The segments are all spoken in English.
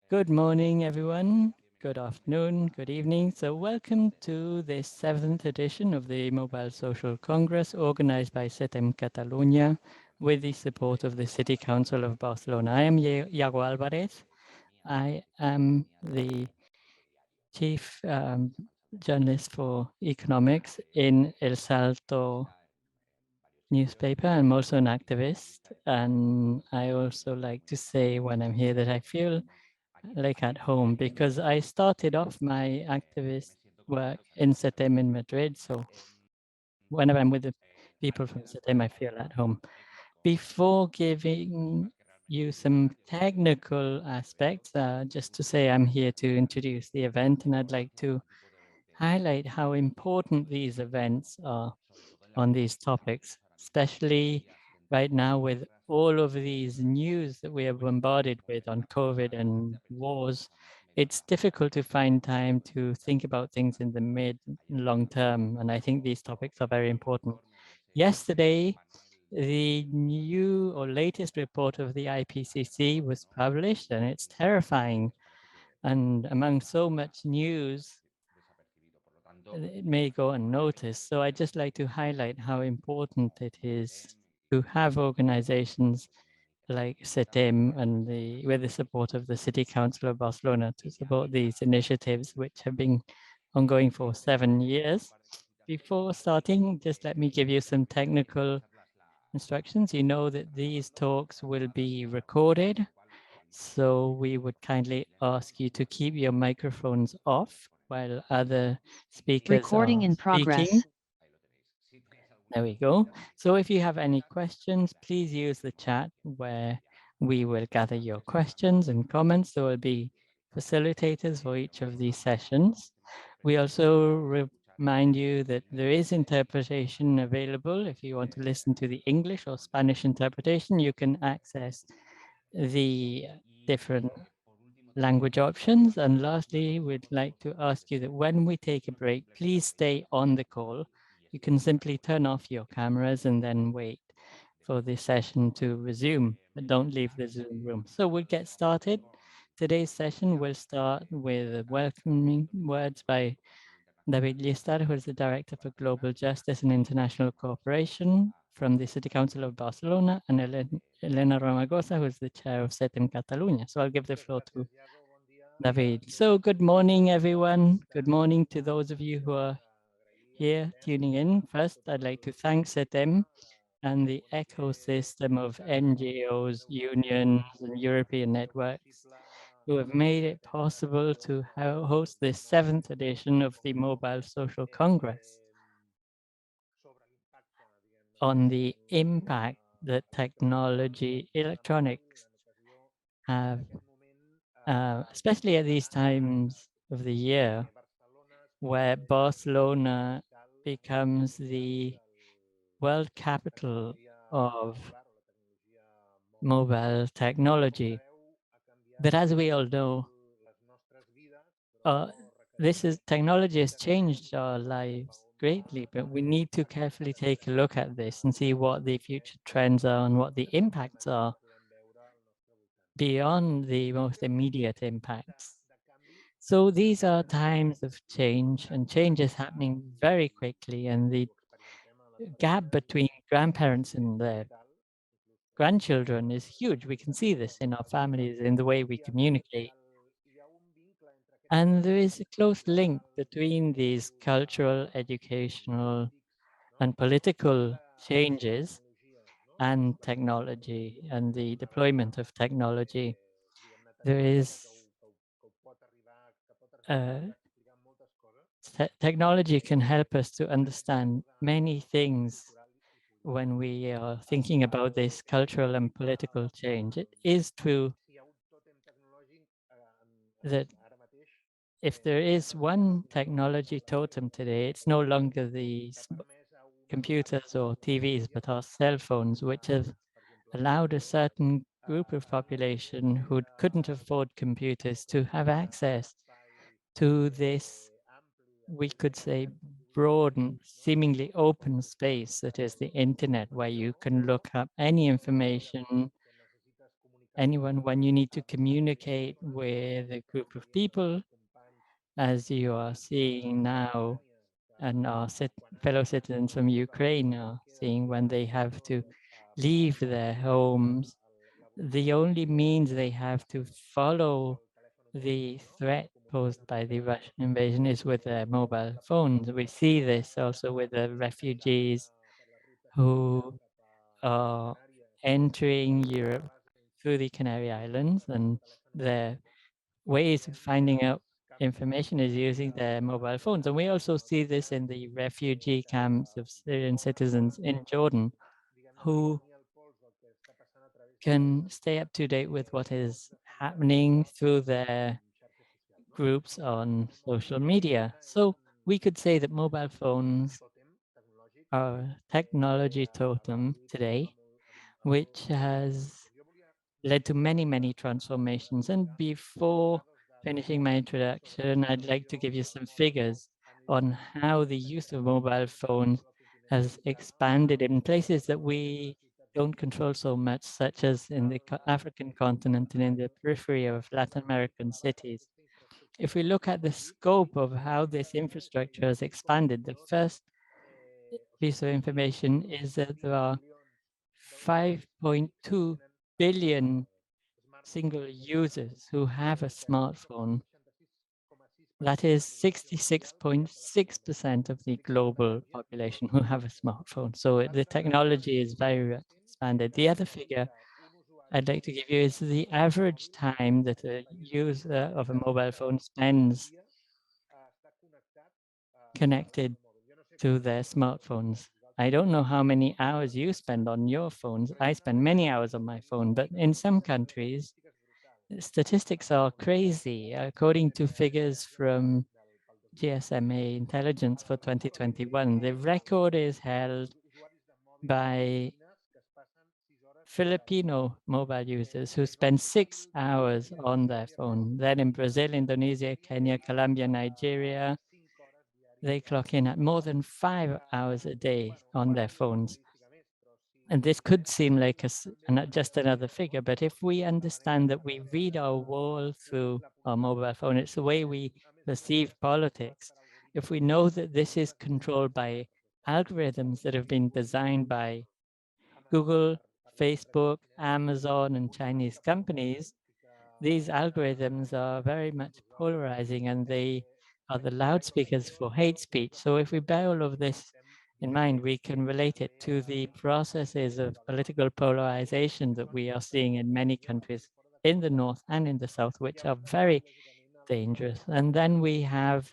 Good morning, everyone. Good afternoon, good evening. So welcome to the 7th edition of the Mobile Social Congress organized by SETEM Catalonia with the support of the City Council of Barcelona. I am Iago Alvarez. I am the chief journalist for economics in El Salto newspaper. I'm also an activist. And I also like to say when I'm here that I feel like at home because I started off my activist work in SETEM in Madrid. So whenever I'm with the people from SETEM, I feel at home. Before giving you some technical aspects, just to say I'm here to introduce the event, and I'd like to highlight how important these events are on these topics, especially right now with all of these news that we are bombarded with on COVID and wars. It's difficult to find time to think about things in the mid and long term. And I think these topics are very important. Yesterday, the new or latest report of the IPCC was published, and it's terrifying. And among so much news, it may go unnoticed. So I'd just like to highlight how important it is to have organizations like SETEM and with the support of the City Council of Barcelona to support these initiatives, which have been ongoing for 7 years. Before starting, just let me give you some technical instructions. You know that these talks will be recorded. So we would kindly ask you to keep your microphones off while other speakers Recording are in speaking. progress. There we go. So if you have any questions, please use the chat where we will gather your questions and comments. There will be facilitators for each of these sessions. We also remind you that there is interpretation available. If you want to listen to the English or Spanish interpretation, you can access the different language options. And lastly, we'd like to ask you that when we take a break, please stay on the call. You can simply turn off your cameras and then wait for the session to resume, but don't leave the Zoom room. So we'll get started. Today's session will start with welcoming words by David Llistar, who is the Director for Global Justice and International Cooperation from the City Council of Barcelona, and Elena Romagosa, who is the Chair of SETEM Catalunya. So I'll give the floor to David. So good morning, everyone. Good morning to those of you who are here tuning in. First, I'd like to thank SETEM and the ecosystem of NGOs, unions, and European networks who have made it possible to host this 7th edition of the Mobile Social Congress on the impact that technology, electronics have, especially at these times of the year where Barcelona becomes the world capital of mobile technology. But as we all know, uh, technology has changed our lives greatly, but we need to carefully take a look at this and see what the future trends are and what the impacts are beyond the most immediate impacts. So these are times of change, and change is happening very quickly, and the gap between grandparents and their grandchildren is huge. We can see this in our families, in the way we communicate. And there is a close link between these cultural, educational, and political changes and technology and the deployment of technology. There is technology can help us to understand many things when we are thinking about this cultural and political change. It is true that if there is one technology totem today, it's no longer the computers or TVs, but our cell phones, which have allowed a certain group of population who couldn't afford computers to have access to this, we could say, broad and seemingly open space that is the internet, where you can look up any information anyone when you need to communicate with a group of people, as you are seeing now, and our fellow citizens from Ukraine are seeing when they have to leave their homes. The only means they have to follow the threat posed by the Russian invasion is with their mobile phones. We see this also with the refugees who are entering Europe through the Canary Islands, and their ways of finding out information is using their mobile phones. And we also see this in the refugee camps of Syrian citizens in Jordan, who can stay up to date with what is happening through their groups on social media. So we could say that mobile phones are a technology totem today, which has led to many, many transformations. And before finishing my introduction, I'd like to give you some figures on how the use of mobile phones has expanded in places that we don't control so much, such as in the African continent and in the periphery of Latin American cities. If we look at the scope of how this infrastructure has expanded, the first piece of information is that there are 5.2 billion single users who have a smartphone. That is 66.6% of the global population who have a smartphone. So the technology is very much expanded. The other figure I'd like to give you is the average time that a user of a mobile phone spends connected to their smartphones. I don't know how many hours you spend on your phones. I spend many hours on my phone, but in some countries, statistics are crazy. According to figures from GSMA Intelligence for 2021, the record is held by Filipino mobile users who spend 6 hours on their phone. Then in Brazil, Indonesia, Kenya, Colombia, Nigeria, they clock in at more than 5 hours a day on their phones. And this could seem like just another figure, but if we understand that we read our world through our mobile phone, it's the way we perceive politics. If we know that this is controlled by algorithms that have been designed by Google, Facebook, Amazon, and Chinese companies, these algorithms are very much polarizing, and they are the loudspeakers for hate speech. So if we bear all of this in mind, we can relate it to the processes of political polarization that we are seeing in many countries in the north and in the south, which are very dangerous. And then we have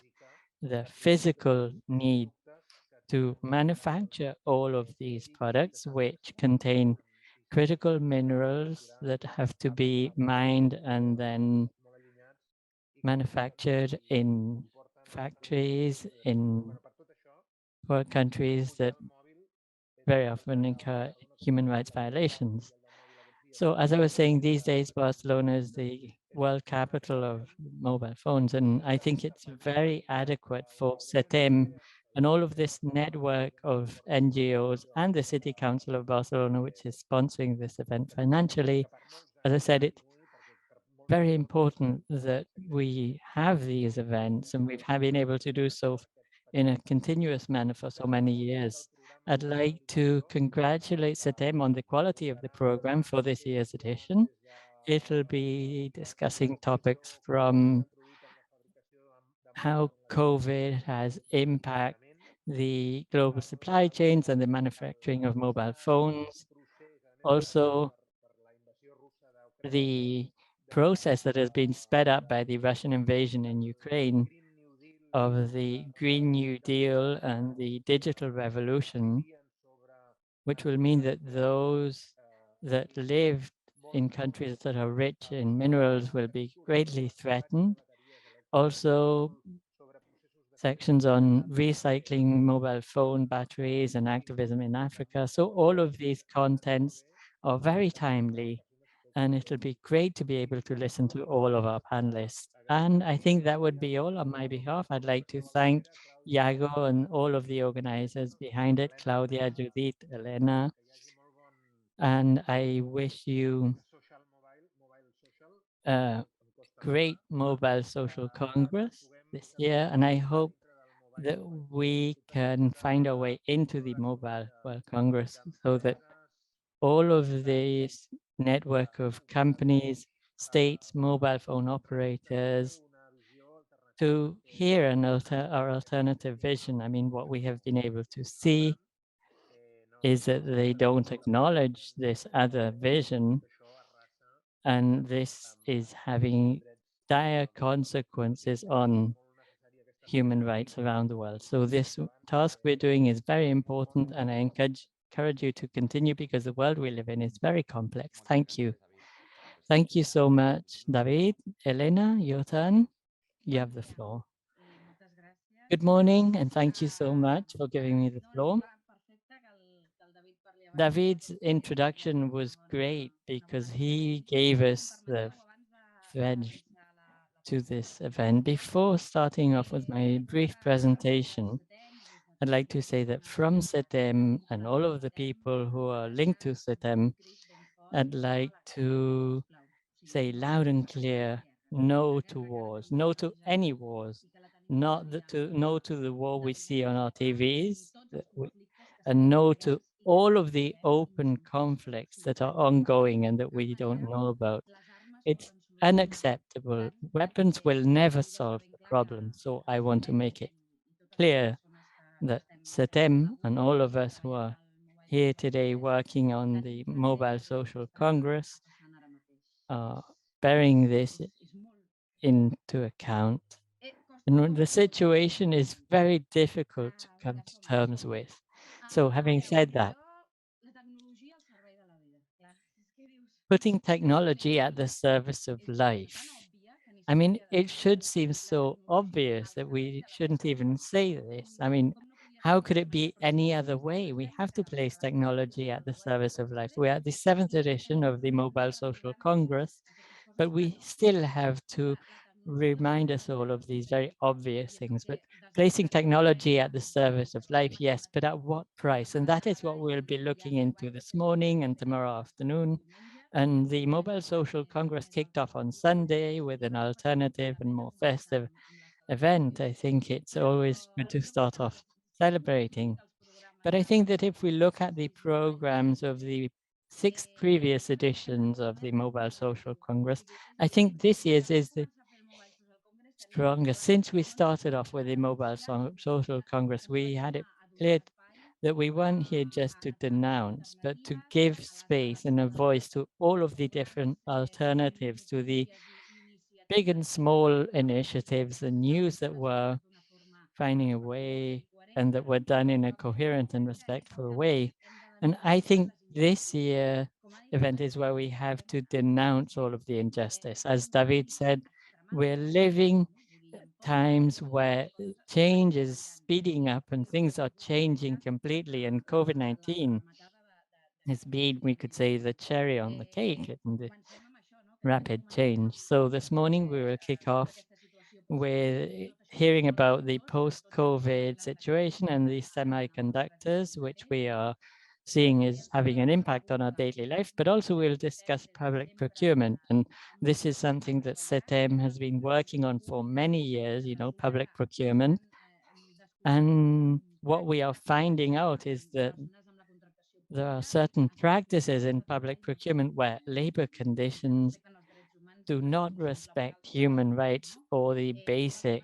the physical need to manufacture all of these products, which contain critical minerals that have to be mined and then manufactured in factories in poor countries that very often incur human rights violations. So as I was saying, these days, Barcelona is the world capital of mobile phones, and I think it's very adequate for SETEM and all of this network of NGOs and the City Council of Barcelona, which is sponsoring this event financially. As I said, it's very important that we have these events, and we've been able to do so in a continuous manner for so many years. I'd like to congratulate SETEM on the quality of the program for this year's edition. It'll be discussing topics from how COVID has impacted the global supply chains and the manufacturing of mobile phones. Also, the process that has been sped up by the Russian invasion in Ukraine of the Green New Deal and the digital revolution, which will mean that those that live in countries that are rich in minerals will be greatly threatened. Also, sections on recycling mobile phone batteries and activism in Africa. So all of these contents are very timely, and it'll be great to be able to listen to all of our panelists. And I think that would be all on my behalf. I'd like to thank Iago and all of the organizers behind it, Claudia, Judith, Elena, and I wish you a great mobile social congress this year, and I hope that we can find our way into the Mobile World Congress so that all of this network of companies, states, mobile phone operators, to hear our alternative vision. I mean, what we have been able to see is that they don't acknowledge this other vision, and this is having dire consequences on human rights around the world. So this task we're doing is very important, and I encourage you to continue because the world we live in is very complex. Thank you. Thank you so much, David. Elena, your turn. You have the floor. Good morning, and thank you so much for giving me the floor. David's introduction was great because he gave us the thread to this event. Before starting off with my brief presentation, I'd like to say that from SETEM and all of the people who are linked to SETEM, I'd like to say loud and clear, no to wars, no to any wars, no to the war we see on our TVs, and no to all of the open conflicts that are ongoing and that we don't know about. It's unacceptable. Weapons will never solve the problem. So I want to make it clear that SETEM and all of us who are here today working on the Mobile Social Congress are bearing this into account. And the situation is very difficult to come to terms with. So having said that, putting technology at the service of life. I mean, it should seem so obvious that we shouldn't even say this. I mean, how could it be any other way? We have to place technology at the service of life. We're at the 7th edition of the Mobile Social Congress, but we still have to remind us all of these very obvious things. But placing technology at the service of life, yes, but at what price? And that is what we'll be looking into this morning and tomorrow afternoon. And the Mobile Social Congress kicked off on Sunday with an alternative and more festive event. I think it's always good to start off celebrating. But I think that if we look at the programs of the 6 previous editions of the Mobile Social Congress, I think this year's is the strongest. Since we started off with the Mobile Social Congress, we had it clear that we weren't here just to denounce, but to give space and a voice to all of the different alternatives, to the big and small initiatives, the news that were finding a way and that were done in a coherent and respectful way. And I think this year event is where we have to denounce all of the injustice. As David said, we're living times where change is speeding up and things are changing completely. And COVID-19 has been, we could say, the cherry on the cake in the rapid change. So this morning we will kick off with hearing about the post-COVID situation and the semiconductors, which we are seeing is having an impact on our daily life, but also we'll discuss public procurement. And this is something that SETEM has been working on for many years, public procurement. And what we are finding out is that there are certain practices in public procurement where labor conditions do not respect human rights or the basic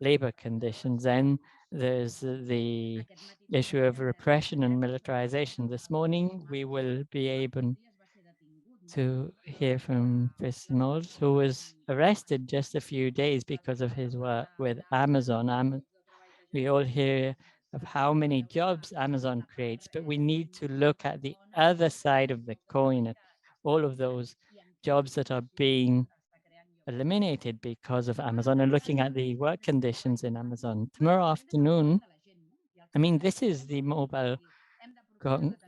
labor conditions. Then there's the issue of repression and militarization. This morning, we will be able to hear from Chris Knowles, who was arrested just a few days because of his work with Amazon. We all hear of how many jobs Amazon creates, but we need to look at the other side of the coin, at all of those jobs that are being eliminated because of Amazon and looking at the work conditions in Amazon. Tomorrow afternoon, I mean, this is the Mobile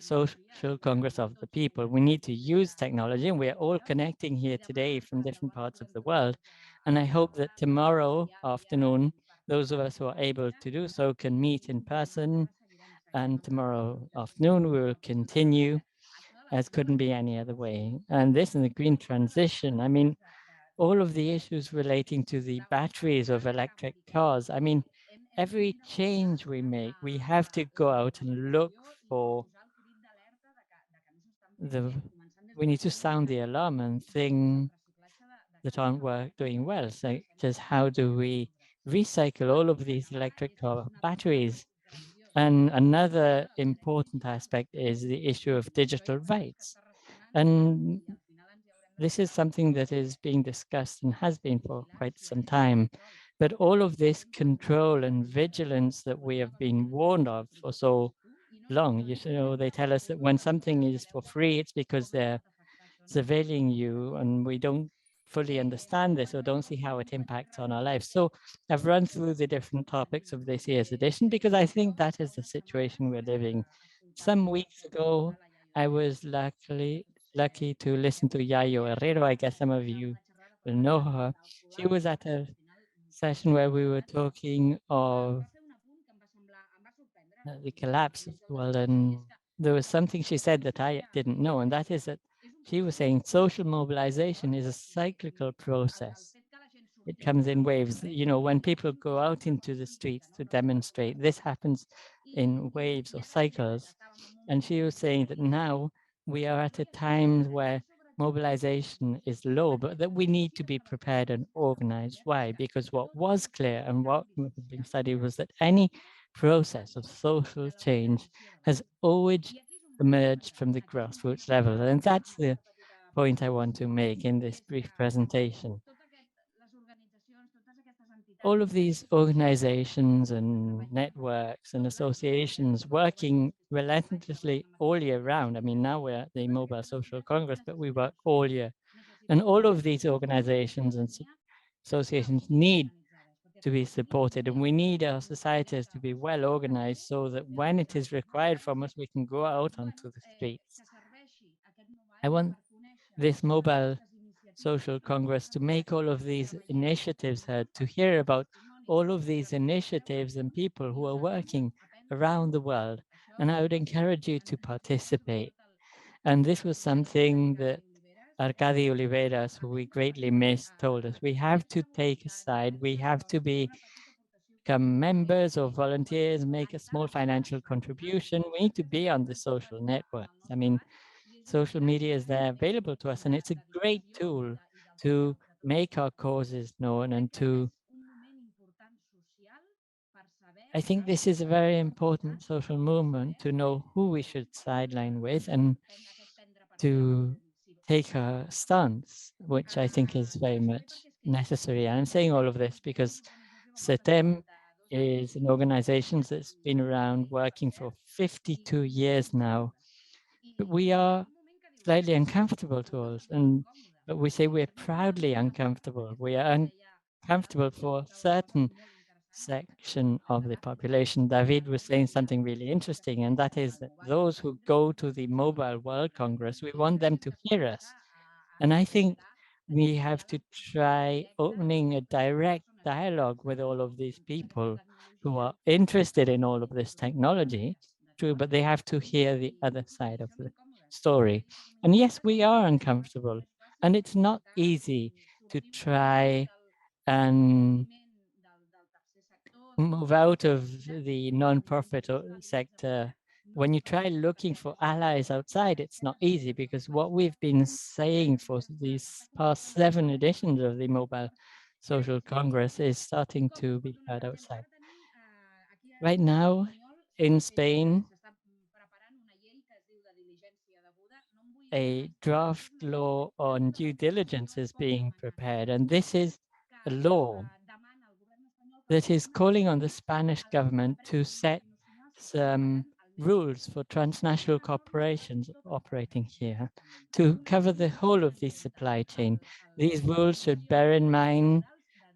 Social Congress of the People. We need to use technology, and we're all connecting here today from different parts of the world. And I hope that tomorrow afternoon, those of us who are able to do so can meet in person. And tomorrow afternoon, we will continue as couldn't be any other way. And this in the green transition, I mean, all of the issues relating to the batteries of electric cars. I mean, every change we make, we have to go out and look for we need to sound the alarm and things that aren't doing well, such as how do we recycle all of these electric car batteries. And another important aspect is the issue of digital rights. And this is something that is being discussed and has been for quite some time. But all of this control and vigilance that we have been warned of for so long, you know, they tell us that when something is for free, it's because they're surveilling you, and we don't fully understand this or don't see how it impacts on our lives. So I've run through the different topics of this year's edition because I think that is the situation we're living. Some weeks ago, I was lucky to listen to Yayo Herrero. I guess some of you will know her. She was at a session where we were talking of the collapse of the world, and there was something she said that I didn't know, and that is that she was saying social mobilization is a cyclical process. It comes in waves. You know, when people go out into the streets to demonstrate, this happens in waves or cycles. And she was saying that now we are at a time where mobilization is low, but that we need to be prepared and organized. Why? Because what was clear and what was being studied was that any process of social change has always emerged from the grassroots level. And that's the point I want to make in this brief presentation. All of these organizations and networks and associations working relentlessly all year round. I mean, now we're at the Mobile Social Congress, but we work all year. And all of these organizations and associations need to be supported, and we need our societies to be well organized so that when it is required from us, we can go out onto the streets. I want this Mobile Social Congress to make all of these initiatives heard, to hear about all of these initiatives and people who are working around the world. And I would encourage you to participate. And this was something that Arcadi Oliveras, who we greatly miss, told us. We have to take a side. We have to become members or volunteers, make a small financial contribution. We need to be on the social networks. I mean, social media is there available to us, and it's a great tool to make our causes known and to I think this is a very important social movement to know who we should sideline with and to take a stance, which I think is very much necessary. And I'm saying all of this because SETEM is an organization that's been around working for 52 years now. But we are slightly uncomfortable to us, but we say we're proudly uncomfortable. We are uncomfortable for certain section of the population. David was saying something really interesting, and that is that those who go to the Mobile World Congress, we want them to hear us. And I think we have to try opening a direct dialogue with all of these people who are interested in all of this technology. True, but they have to hear the other side of the story. And yes, we are uncomfortable, and it's not easy to try and move out of the non-profit sector. When you try looking for allies outside, it's not easy because what we've been saying for these past 7 editions of the Mobile Social Congress is starting to be heard outside. Right now in Spain, a draft law on due diligence is being prepared, and this is a law that is calling on the Spanish government to set some rules for transnational corporations operating here to cover the whole of the supply chain. These rules should bear in mind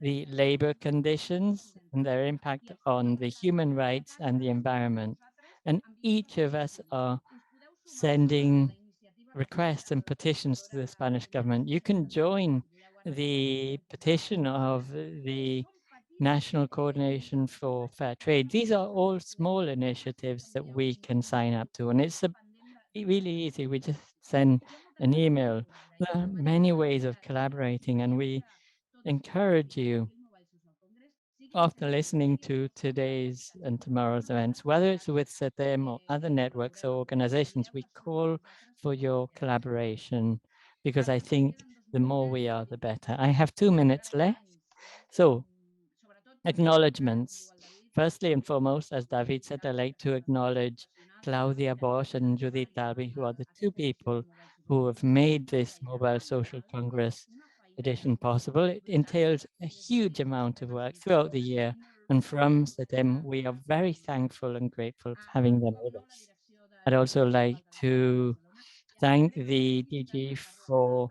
the labor conditions and their impact on the human rights and the environment. And each of us are sending requests and petitions to the Spanish government. You can join the petition of the National Coordination for Fair Trade. These are all small initiatives that we can sign up to, and it's really easy. We just send an email. There are many ways of collaborating, and we encourage you after listening to today's and tomorrow's events, whether it's with SETEM or other networks or organizations, we call for your collaboration because I think the more we are, the better. I have 2 minutes left. So acknowledgements. Firstly and foremost, as David said, I'd like to acknowledge Claudia Bosch and Judith Darby, who are the two people who have made this Mobile Social Congress edition possible. It entails a huge amount of work throughout the year, and from SETEM, we are very thankful and grateful for having them with us. I'd also like to thank the DG for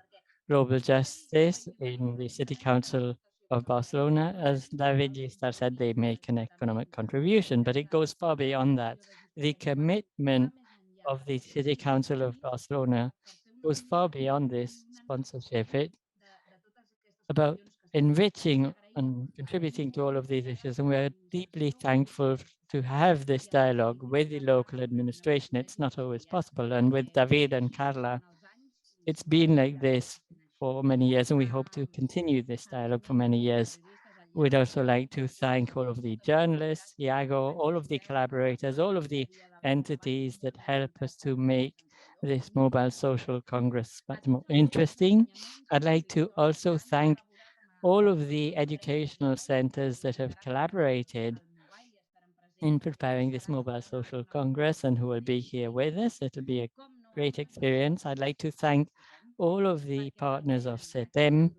Global Justice in the City Council of Barcelona. As David Llistar said, they make an economic contribution, but it goes far beyond that. The commitment of the City Council of Barcelona goes far beyond this sponsorship. It's about enriching and contributing to all of these issues, and we're deeply thankful to have this dialogue with the local administration. It's not always possible, and with David and Carla, it's been like this for many years, and we hope to continue this dialogue for many years. We'd also like to thank all of the journalists, Iago, all of the collaborators, all of the entities that help us to make this Mobile Social Congress much more interesting. I'd like to also thank all of the educational centers that have collaborated in preparing this Mobile Social Congress and who will be here with us. It'll be a great experience. I'd like to thank all of the partners of SETEM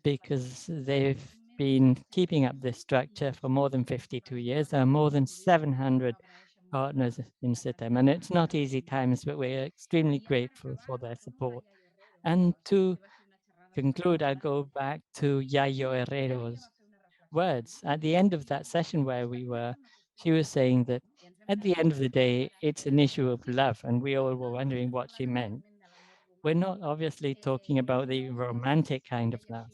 because they've been keeping up this structure for more than 52 years. There are more than 700 partners in SETEM, and it's not easy times, but we're extremely grateful for their support. And to conclude, I'll go back to Yayo Herrero's words. At the end of that session where we were, she was saying that at the end of the day, it's an issue of love, and we all were wondering what she meant. We're not obviously talking about the romantic kind of love.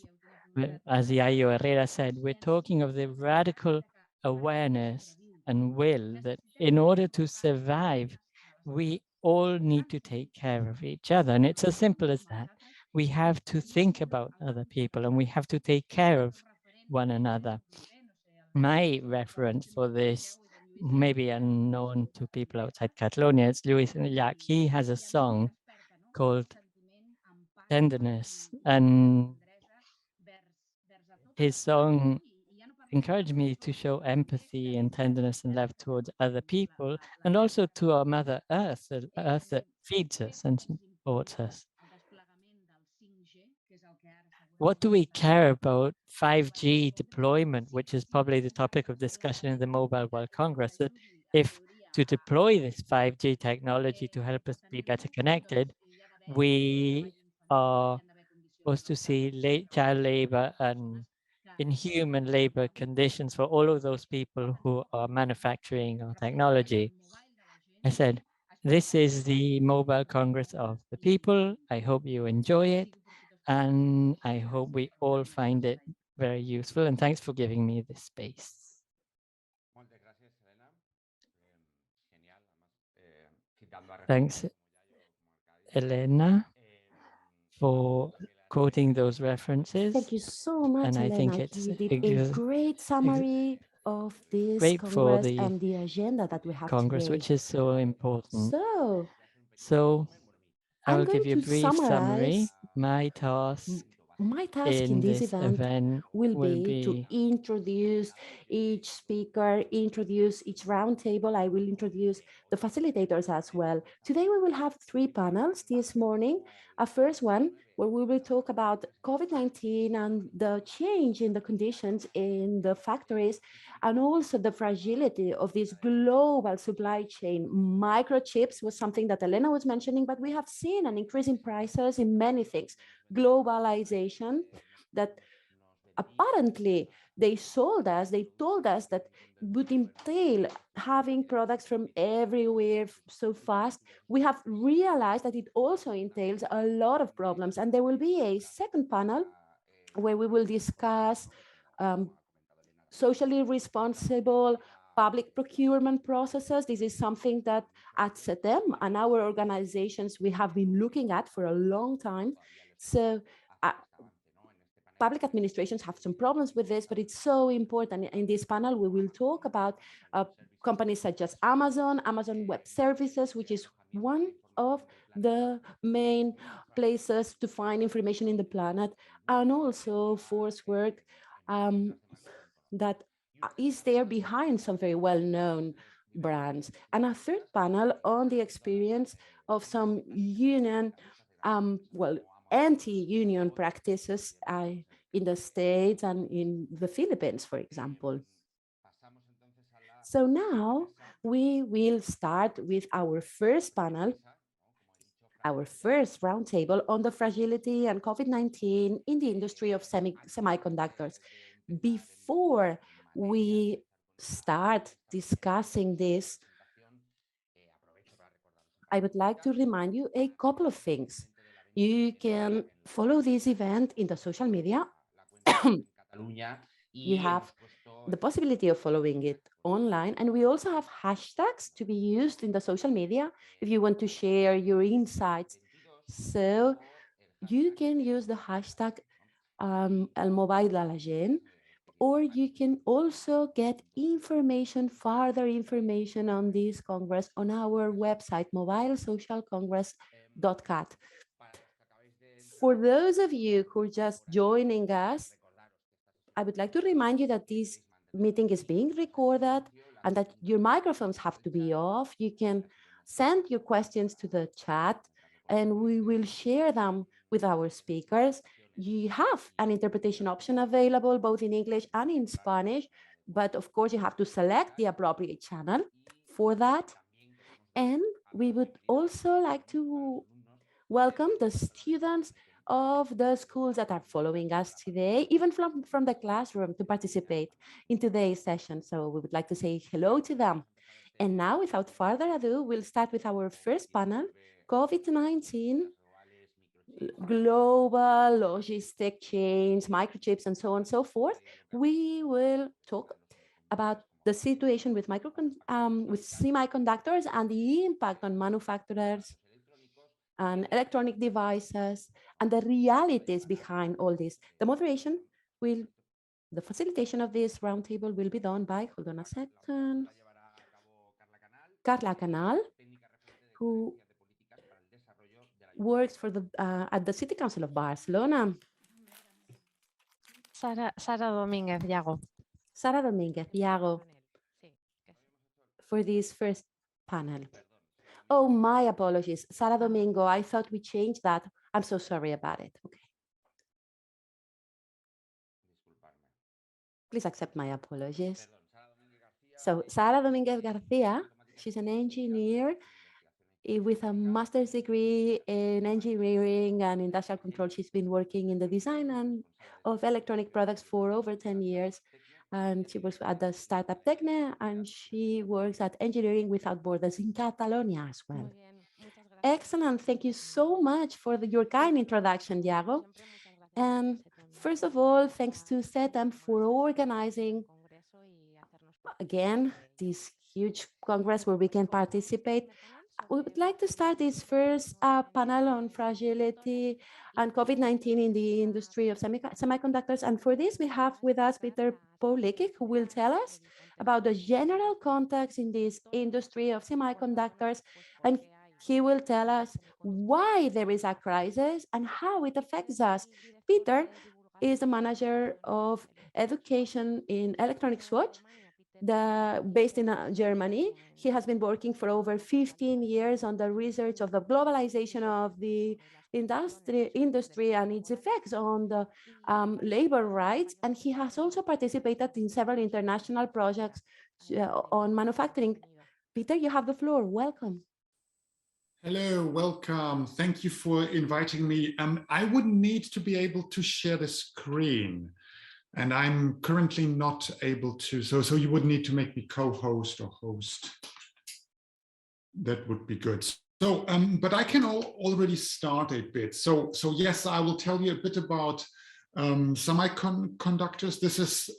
But as Yayo Herrera said, we're talking of the radical awareness and will that in order to survive, we all need to take care of each other. And it's as simple as that. We have to think about other people and we have to take care of one another. My reference for this, maybe unknown to people outside Catalonia, it's Luis Llach. He has a song called Tenderness, and his song encouraged me to show empathy and tenderness and love towards other people and also to our Mother Earth, the Earth that feeds us and supports us. What do we care about 5G deployment, which is probably the topic of discussion in the Mobile World Congress, that if to deploy this 5G technology to help us be better connected, we are supposed to see child labor and inhuman labor conditions for all of those people who are manufacturing our technology. I said, this is the Mobile Congress of the People. I hope you enjoy it. And I hope we all find it very useful. And thanks for giving me this space. Thanks, Elena, for quoting those references. Thank you so much, And I Elena. think it's You did a great summary of this great for Congress the and the agenda that we have Congress, today. which is so important. So I I'm will give going you a to brief summary. summarize. My task My task in in this this event event will will be to be introduce each speaker, introduce each roundtable. I will introduce the facilitators as well. Today we will have 3 panels this morning. A first one where we will talk about COVID-19 and the change in the conditions in the factories and also the fragility of this global supply chain. Microchips was something that Elena was mentioning, but we have seen an increase in prices in many things. Globalization that apparently they told us that would entail having products from everywhere so fast. We have realized that it also entails a lot of problems, and there will be a second panel where we will discuss socially responsible public procurement processes. This is something that at SETEM and our organizations, we have been looking at for a long time. So public administrations have some problems with this, but it's so important. In this panel, we will talk about companies such as Amazon, Amazon Web Services, which is one of the main places to find information in the planet, and also Forcework that is there behind some very well-known brands. And a third panel on the experience of some union, anti-union practices in the States and in the Philippines, for example. So now we will start with our first panel, our first roundtable on the fragility and COVID-19 in the industry of semiconductors. Before we start discussing this, I would like to remind you a couple of things. You can follow this event in the social media. You have the possibility of following it online. And we also have hashtags to be used in the social media if you want to share your insights. So you can use the hashtag El Mobile de la Gent, or you can also get information, further information on this Congress on our website, mobilesocialcongress.cat. For those of you who are just joining us, I would like to remind you that this meeting is being recorded and that your microphones have to be off. You can send your questions to the chat and we will share them with our speakers. You have an interpretation option available both in English and in Spanish, but of course you have to select the appropriate channel for that. And we would also like to welcome the students of the schools that are following us today, even from the classroom, to participate in today's session. So we would like to say hello to them. And now, without further ado, we'll start with our first panel, COVID-19, global logistic chains, microchips, and so on and so forth. We will talk about the situation with semiconductors and the impact on manufacturers and electronic devices and the realities behind all this. The facilitation of this roundtable will be done by, hold on a second, Carla Canal, who works for at the City Council of Barcelona. Sara Domínguez, Iago. Sara Domínguez, Iago, for this first panel. Oh, my apologies. Sara Domingo, I thought we changed that. I'm so sorry about it. Okay. Please accept my apologies. So Sara Dominguez Garcia, she's an engineer with a master's degree in engineering and industrial control. She's been working in the design of electronic products for over 10 years. And she works at the startup Tecne, and she works at Engineering Without Borders in Catalonia as well. Excellent. Thank you so much for your kind introduction, Iago. And first of all, thanks to SETEM for organizing, again, this huge Congress where we can participate. We would like to start this first panel on fragility and COVID-19 in the industry of semiconductors. And for this, we have with us Peter Polikic, who will tell us about the general context in this industry of semiconductors. And he will tell us why there is a crisis and how it affects us. Peter is the manager of education in Electronic Swatch, based in Germany. He has been working for over 15 years on the research of the globalization of the industry and its effects on the labor rights. And he has also participated in several international projects on manufacturing. Peter, you have the floor. Welcome. Hello, welcome. Thank you for inviting me. I would need to be able to share the screen, and I'm currently not able to. So you would need to make me co-host or host. That would be good. So, but I can already start a bit. So yes, I will tell you a bit about semiconductors. This is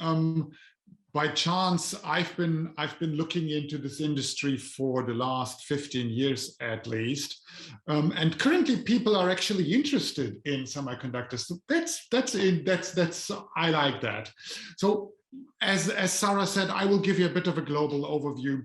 by chance, I've been looking into this industry for the last 15 years at least, and currently people are actually interested in semiconductors. So that's I like that. So as Sarah said, I will give you a bit of a global overview.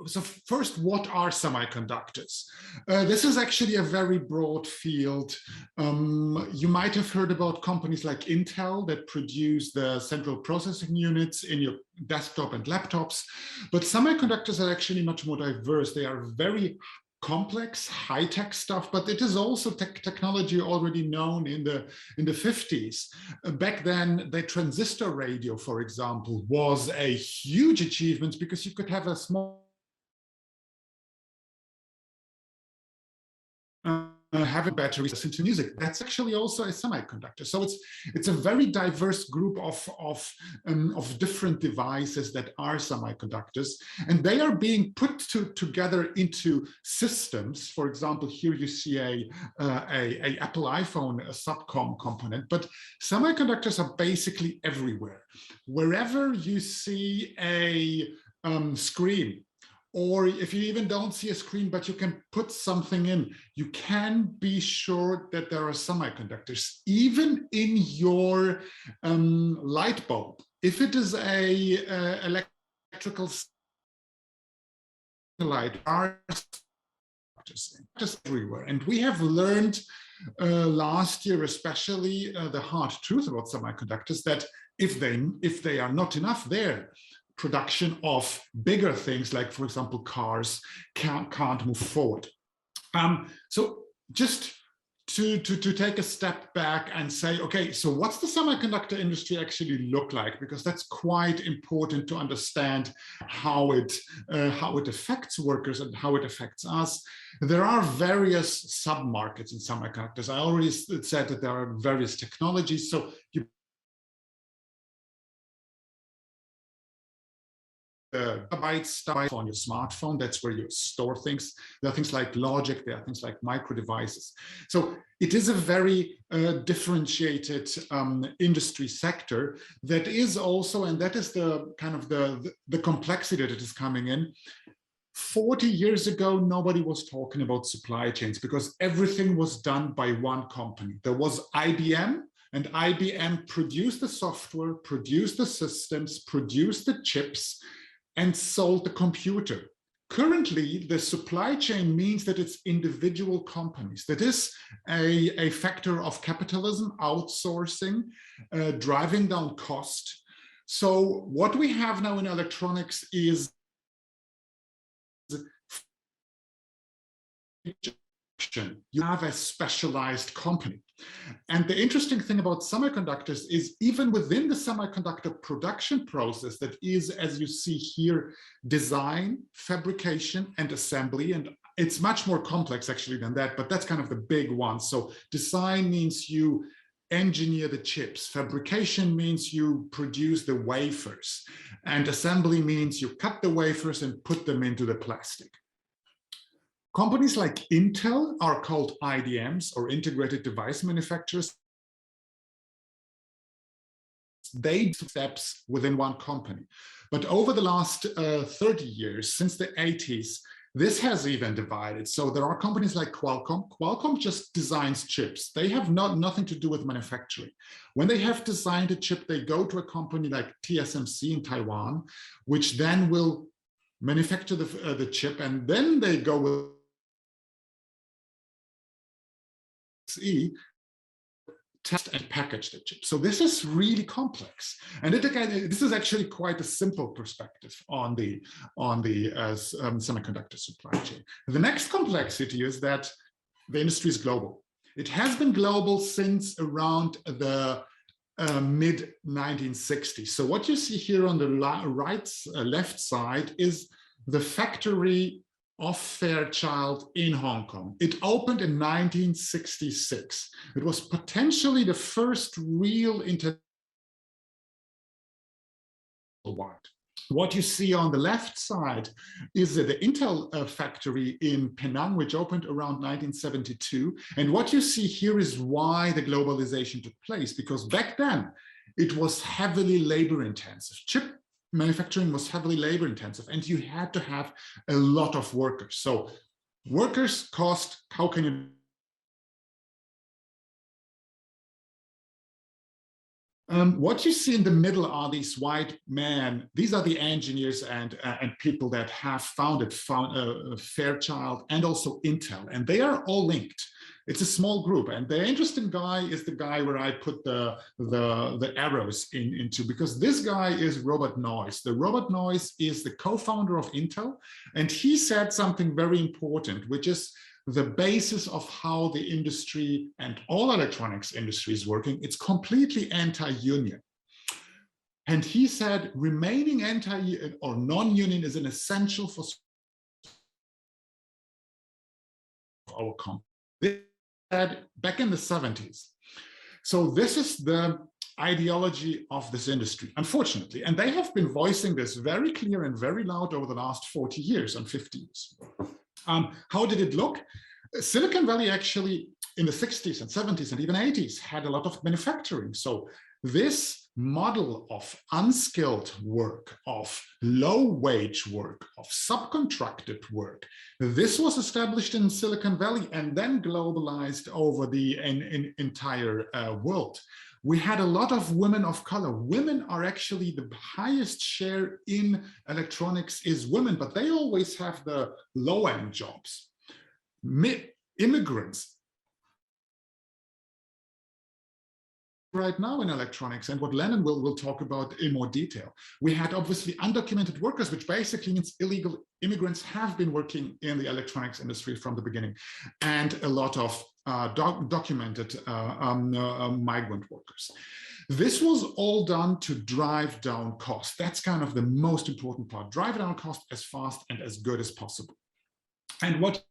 So first, what are semiconductors? This is actually a very broad field. You might have heard about companies like Intel that produce the central processing units in your desktop and laptops, but semiconductors are actually much more diverse. They are very complex, high-tech stuff, but it is also technology already known in the 50s. Back then, the transistor radio, for example, was a huge achievement because you could have a small having batteries listen to music. That's actually also a semiconductor. So it's a very diverse group of different devices that are semiconductors, and they are being put together into systems. For example, here you see a Apple iPhone, a subcom component, but semiconductors are basically everywhere. Wherever you see a screen, or if you even don't see a screen, but you can put something in, you can be sure that there are semiconductors, even in your light bulb. If it is a electrical light, are just everywhere. And we have learned last year, especially the hard truth about semiconductors, that if they are not enough there, production of bigger things like, for example, cars can't move forward. So just to take a step back and say, okay, so what's the semiconductor industry actually look like? Because that's quite important to understand how it affects workers and how it affects us. There are various sub-markets in semiconductors. I already said that there are various technologies. So you bytes on your smartphone, that's where you store things. There are things like logic, there are things like micro devices. So it is a very differentiated industry sector that is also, and that is the kind of the complexity that is coming in. 40 years ago, nobody was talking about supply chains because everything was done by one company. There was IBM, and IBM produced the software, produced the systems, produced the chips, and sold the computer. Currently, the supply chain means that it's individual companies. That is a factor of capitalism, outsourcing, driving down cost. So what we have now in electronics is you have a specialized company. And the interesting thing about semiconductors is even within the semiconductor production process that is, as you see here, design, fabrication, and assembly. And it's much more complex actually than that, but that's kind of the big one. So design means you engineer the chips. Fabrication means you produce the wafers. And assembly means you cut the wafers and put them into the plastic. Companies like Intel are called IDMs, or integrated device manufacturers. They do steps within one company. But over the last 30 years, since the 80s, this has even divided. So there are companies like Qualcomm. Qualcomm just designs chips. They have nothing to do with manufacturing. When they have designed a chip, they go to a company like TSMC in Taiwan, which then will manufacture the chip, and then they go with test and package the chip. So this is really complex, and this is actually quite a simple perspective on the semiconductor supply chain. The next complexity is that the industry is global. It has been global since around the mid 1960s. So what you see here on the left side is the factory of Fairchild in Hong Kong. It opened in 1966. It was potentially the first real worldwide. What you see on the left side is the Intel factory in Penang, which opened around 1972. And what you see here is why the globalization took place, because back then it was heavily labor intensive. Chip manufacturing was heavily labor intensive, and you had to have a lot of workers. So workers cost, how can you what you see in the middle are these white men. These are the engineers and people that have founded Fairchild and also Intel, and they are all linked. It's a small group, and the interesting guy is the guy where I put the arrows into, because this guy is Robert Noyce. The Robert Noyce is the co-founder of Intel, and he said something very important, which is the basis of how the industry and all electronics industry is working. It's completely anti-union. And he said remaining anti or non-union is an essential for our company. This said back in the 70s. So this is the ideology of this industry, unfortunately. And they have been voicing this very clear and very loud over the last 40 years and 50 years. How did it look? Silicon Valley actually in the 60s and 70s and even 80s had a lot of manufacturing. So this model of unskilled work, of low wage work, of subcontracted work, this was established in Silicon Valley and then globalized over the entire world. We had a lot of women of color. Women are actually the highest share in electronics is women, but they always have the low-end jobs. Immigrants right now in electronics, and what Lennon will talk about in more detail. We had obviously undocumented workers, which basically means illegal immigrants have been working in the electronics industry from the beginning, and a lot of documented migrant workers. This was all done to drive down cost. That's kind of the most important part. Drive down cost as fast and as good as possible. And what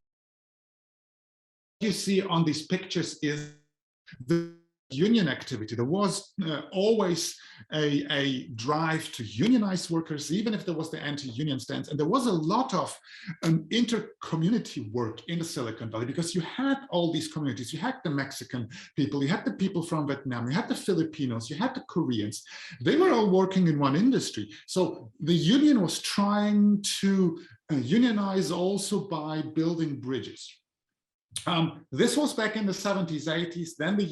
you see on these pictures is the union activity. There was always a drive to unionize workers, even if there was the anti-union stance. And there was a lot of inter-community work in the Silicon Valley, because you had all these communities. You had the Mexican people, you had the people from Vietnam, you had the Filipinos, you had the Koreans. They were all working in one industry. So the union was trying to unionize also by building bridges. This was back in the 70s, 80s. Then the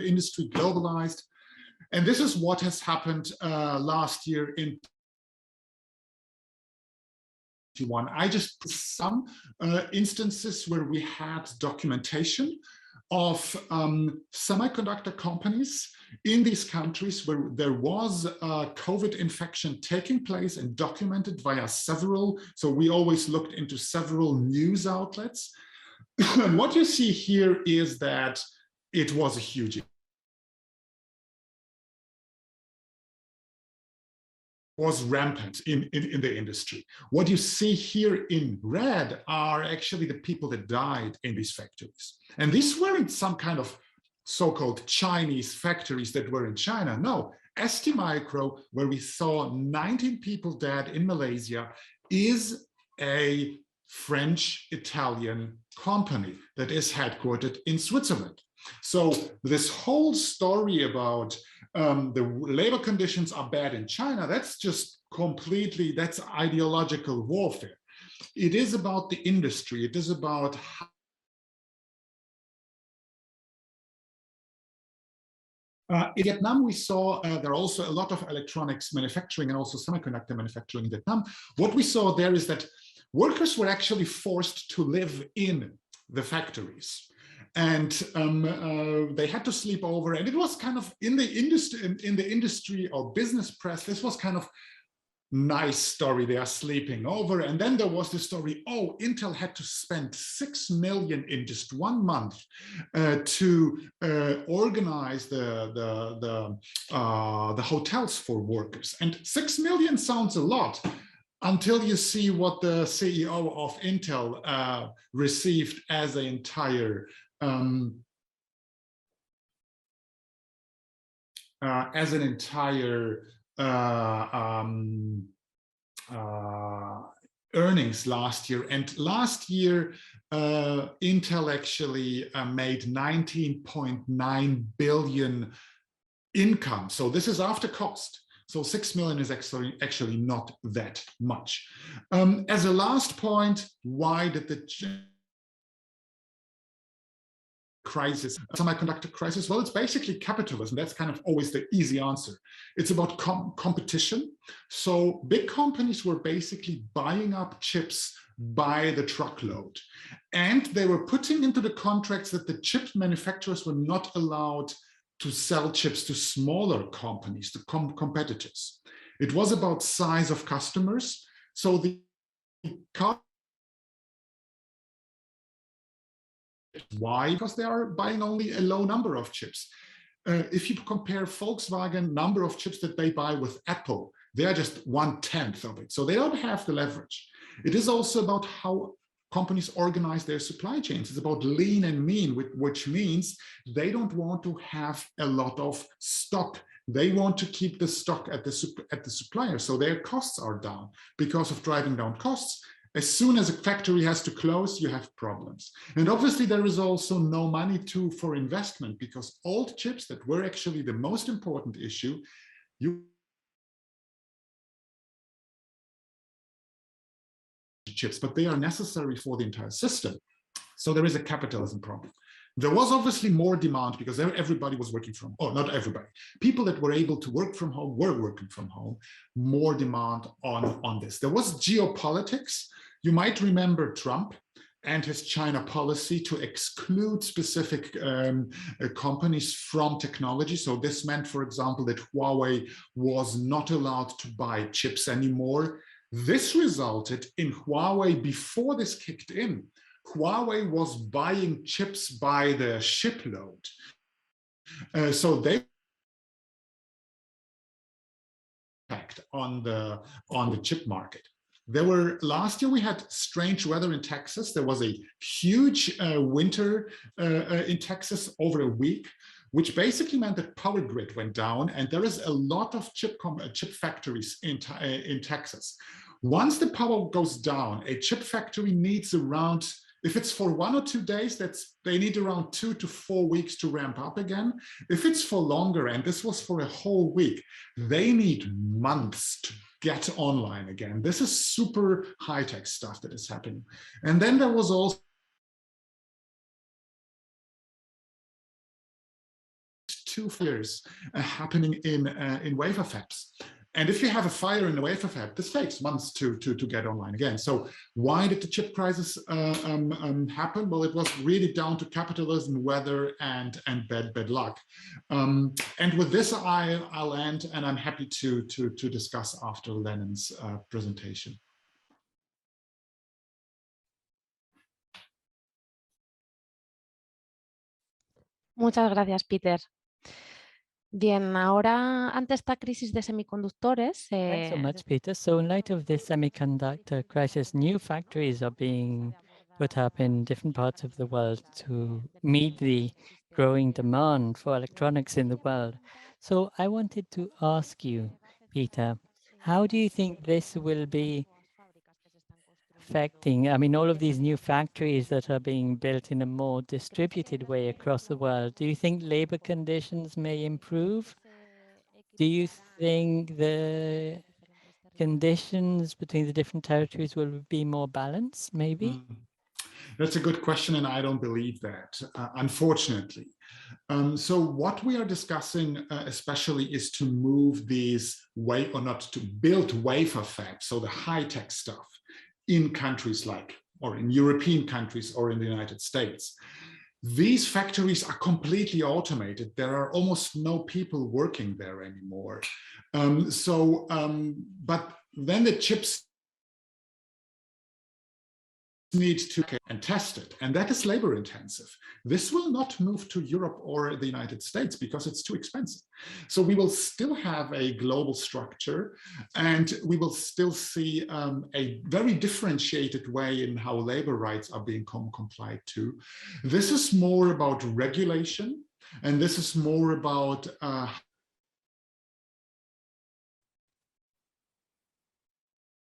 industry globalized, and this is what has happened last year in 2021. I just put some instances where we had documentation of semiconductor companies in these countries where there was a COVID infection taking place and documented via several. So we always looked into several news outlets. And what you see here is that it was a huge was rampant in the industry. What you see here in red are actually the people that died in these factories. And these weren't some kind of so-called Chinese factories that were in China. No, STMicro, where we saw 19 people dead in Malaysia, is a French-Italian company that is headquartered in Switzerland. So this whole story about the labor conditions are bad in China, that's just completely, that's ideological warfare. It is about the industry. It is about how in Vietnam, we saw there are also a lot of electronics manufacturing and also semiconductor manufacturing in Vietnam. What we saw there is that workers were actually forced to live in the factories, and they had to sleep over. And it was kind of in the industry or business press, this was kind of nice story. They are sleeping over. And then there was the story, oh, Intel had to spend 6 million in just 1 month to organize the hotels for workers. And 6 million sounds a lot until you see what the CEO of Intel received as an entire earnings last year. And last year, Intel actually made 19.9 billion income. So this is after cost. So 6 million is actually not that much. As a last point, why did the crisis, semiconductor crisis? Well, it's basically capitalism. That's kind of always the easy answer. It's about competition. So big companies were basically buying up chips by the truckload. And they were putting into the contracts that the chip manufacturers were not allowed to sell chips to smaller companies, to competitors. It was about size of customers. So the why? Because they are buying only a low number of chips. If you compare Volkswagen number of chips that they buy with Apple, they are just 1/10 of it. So they don't have the leverage. It is also about how companies organize their supply chains. It's about lean and mean, which means they don't want to have a lot of stock. They want to keep the stock at the supplier, so their costs are down. Because of driving down costs, as soon as a factory has to close, you have problems. And obviously there is also no money for investment, because old chips that were actually the most important issue, chips, but they are necessary for the entire system. So there is a capitalism problem. There was obviously more demand because everybody was working from, or not everybody, people that were able to work from home were working from home, more demand on this. There was geopolitics. You might remember Trump and his China policy to exclude specific companies from technology. So this meant, for example, that Huawei was not allowed to buy chips anymore. This resulted in Huawei, before this kicked in, Huawei was buying chips by the shipload. So they impact on the chip market. Last year we had strange weather in Texas. There was a huge winter in Texas over a week, which basically meant that power grid went down, and there is a lot of chip factories in Texas. Once the power goes down, a chip factory needs around, if it's for 1 or 2 days, they need around 2 to 4 weeks to ramp up again. If it's for longer, and this was for a whole week, they need months to get online again. This is super high-tech stuff that is happening. And then there was also 2 years happening in wafer fabs. And if you have a fire in the wafer fab, this takes months to get online again. So why did the chip crisis happen? Well, it was really down to capitalism, weather, and bad luck. And with this, I'll end, and I'm happy to discuss after Lennon's presentation. Muchas gracias, Peter. Bien, ahora ante esta crisis de semiconductores. Thanks so much, Peter. So in light of this semiconductor crisis, new factories are being put up in different parts of the world to meet the growing demand for electronics in the world. So I wanted to ask you, Peter, how do you think this will be affecting, I mean, all of these new factories that are being built in a more distributed way across the world? Do you think labor conditions may improve? Do you think the conditions between the different territories will be more balanced, maybe? That's a good question, and I don't believe that, unfortunately. So what we are discussing especially is to move these or not to build wafer fabs, so the high-tech stuff, in countries like, or in European countries or in the United States. These factories are completely automated. There are almost no people working there anymore. But then the chips need to and test it, and that is labor intensive. This will not move to Europe or the United States because it's too expensive. So we will still have a global structure, and we will still see a very differentiated way in how labor rights are being complied to. This is more about regulation, and this is more about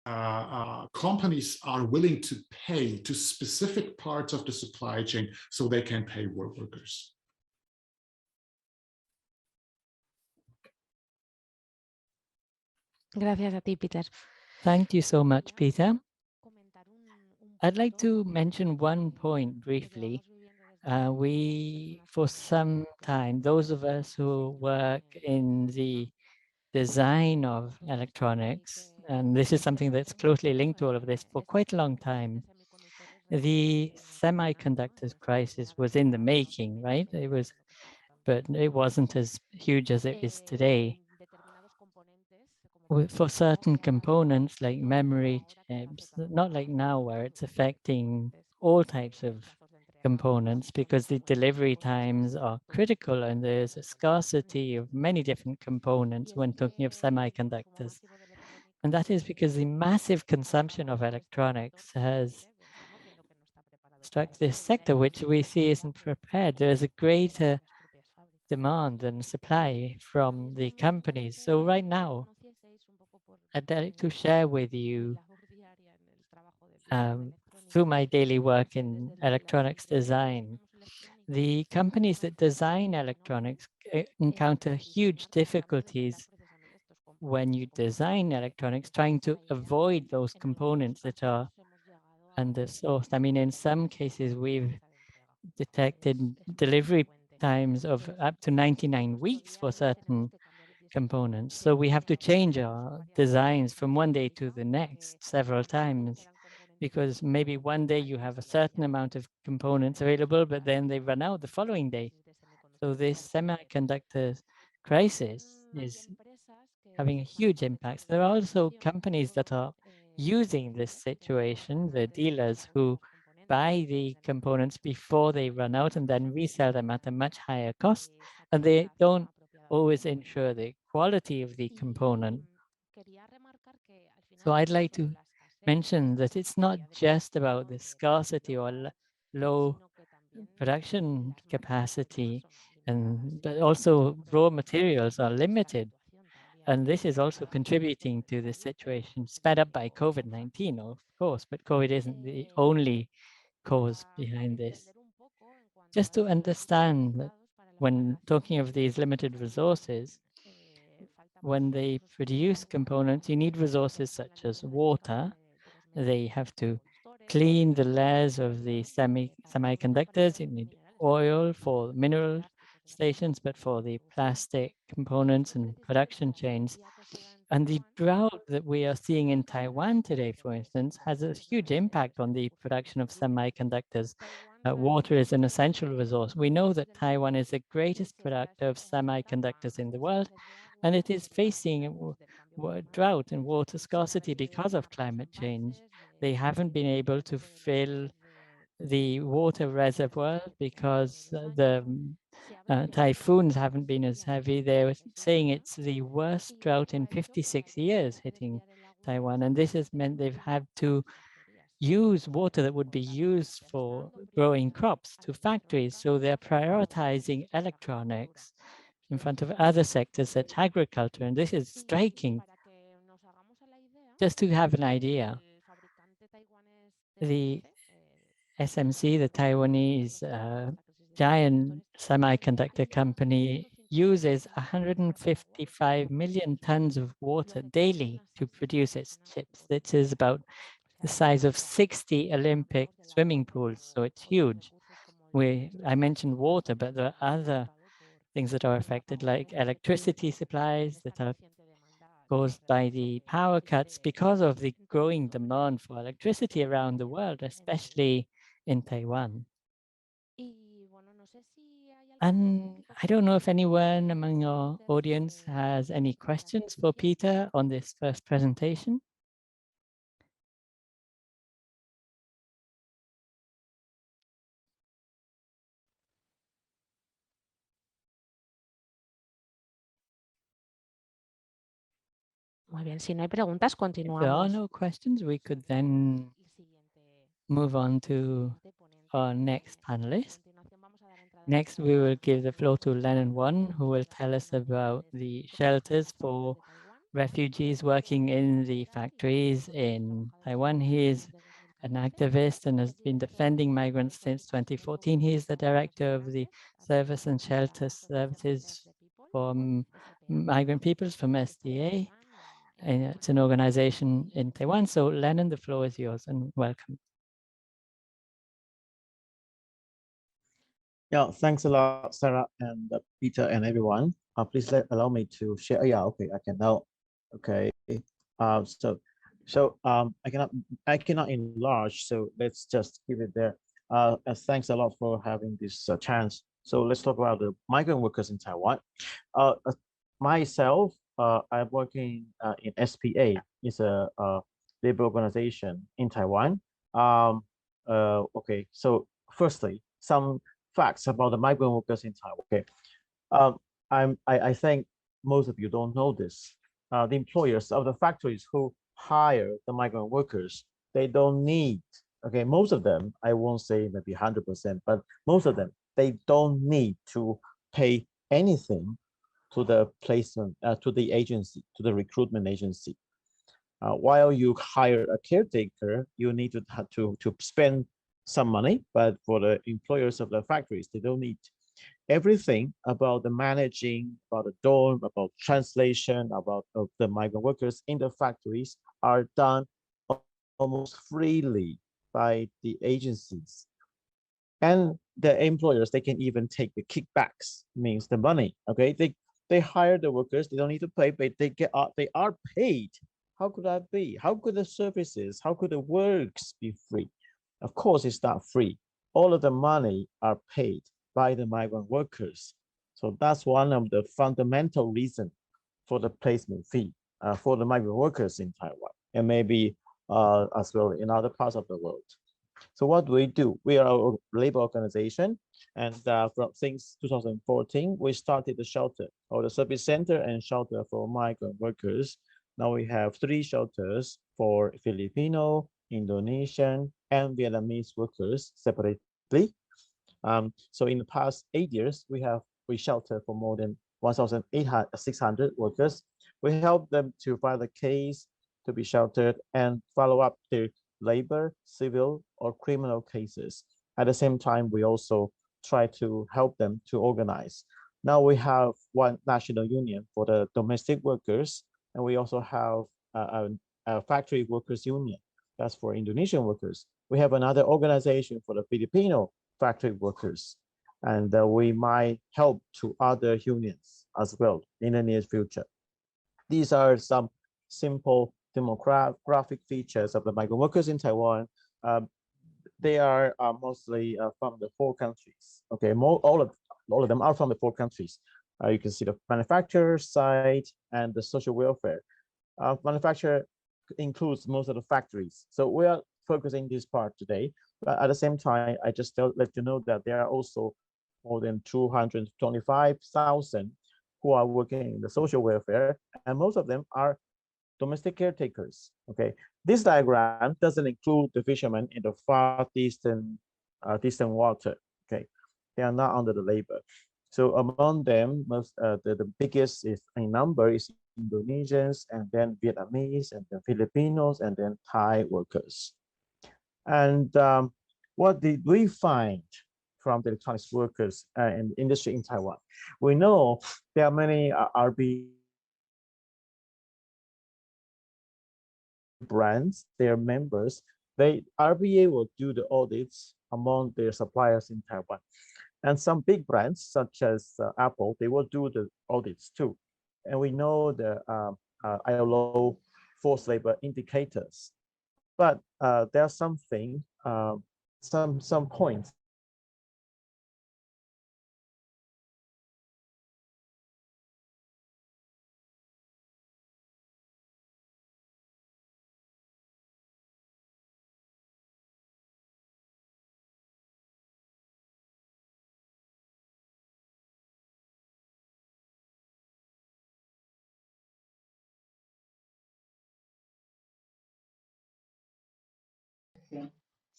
companies are willing to pay to specific parts of the supply chain so they can pay workers. Gracias a ti, Peter. Thank you so much, Peter. I'd like to mention one point briefly. For some time, those of us who work in the design of electronics, and this is something that's closely linked to all of this, for quite a long time, the semiconductors crisis was in the making, right? But it wasn't as huge as it is today. For certain components like memory chips, not like now where it's affecting all types of components because the delivery times are critical and there's a scarcity of many different components when talking of semiconductors. And that is because the massive consumption of electronics has struck this sector, which we see isn't prepared. There is a greater demand and supply from the companies. So right now, I'd like to share with you through my daily work in electronics design, the companies that design electronics encounter huge difficulties when you design electronics, trying to avoid those components that are undersourced. I mean, in some cases, we've detected delivery times of up to 99 weeks for certain components. So we have to change our designs from one day to the next several times, because maybe one day you have a certain amount of components available, but then they run out the following day. So this semiconductor crisis is having a huge impact. There are also companies that are using this situation, the dealers who buy the components before they run out and then resell them at a much higher cost, and they don't always ensure the quality of the component. So I'd like to mention that it's not just about the scarcity or low production capacity, but also raw materials are limited. And this is also contributing to the situation sped up by COVID-19, of course, but COVID isn't the only cause behind this. Just to understand that when talking of these limited resources, when they produce components, you need resources such as water. They have to clean the layers of the semiconductors. You need oil for mineral stations, but for the plastic components and production chains. And the drought that we are seeing in Taiwan today, for instance, has a huge impact on the production of semiconductors. Water is an essential resource. We know that Taiwan is the greatest producer of semiconductors in the world, and it is facing drought and water scarcity because of climate change. They haven't been able to fill the water reservoir because the typhoons haven't been as heavy. They're saying it's the worst drought in 56 years hitting Taiwan. And this has meant they've had to use water that would be used for growing crops to factories. So they're prioritizing electronics in front of other sectors such as agriculture. And this is striking. Just to have an idea, the SMC, the Taiwanese giant semiconductor company, uses 155 million tons of water daily to produce its chips. This is about the size of 60 Olympic swimming pools, so it's huge. I mentioned water, but there are other things that are affected, like electricity supplies that are caused by the power cuts because of the growing demand for electricity around the world, especially in Taiwan. And I don't know if anyone among our audience has any questions for Peter on this first presentation. Muy bien, si no hay preguntas, If there are continuamos. no questions, we could then move on to our next panelist. Next, we will give the floor to Lennon One, who will tell us about the shelters for refugees working in the factories in Taiwan. He is an activist and has been defending migrants since 2014. He is the director of the Service and Shelter Services for Migrant Peoples from SDA. And it's an organization in Taiwan. So Lennon, the floor is yours and welcome. Yeah, thanks a lot, Sarah and Peter and everyone. Please allow me to share. Yeah, okay, I can now. Okay. I cannot enlarge. So let's just keep it there. Thanks a lot for having this chance. So let's talk about the migrant workers in Taiwan. Myself, I'm working in SPA. It's a labor organization in Taiwan. Okay, so firstly, some facts about the migrant workers in Taiwan. Okay, I think most of you don't know this. The employers of the factories who hire the migrant workers, they don't need. Okay, most of them, I won't say maybe 100%, but most of them, they don't need to pay anything to the placement, to the agency, to the recruitment agency. While you hire a caretaker, you need to spend some money, but for the employers of the factories, they don't need. Everything about the managing, about the dorm, about translation, about the migrant workers in the factories are done almost freely by the agencies. And the employers, they can even take the kickbacks, means the money. Okay, they hire the workers, they don't need to pay, but they are paid. How could that be? How could the services, how could the works be free? Of course, it's not free. All of the money are paid by the migrant workers. So that's one of the fundamental reasons for the placement fee for the migrant workers in Taiwan, and maybe as well in other parts of the world. So what do? We are a labor organization, and since 2014, we started the shelter or the service center and shelter for migrant workers. Now we have 3 shelters for Filipino, Indonesian, and Vietnamese workers separately. So in the past 8 years, we shelter for more than 1,600 workers. We help them to file the case, to be sheltered, and follow up their labor, civil, or criminal cases. At the same time, we also try to help them to organize. Now we have one national union for the domestic workers, and we also have a factory workers union. That's for Indonesian workers. We have another organization for the Filipino factory workers, and we might help to other unions as well in the near future. These are some simple demographic features of the migrant workers in Taiwan. They are mostly from the 4 countries. Okay, all of them are from the 4 countries. You can see the manufacturer side and the social welfare. Manufacturer includes most of the factories. So we are focusing this part today. But at the same time, I just let you know that there are also more than 225,000 who are working in the social welfare, and most of them are domestic caretakers. Okay, this diagram doesn't include the fishermen in the far distant water. Okay, they are not under the labor. So among them, the biggest is in number is Indonesians, and then Vietnamese, and then Filipinos, and then Thai workers. And what did we find from the electronics workers in the industry in Taiwan? We know there are many brands, their members, RBA will do the audits among their suppliers in Taiwan. And some big brands such as Apple, they will do the audits too. And we know the ILO forced labor indicators. But there are something, some points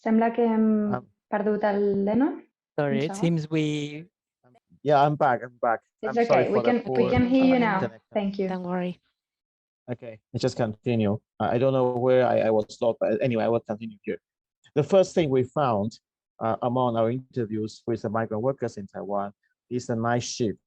Sembla que hem perdut el Lennon. Sorry, it seems we... Yeah, I'm back. It's I'm okay. sorry for We can hear you now. Thank you. Don't worry. Okay, let's just continue. I don't know where I was stopped, but anyway, I will continue here. The first thing we found among our interviews with the migrant workers in Taiwan is the night shift.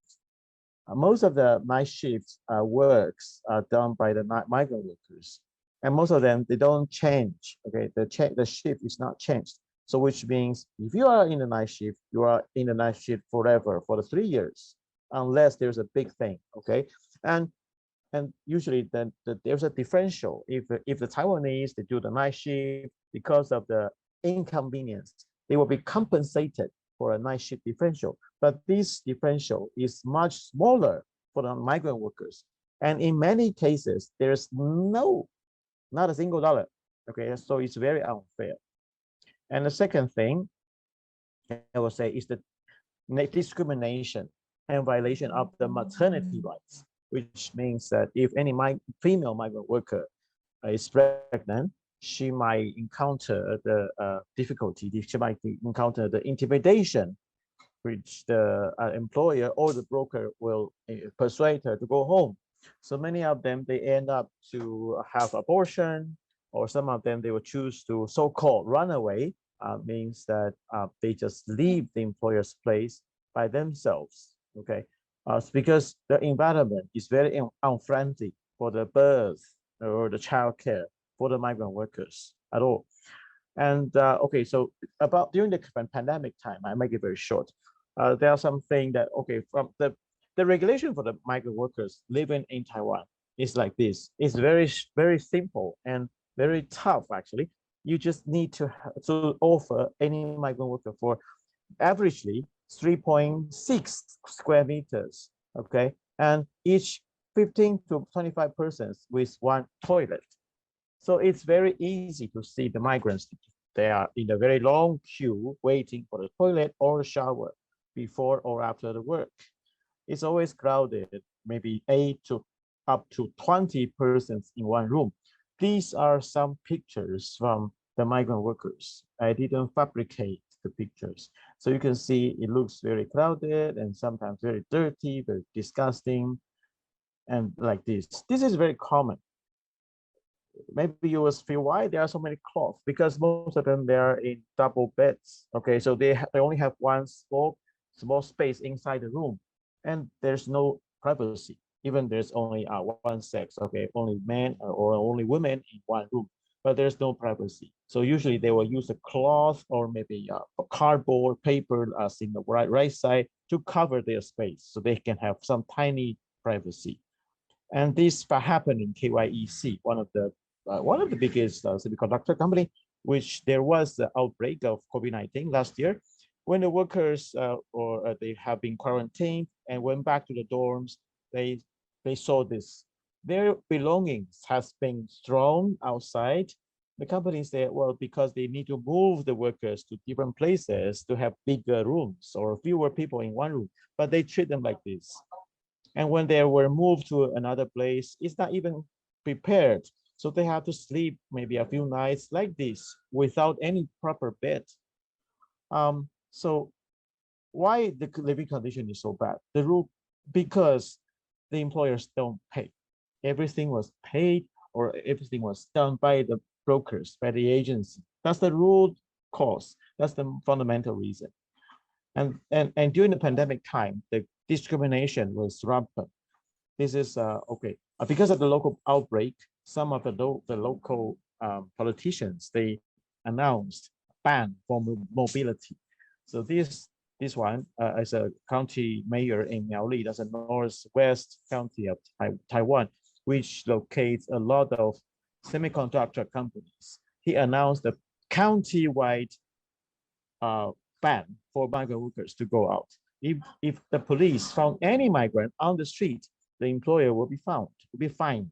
Most of the night shift works are done by the migrant workers, and most of them, they don't change. Okay, the shift is not changed. So which means if you are in the night shift, you are in the night shift forever for the 3 years, unless there's a big thing. Okay, and usually then there's a differential. If the Taiwanese, they do the night shift because of the inconvenience, they will be compensated for a night shift differential. But this differential is much smaller for the migrant workers. And in many cases, there's not a single dollar. Okay, so it's very unfair. And the second thing I will say is the discrimination and violation of the maternity rights, which means that if any female migrant worker is pregnant, she might encounter the difficulty, she might encounter the intimidation, which the employer or the broker will persuade her to go home. So many of them, they end up to have abortion, or some of them, they will choose to so-called run away, means that they just leave the employer's place by themselves. Okay, because the environment is very unfriendly for the birth or the child care for the migrant workers at all. And okay, so about during the pandemic time, I make it very short. There are some things that, okay, from the regulation for the migrant workers living in Taiwan is like this. It's very simple and very tough, actually. You just need to offer any migrant worker for averagely 3.6 square meters, okay? And each 15 to 25 persons with one toilet. So it's very easy to see the migrants. They are in a very long queue waiting for the toilet or shower before or after the work. It's always crowded, maybe 8 to up to 20 persons in one room. These are some pictures from the migrant workers. I didn't fabricate the pictures. So you can see it looks very crowded and sometimes very dirty, very disgusting, and like this. This is very common. Maybe you will feel why there are so many cloths, because most of them, they are in double beds. Okay, so they only have one small space inside the room, and there's no privacy. Even there's only one sex, okay, only men or only women in one room, but there's no privacy. So usually they will use a cloth or maybe a cardboard paper as in the right side to cover their space, so they can have some tiny privacy. And this happened in KYEC, one of the biggest semiconductor company, which there was the outbreak of COVID-19 last year, when the workers they have been quarantined and went back to the dorms. They saw this. Their belongings has been thrown outside. The company said, well, because they need to move the workers to different places to have bigger rooms or fewer people in one room, but they treat them like this. And when they were moved to another place, it's not even prepared. So they have to sleep maybe a few nights like this without any proper bed. So why the living condition is so bad? The rule, because the employers don't pay. Everything was paid or everything was done by the brokers, by the agency. That's the root cause. That's the fundamental reason. And during the pandemic time, the discrimination was rampant. This is okay, because of the local outbreak. Some of the local politicians, they announced a ban for mobility. So this one, as a county mayor in Miaoli, that's a northwest county of Taiwan, which locates a lot of semiconductor companies. He announced a county-wide ban for migrant workers to go out. If the police found any migrant on the street, the employer will be fined.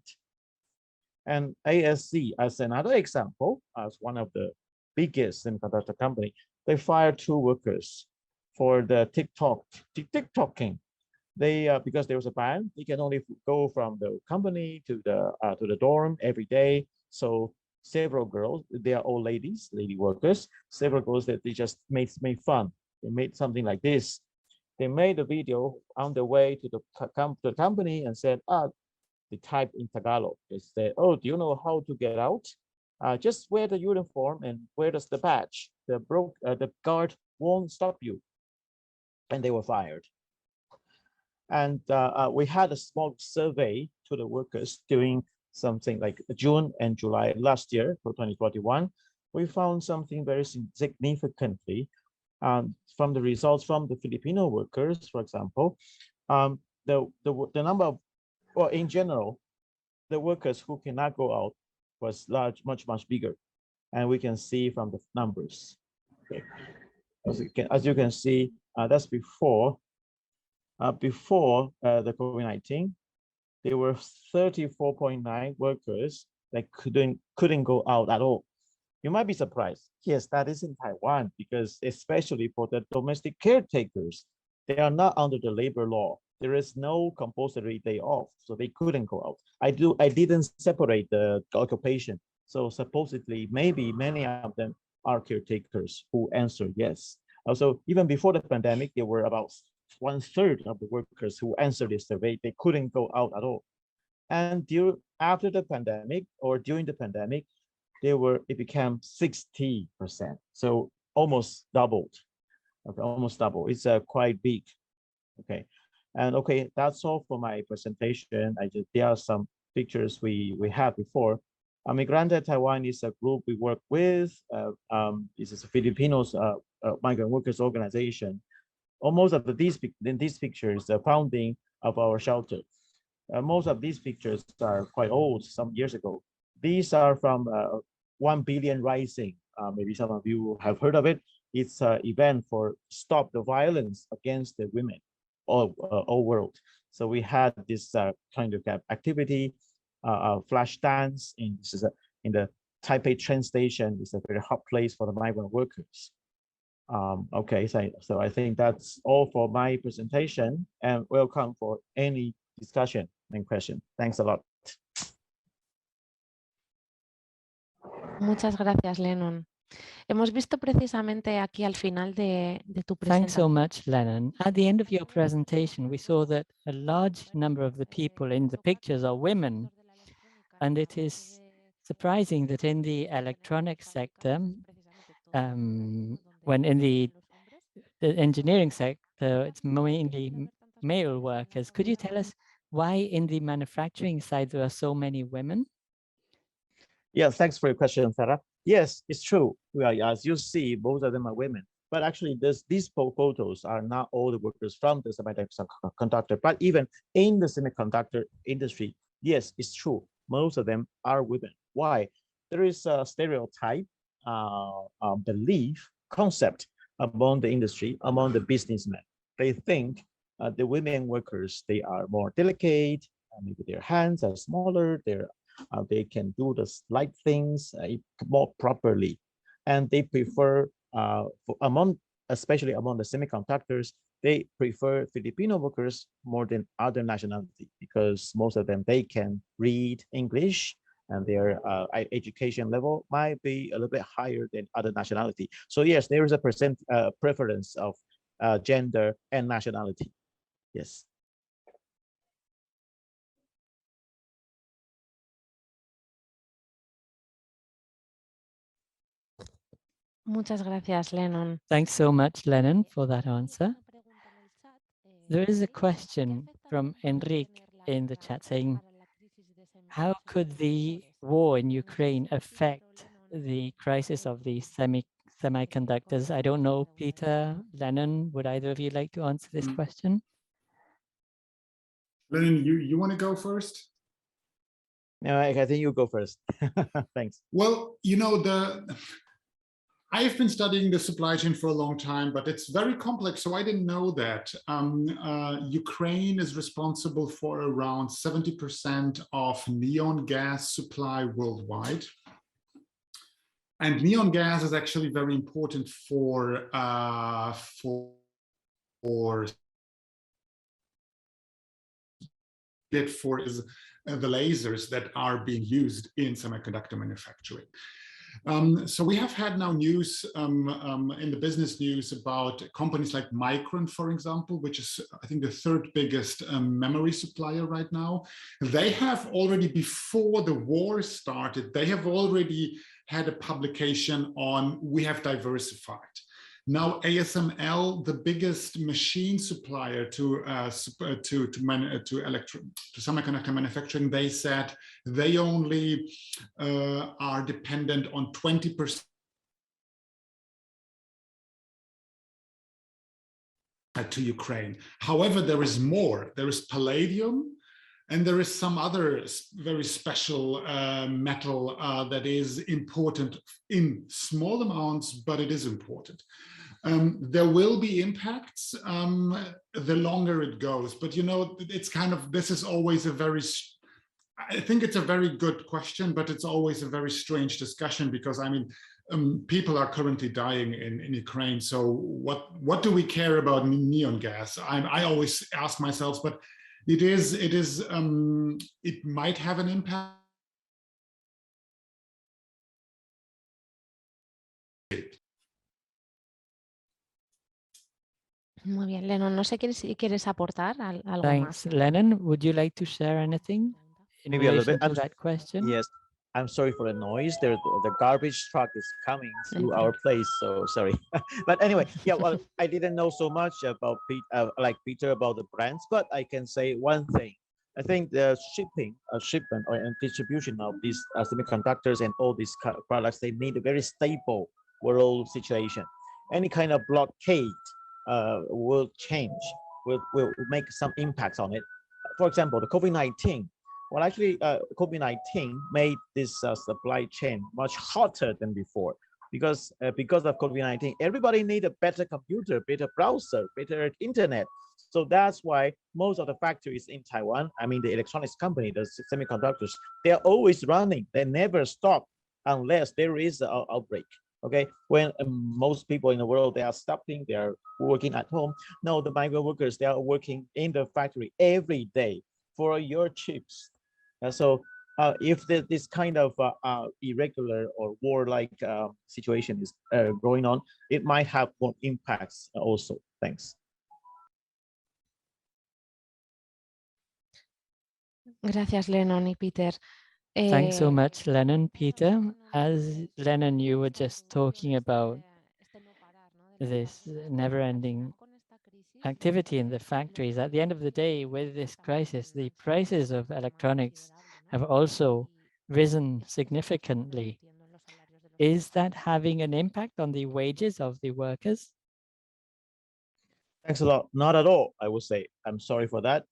And ASC, as another example, as one of the biggest semiconductor company, they fired 2 workers for the TikToking. They because there was a ban, they can only go from the company to the dorm every day. So several girls, they are all lady workers. Several girls that they just made fun. They made something like this. They made a video on the way to the company and said, they type in Tagalog. They say, "Oh, do you know how to get out? Just wear the uniform and wear the badge. The guard won't stop you." And they were fired. And we had a small survey to the workers during something like June and July last year for 2021. We found something very significantly from the results from the Filipino workers, for example. The number of, well, in general, the workers who cannot go out was much bigger, and we can see from the numbers. Okay, as you can see, that's before the COVID-19. There were 34.9 workers that couldn't go out at all. You might be surprised. Yes, that is in Taiwan, because especially for the domestic caretakers, they are not under the labor law. There is no compulsory day off, so they couldn't go out. I didn't separate the occupation, so supposedly maybe many of them are caretakers who answer yes. Also, even before the pandemic, there were about 1/3 of the workers who answered this survey, they couldn't go out at all. And after the pandemic, or during the pandemic, it became 60%. So almost doubled. Okay, almost double. It's quite big. Okay, and okay, that's all for my presentation. There are some pictures we had before. Migrante Taiwan is a group we work with. This is a Filipinos migrant workers organization. Most of these pictures, the founding of our shelter. Most of these pictures are quite old, some years ago. These are from 1 Billion Rising. Maybe some of you have heard of it. It's an event for stop the violence against the women all world. So we had this kind of activity, flash dance in the Taipei train station. It's a very hot place for the migrant workers. Okay, so I think that's all for my presentation, and welcome for any discussion and question. Thanks a lot. Muchas gracias, Lennon. Hemos visto precisamente aquí al final de tu Thanks so presentación. much, Lennon. At the end of your presentation, we saw that a large number of the people in the pictures are women. And it is surprising that in the electronic sector, when in the engineering sector, it's mainly male workers. Could you tell us why in the manufacturing side there are so many women? Yeah, thanks for your question, Sarah. Yes, it's true. As you see, most of them are women. But actually, these photos are not all the workers from the semiconductor, but even in the semiconductor industry, yes, it's true. Most of them are women. Why? There is a stereotype, belief, concept among the industry, among the businessmen. They think the women workers, they are more delicate, maybe their hands are smaller, they can do the slight things more properly, and they prefer especially among the semiconductors, they prefer Filipino workers more than other nationality, because most of them, they can read English, and their education level might be a little bit higher than other nationality. So yes, there is a preference of gender and nationality. Yes. Muchas gracias, Lennon. Thanks so much, Lennon, for that answer. There is a question from Enrique in the chat saying, how could the war in Ukraine affect the crisis of the semiconductors? I don't know, Peter, Lennon, would either of you like to answer this question? Lennon, you want to go first? No, I think you go first. Thanks. Well, you know, I've been studying the supply chain for a long time, but it's very complex, so I didn't know that. Ukraine is responsible for around 70% of neon gas supply worldwide. And neon gas is actually very important for the lasers that are being used in semiconductor manufacturing. So we have had now news in the business news about companies like Micron, for example, which is, I think, the third biggest memory supplier right now. They have already, before the war started, they have already had a publication on "We have diversified." Now, ASML, the biggest machine supplier to semiconductor manufacturing, they said they only are dependent on 20% to Ukraine. However, there is more. There is palladium, and there is some other very special metal that is important in small amounts, but it is important. There will be impacts the longer it goes, but you know, it's kind of, this is always a very, I think it's a very good question, but it's always a very strange discussion because, I mean, people are currently dying in Ukraine. So what do we care about neon gas? I always ask myself, but it might have an impact. Muy bien, Lennon, no sé si quieres aportar algo Thanks, más. Lennon. Would you like to share anything in Maybe a little relation bit. to that question? Yes, I'm sorry for the noise. The garbage truck is coming through Okay. our place, so sorry. But anyway, yeah, well, I didn't know so much about Peter about the brands, but I can say one thing. I think the shipment and distribution of these semiconductors and all these products, they need a very stable world situation. Any kind of blockade will change, will make some impacts on it. For example, the COVID-19. Well, actually, COVID-19 made this supply chain much hotter than before because of COVID-19. Everybody need a better computer, better browser, better internet. So that's why most of the factories in Taiwan, I mean, the electronics company, the semiconductors, they're always running. They never stop unless there is an outbreak. Okay, when most people in the world, they are stopping, they are working at home. No, the migrant workers, they are working in the factory every day for your chips. So if this kind of irregular or war-like situation is going on, it might have more impacts also. Thanks. Gracias, Lennon y Peter. Thanks so much, Lennon, Peter. As Lennon, you were just talking about this never-ending activity in the factories. At the end of the day, with this crisis, the prices of electronics have also risen significantly. Is that having an impact on the wages of the workers? Thanks a lot. Not at all, I would say. I'm sorry for that.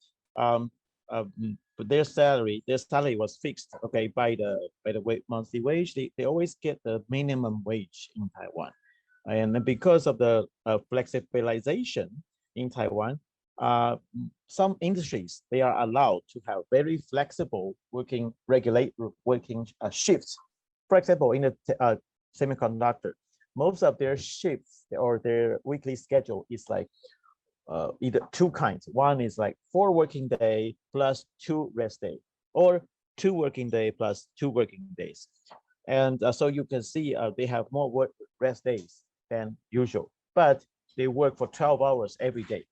But their salary was fixed, okay, by the monthly wage. They always get the minimum wage in Taiwan, and because of the flexibilization in Taiwan, some industries, they are allowed to have very flexible working shifts. For example, in the semiconductor, most of their shifts or their weekly schedule is like either two kinds. One is like 4 working day plus 2 rest day, or 2 working day plus 2 working days. And so you can see they have more rest days than usual, but they work for 12 hours every day.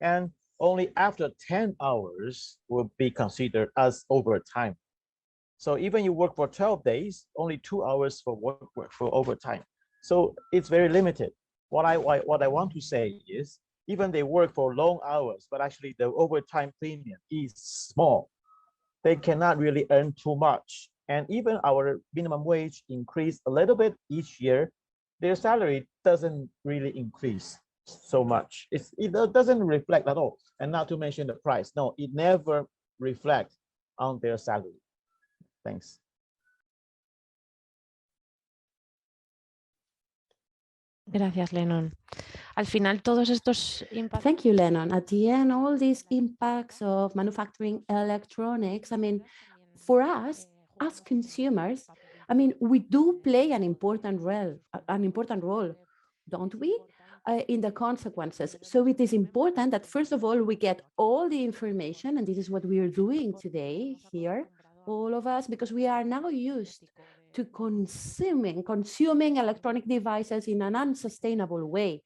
And only after 10 hours will be considered as overtime. So even you work for 12 days, only 2 hours for work for overtime. So it's very limited. What I want to say is, even they work for long hours, but actually the overtime premium is small. They cannot really earn too much. And even our minimum wage increased a little bit each year, their salary doesn't really increase so much. It doesn't reflect at all. And not to mention the price. No, it never reflects on their salary. Thanks. Gracias, Lennon. Al final, todos estos impactos. Thank you, Lennon. At the end, all these impacts of manufacturing electronics, I mean, for us as consumers, I mean, we do play an important role, don't we, in the consequences. So it is important that, first of all, we get all the information, and this is what we are doing today here, all of us, because we are now used to consuming electronic devices in an unsustainable way.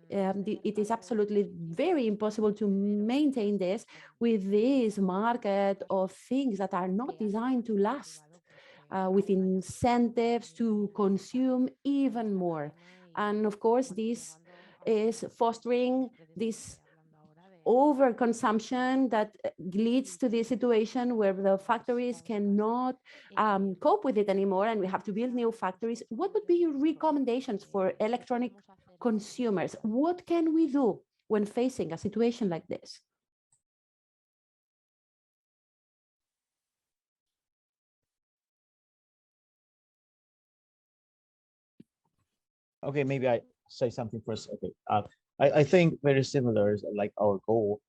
It is absolutely very impossible to maintain this with this market of things that are not designed to last, with incentives to consume even more. And of course, this is fostering this overconsumption that leads to this situation where the factories cannot cope with it anymore, and we have to build new factories. What would be your recommendations for electronic consumers? What can we do when facing a situation like this? Okay, maybe I say something first. Okay, I think very similar is like our goal.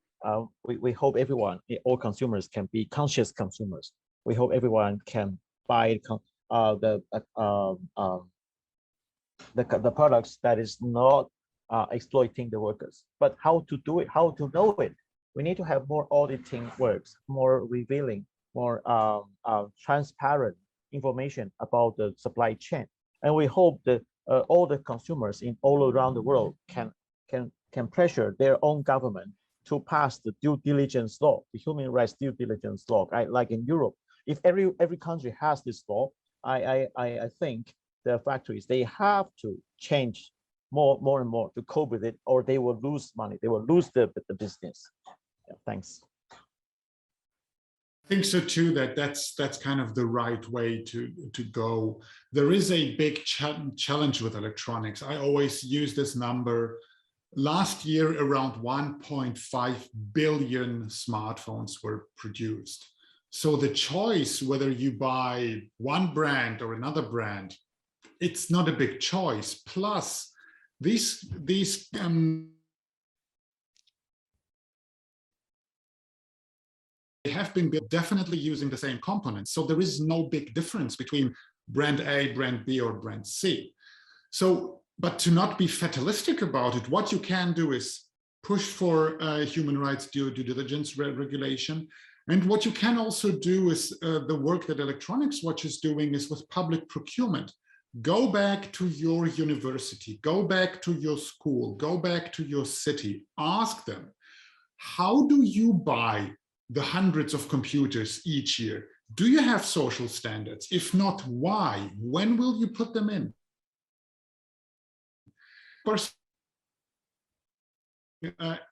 We hope everyone, all consumers, can be conscious consumers. We hope everyone can buy the products that is not exploiting the workers. But how to do it? How to know it? We need to have more auditing works, more revealing, more transparent information about the supply chain. And we hope that all the consumers in all around the world can pressure their own government to pass the due diligence law, the human rights due diligence law. Like in Europe, if every country has this law, I think the factories, they have to change more and more to cope with it, or they will lose money. They will lose the business. Yeah, thanks. I think so too, that's kind of the right way to go. There is a big challenge with electronics. I always use this number. Last year, around 1.5 billion smartphones were produced. So the choice whether you buy one brand or another brand, it's not a big choice. Plus, these they have been built definitely using the same components. So there is no big difference between brand A, brand B, or brand C. So, but to not be fatalistic about it, what you can do is push for human rights due diligence regulation. And what you can also do is the work that Electronics Watch is doing is with public procurement. Go back to your university, go back to your school, go back to your city, ask them, how do you buy the hundreds of computers each year? Do you have social standards? If not, why? When will you put them in?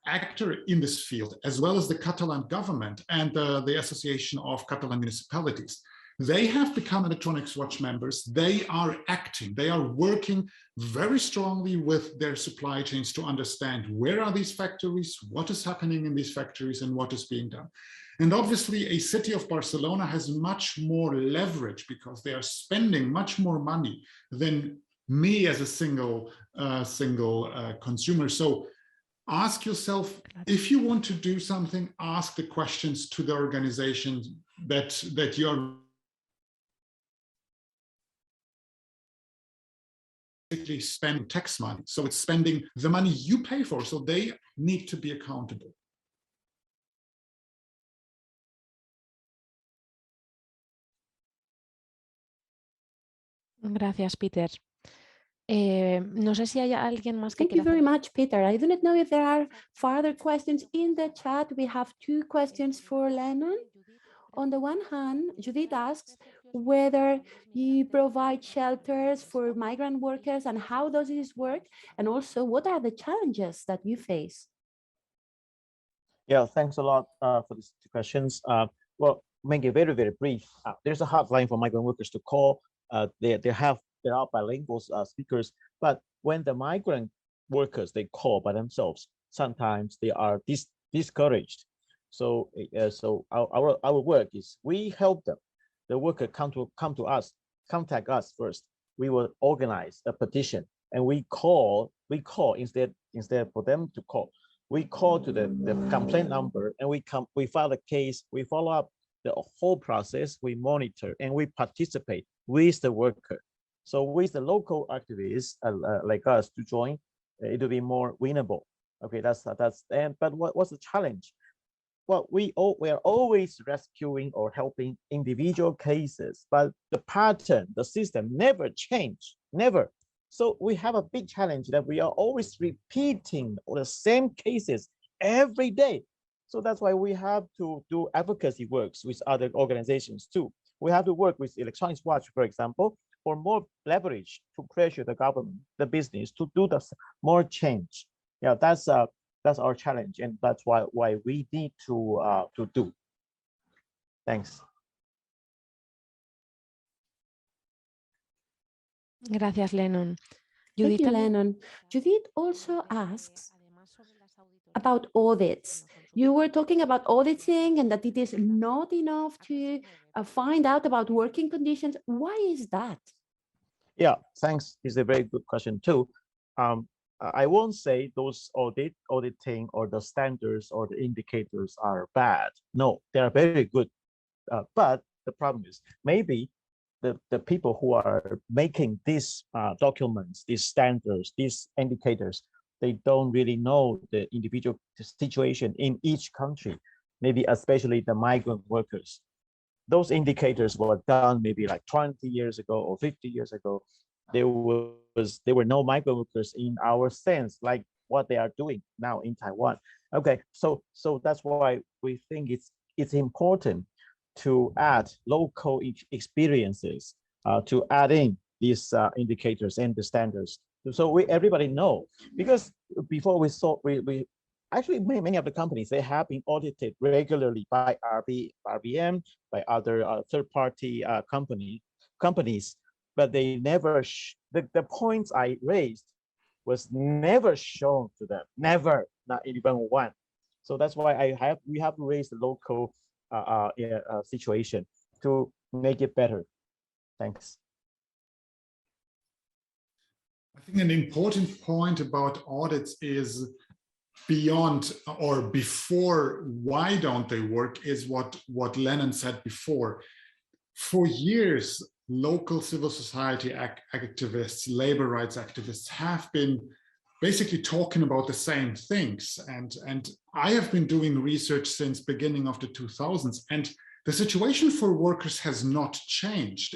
Actor in this field, as well as the Catalan government and the Association of Catalan Municipalities. They have become Electronics Watch members. They are acting. They are working very strongly with their supply chains to understand where are these factories, what is happening in these factories, and what is being done. And obviously, a city of Barcelona has much more leverage because they are spending much more money than me as a single consumer. So ask yourself, if you want to do something, ask the questions to the organizations that you're basically spending tax money. So it's spending the money you pay for. So they need to be accountable. Gracias, Peter. No sé si hay alguien más que Thank you very much, Peter. I do not know if there are further questions in the chat. We have two questions for Lennon. On the one hand, Judith asks whether you provide shelters for migrant workers and how does this work? And also, what are the challenges that you face? Yeah, thanks a lot for these two questions. Well, make it very, very brief. There's a hotline for migrant workers to call. There are bilingual speakers, but when the migrant workers, they call by themselves, sometimes they are discouraged. So, our work is we help them. The worker come to us, contact us first. We will organize a petition, and we call instead for them to call. We call to the complaint number, and we file a case. We follow up the whole process. We monitor and we participate with the worker. So with the local activists like us to join, it will be more winnable. Okay, but what's the challenge? well, we are always rescuing or helping individual cases, but the pattern, the system never change, never. So we have a big challenge that we are always repeating the same cases every day. So that's why we have to do advocacy works with other organizations too. We have to work with Electronic Watch, for example, for more leverage to pressure the government, the business to do the more change. Yeah, that's our challenge, and that's why we need to do. Thanks. Gracias, Lennon. Thank you, Judith Lennon. Judith also asks about audits. You were talking about auditing and that it is not enough to find out about working conditions. Why is that? Yeah, thanks. It's a very good question too. I won't say those auditing or the standards or the indicators are bad. No, they are very good. But the problem is maybe the people who are making these documents, these standards, these indicators, they don't really know the individual situation in each country, maybe especially the migrant workers. Those indicators were done maybe like 20 years ago or 50 years ago. There were no migrant workers in our sense, like what they are doing now in Taiwan. Okay, so that's why we think it's important to add local experiences, to add in these indicators and the standards. So everybody know, because before we saw, we actually many of the companies, they have been audited regularly by RBM, by other third-party companies, but they never, the points I raised was never shown to them, never, not even one. So that's why we have to raise the local situation to make it better. Thanks. I think an important point about audits is beyond or before why don't they work is what Lennon said before. For years, local civil society activists, labor rights activists have been basically talking about the same things. And I have been doing research since beginning of the 2000s, and the situation for workers has not changed.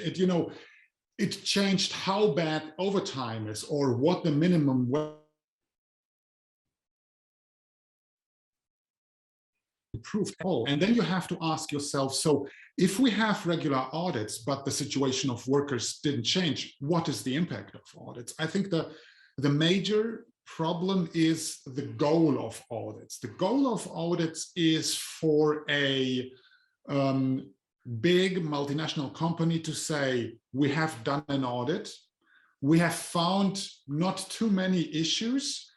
It changed how bad overtime is or what the minimum wage improved at all. And then you have to ask yourself, so if we have regular audits, but the situation of workers didn't change, what is the impact of audits? I think the major problem is the goal of audits. The goal of audits is for a big multinational company to say, we have done an audit, we have found not too many issues,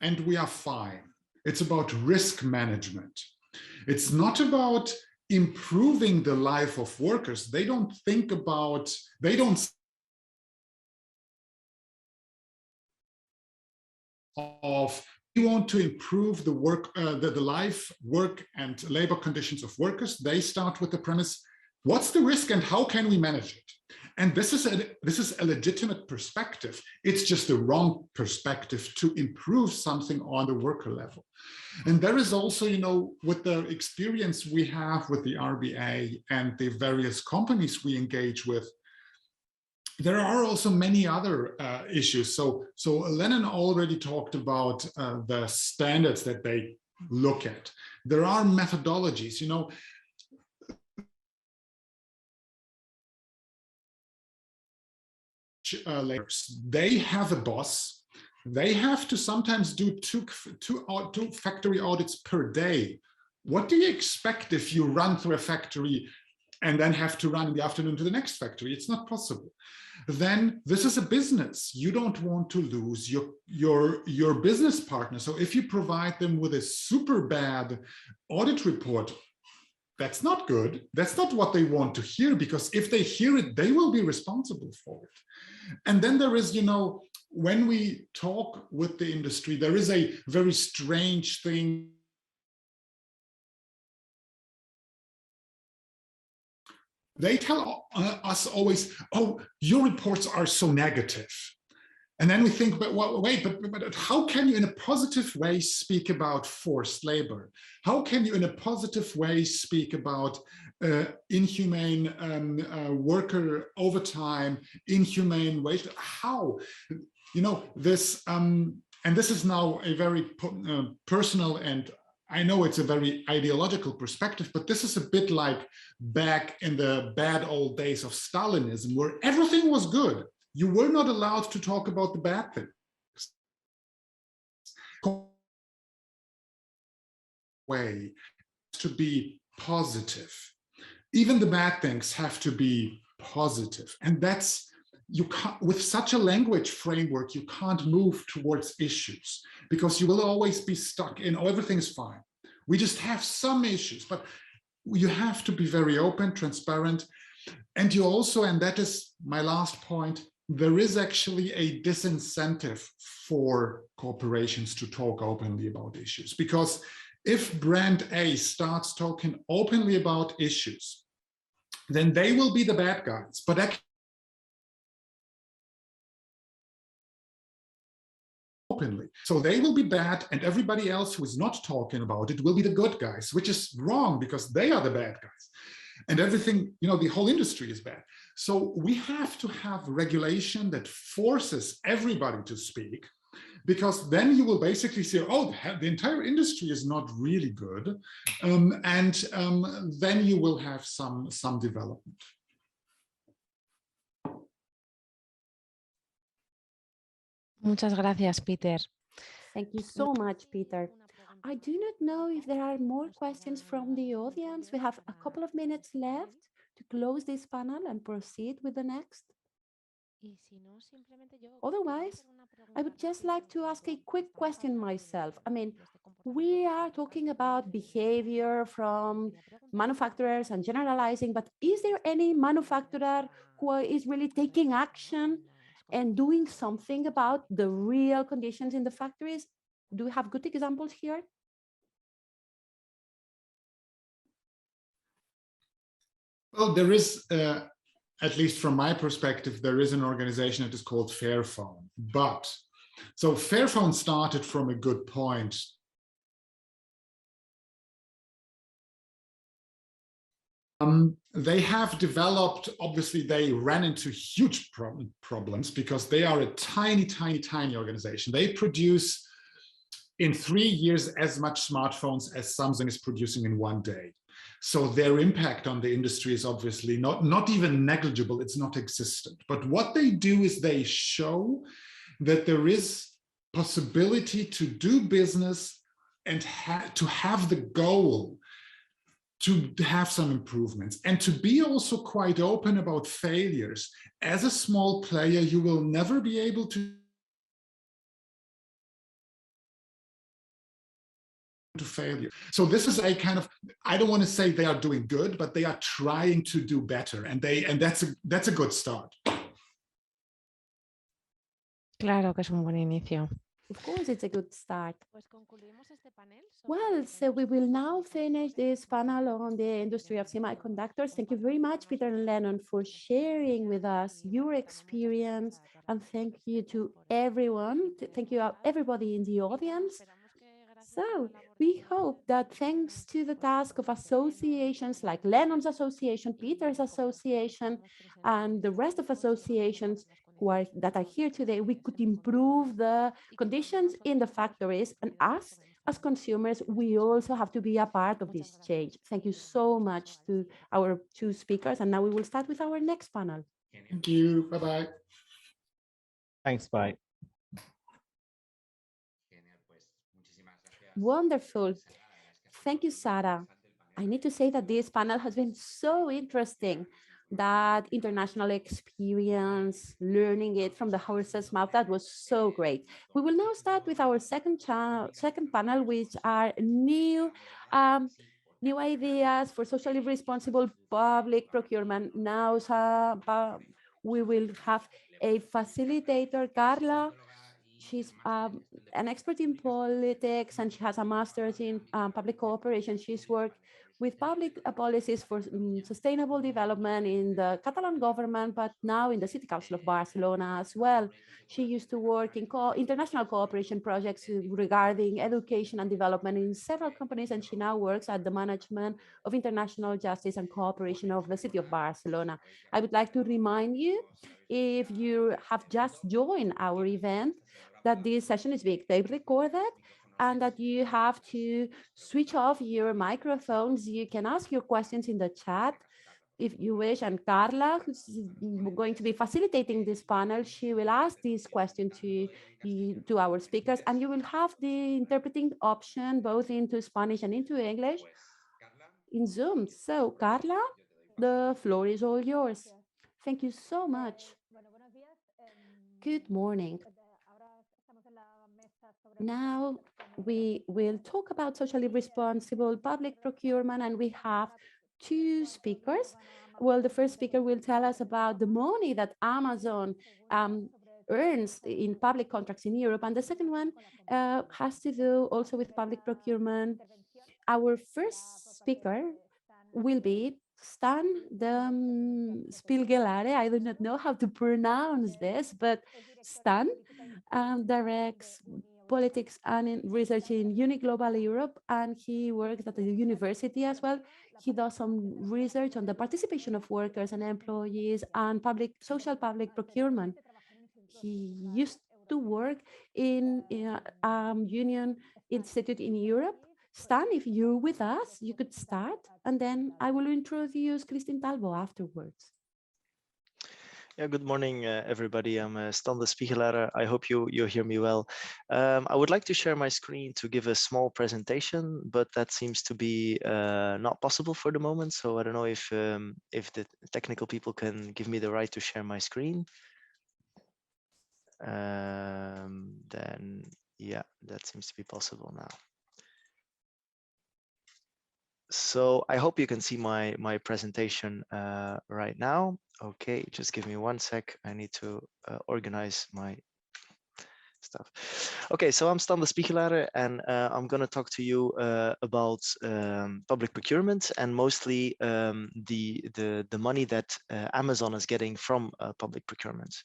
and we are fine. It's about risk management. It's not about improving the life of workers. They don't think about, they don't of we want to improve the work, the life, work, and labor conditions of workers. They start with the premise, what's the risk and how can we manage it? And this is a legitimate perspective. It's just the wrong perspective to improve something on the worker level. And there is also, with the experience we have with the RBA and the various companies we engage with, there are also many other issues. So Lennon already talked about the standards that they look at. There are methodologies, they have a boss. They have to sometimes do two factory audits per day. What do you expect if you run through a factory and then have to run in the afternoon to the next factory? It's not possible. Then this is a business. You don't want to lose your business partner. So if you provide them with a super bad audit report, that's not good. That's not what they want to hear, because if they hear it, they will be responsible for it. And then there is, when we talk with the industry, there is a very strange thing. They tell us always, oh, your reports are so negative. And then we think, but wait, but how can you in a positive way speak about forced labor? How can you in a positive way speak about inhumane worker overtime, inhumane wage? How? You know, this, and this is now a very personal, and I know it's a very ideological perspective, but this is a bit like back in the bad old days of Stalinism, where everything was good. You were not allowed to talk about the bad things. Way to be positive. Even the bad things have to be positive. And that's, you can't, with such a language framework, you can't move towards issues because you will always be stuck in, oh, everything is fine. We just have some issues, but you have to be very open, transparent. And you also, and that is my last point, there is actually a disincentive for corporations to talk openly about issues, because if brand A starts talking openly about issues, then they will be the bad guys. But actually, openly. So they will be bad, and everybody else who is not talking about it will be the good guys, which is wrong because they are the bad guys. And everything, you know, the whole industry is bad. So we have to have regulation that forces everybody to speak, because then you will basically say, oh, the entire industry is not really good. Then you will have some development. Muchas gracias, Peter. Thank you so much, Peter. I do not know if there are more questions from the audience. We have a couple of minutes left to close this panel and proceed with the next. Otherwise, I would just like to ask a quick question myself. I mean, we are talking about behavior from manufacturers and generalizing, but is there any manufacturer who is really taking action and doing something about the real conditions in the factories? Do we have good examples here? Well, there is, at least from my perspective, there is an organization that is called Fairphone. But, so Fairphone started from a good point. They have developed, obviously they ran into huge problems because they are a tiny, tiny, tiny organization. They produce in 3 years as much smartphones as Samsung is producing in 1 day. So their impact on the industry is obviously not even negligible, it's not existent. But what they do is they show that there is possibility to do business and to have the goal to have some improvements and to be also quite open about failures. As a small player, you will never be able to failure. So this is a kind of, I don't want to say they are doing good, but they are trying to do better, and that's a good start. Claro que es un buen inicio. Of course, it's a good start. Well, so we will now finish this panel on the industry of semiconductors. Thank you very much, Peter and Lennon, for sharing with us your experience, and thank you to everyone. Thank you, everybody in the audience. So we hope that thanks to the task of associations like Lennon's association, Peter's association, and the rest of associations that are here today, we could improve the conditions in the factories. And us, as consumers, we also have to be a part of this change. Thank you so much to our two speakers. And now we will start with our next panel. Thank you. Bye-bye. Thanks, bye. Wonderful. Thank you, Sarah. I need to say that this panel has been so interesting. That international experience, learning it from the horse's mouth, that was so great. We will now start with our second panel, which are new ideas for socially responsible public procurement. Now we will have a facilitator, Carla. She's an expert in politics, and she has a master's in public cooperation. She's worked with public policies for sustainable development in the Catalan government, but now in the City Council of Barcelona as well. She used to work in international cooperation projects regarding education and development in several companies, and she now works at the management of international justice and cooperation of the City of Barcelona. I would like to remind you, if you have just joined our event, that this session is being tape recorded and that you have to switch off your microphones. You can ask your questions in the chat if you wish. And Carla, who's going to be facilitating this panel, she will ask this question to our speakers, and you will have the interpreting option both into Spanish and into English in Zoom. So Carla, the floor is all yours. Thank you so much. Good morning. Now we will talk about socially responsible public procurement, and we have two speakers. Well, the first speaker will tell us about the money that Amazon earns in public contracts in Europe, and the second one has to do also with public procurement. Our first speaker will be Stan de Spilgelare. I do not know how to pronounce this, but Stan directs politics and research in Uniglobal Europe, and he works at the university as well. He does some research on the participation of workers and employees and social public procurement. He used to work in Union Institute in Europe. Stan, if you're with us, you could start, and then I will introduce Christine Talbo afterwards. Yeah, good morning, everybody. I'm Stan de Spiegelare. I hope you hear me well. I would like to share my screen to give a small presentation, but that seems to be not possible for the moment. So I don't know if the technical people can give me the right to share my screen. Then, yeah, that seems to be possible now. So I hope you can see my presentation right now. Okay, just give me 1 sec. I need to organize my stuff. Okay, so I'm Stan de Spiegelare, and I'm going to talk to you about public procurement, and mostly the money that Amazon is getting from public procurement.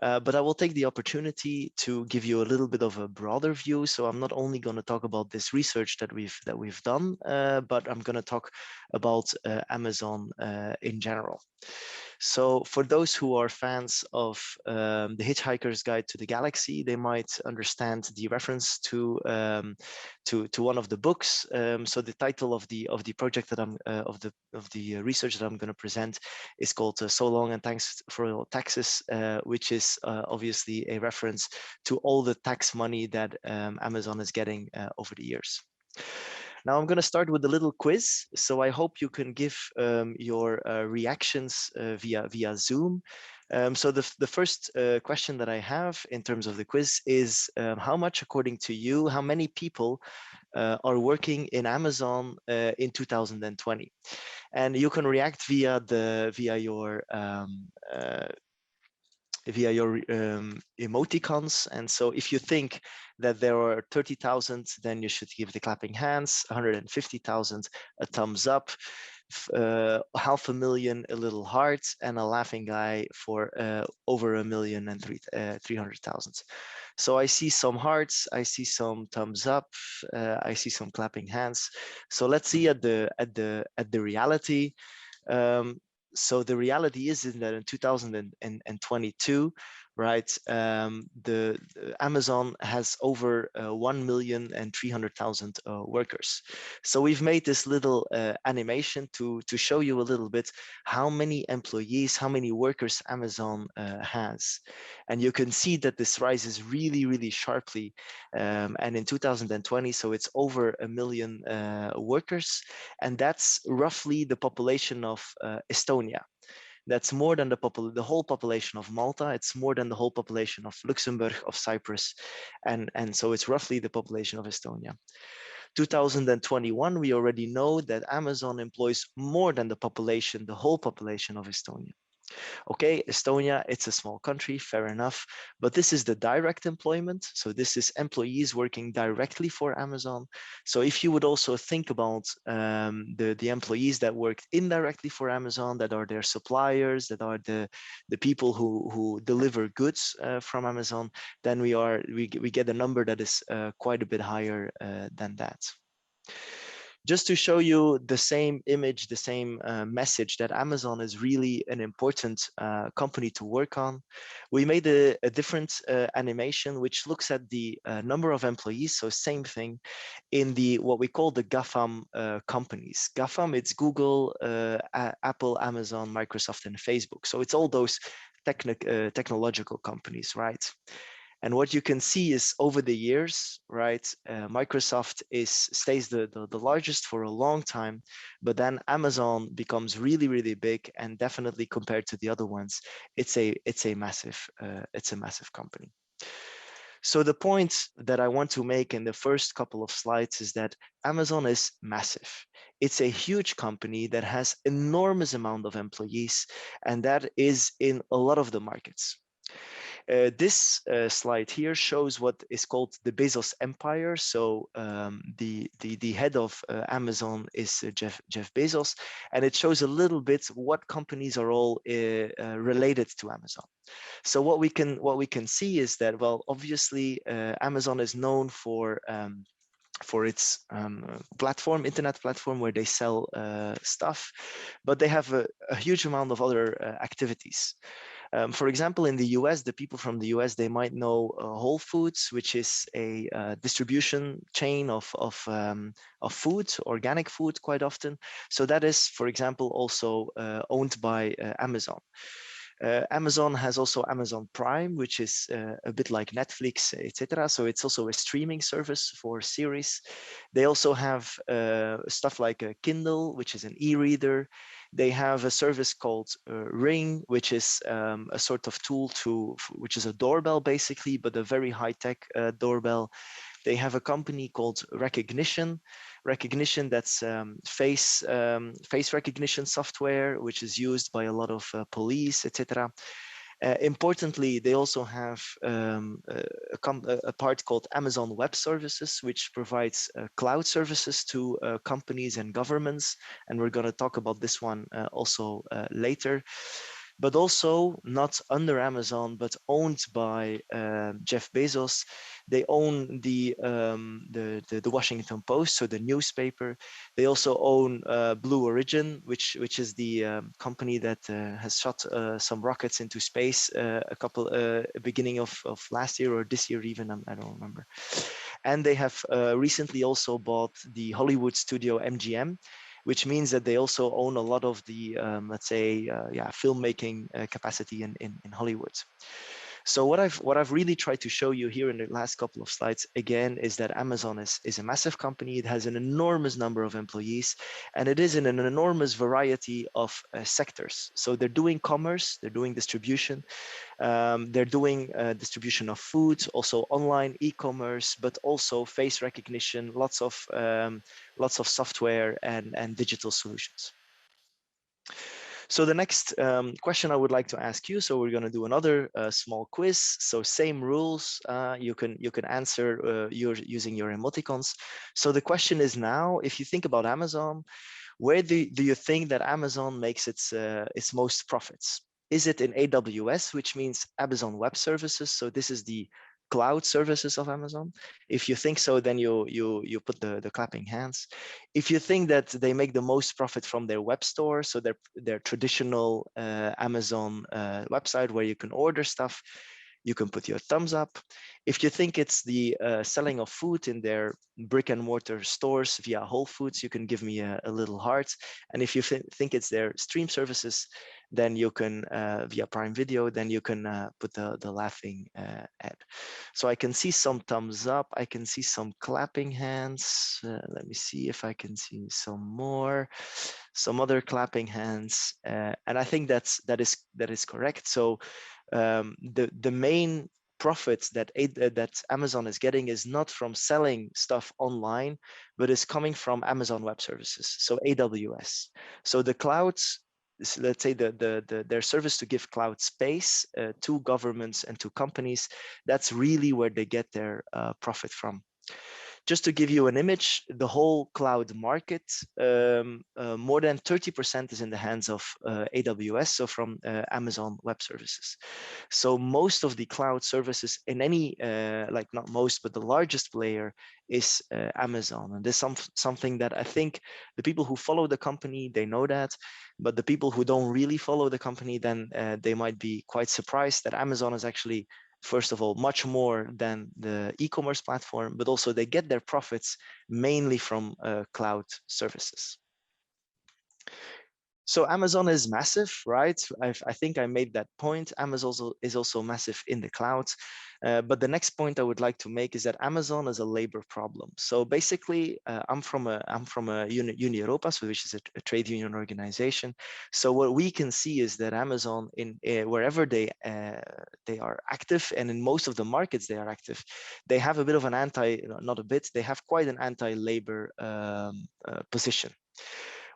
But I will take the opportunity to give you a little bit of a broader view. So I'm not only going to talk about this research that we've done, but I'm going to talk about Amazon in general. So for those who are fans of The Hitchhiker's Guide to the Galaxy, they might understand the reference to one of the books. So the title of the project that I'm of the research that I'm going to present is called "So Long and Thanks for Your Taxes," which is obviously a reference to all the tax money that Amazon is getting over the years. Now I'm going to start with a little quiz. So I hope you can give your reactions via Zoom. So the first question that I have in terms of the quiz is how much, according to you, how many people are working in Amazon in 2020? And you can react via your emoticons. And so if you think that there are 30,000, then you should give the clapping hands, 150,000, a thumbs up, 500,000, a little heart, and a laughing guy for over 1,300,000. So I see some hearts, I see some thumbs up, I see some clapping hands. So let's see at the reality. So the reality is that in 2022, right, the Amazon has over 1,300,000 workers. So we've made this little animation to show you a little bit how many employees, how many workers Amazon has. And you can see that this rises really, really sharply. And in 2020, so it's over 1 million workers, and that's roughly the population of Estonia. That's more than the whole population of Malta. It's more than the whole population of Luxembourg, of Cyprus. And so it's roughly the population of Estonia. 2021, we already know that Amazon employs more than the whole population of Estonia. Okay, Estonia, it's a small country, fair enough, but this is the direct employment. So this is employees working directly for Amazon. So if you would also think about the employees that work indirectly for Amazon, that are their suppliers, that are the people who deliver goods from Amazon, then we get a number that is quite a bit higher than that. Just to show you the same image, the same message that Amazon is really an important company to work on, we made a different animation which looks at the number of employees, so same thing, in the what we call the GAFAM companies. GAFAM, it's Google, Apple, Amazon, Microsoft, and Facebook. So it's all those technological companies, right? And what you can see is over the years, right, Microsoft stays the largest for a long time, but then Amazon becomes really, really big, and definitely compared to the other ones, it's a massive company. So the point that I want to make in the first couple of slides is that Amazon is massive. It's a huge company that has enormous amount of employees, and that is in a lot of the markets. This slide here shows what is called the Bezos empire. So the head of Amazon is Jeff Bezos, and it shows a little bit what companies are all related to Amazon. So what we can see is that, well, obviously Amazon is known for its internet platform, where they sell stuff, but they have a huge amount of other activities. For example, in the US, the people from the US, they might know Whole Foods, which is a distribution chain of food, organic food quite often. So that is, for example, also owned by Amazon. Amazon has also Amazon Prime, which is a bit like Netflix, etc. So it's also a streaming service for series. They also have stuff like a Kindle, which is an e-reader. They have a service called Ring, which is a sort of tool which is a doorbell basically, but a very high-tech doorbell. They have a company called Recognition that's face recognition software, which is used by a lot of police, etc. Importantly, they also have a part called Amazon Web Services, which provides cloud services to companies and governments. And we're going to talk about this one also later. But also not under Amazon, but owned by Jeff Bezos. They own the Washington Post, so the newspaper. They also own Blue Origin, which is the company that has shot some rockets into space beginning of last year or this year even, I don't remember. And they have recently also bought the Hollywood studio MGM, which means that they also own a lot of the, let's say, filmmaking capacity in Hollywood. So what I've really tried to show you here in the last couple of slides, again, is that Amazon is a massive company. It has an enormous number of employees, and it is in an enormous variety of sectors. So they're doing commerce, they're doing distribution, they're doing distribution of food, also online e-commerce, but also face recognition, lots of software and digital solutions. So the next question I would like to ask you, so we're going to do another small quiz. So same rules, you can answer using your emoticons. So the question is now, if you think about Amazon, where do you think that Amazon makes its most profits? Is it in AWS, which means Amazon Web Services? So this is the cloud services of Amazon. If you think so, then you put the clapping hands. If you think that they make the most profit from their web store, so their traditional Amazon website where you can order stuff, you can put your thumbs up. If you think it's the selling of food in their brick and mortar stores via Whole Foods, you can give me a little heart. And if you think it's their stream services, then you can, via Prime Video, then you can put the laughing ad. So I can see some thumbs up. I can see some clapping hands. Let me see if I can see some more, some other clapping hands. And I think that is correct. So the main profits that Amazon is getting is not from selling stuff online, but is coming from Amazon Web Services, so AWS. So the clouds, let's say their service to give cloud space to governments and to companies. That's really where they get their profit from. Just to give you an image, the whole cloud market, more than 30% is in the hands of AWS, so from Amazon Web Services. So most of the cloud services in any, like not most, but the largest player is Amazon. And this is something that I think the people who follow the company, they know that, but the people who don't really follow the company, then they might be quite surprised that Amazon is actually, first of all, much more than the e-commerce platform, but also they get their profits mainly from cloud services. So Amazon is massive, right? I think I made that point. Amazon is also massive in the cloud. But the next point I would like to make is that Amazon is a labor problem. So basically, I'm from a Uighur, so which is a trade union organization. So what we can see is that Amazon, in wherever they are active, and in most of the markets they are active, they have a bit of an not a bit, they have quite an anti-labor position.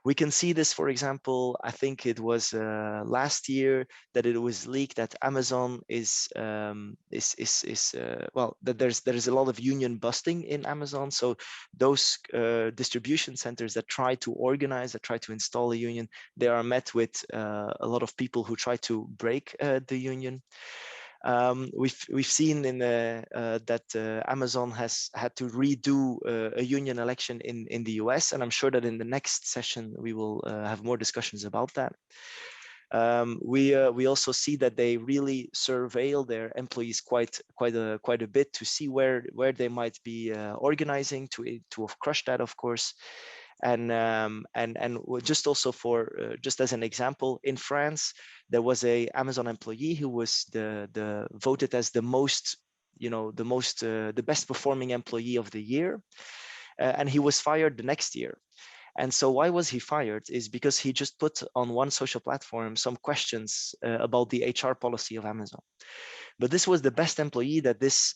We can see this, for example, I think it was last year that it was leaked that Amazon well, that there is a lot of union busting in Amazon. So those distribution centers that try to organize, that try to install a union, they are met with a lot of people who try to break the union. We've seen in that Amazon has had to redo a union election in the US, and I'm sure that in the next session we will have more discussions about that. We also see that they really surveil their employees quite a bit to see where they might be organizing to crush that, of course. And just also for just as an example, in France there was a Amazon employee who was voted as the most, the best performing employee of the year, and he was fired the next year. And so why was he fired is because he just put on one social platform some questions about the HR policy of Amazon. But this was the best employee that this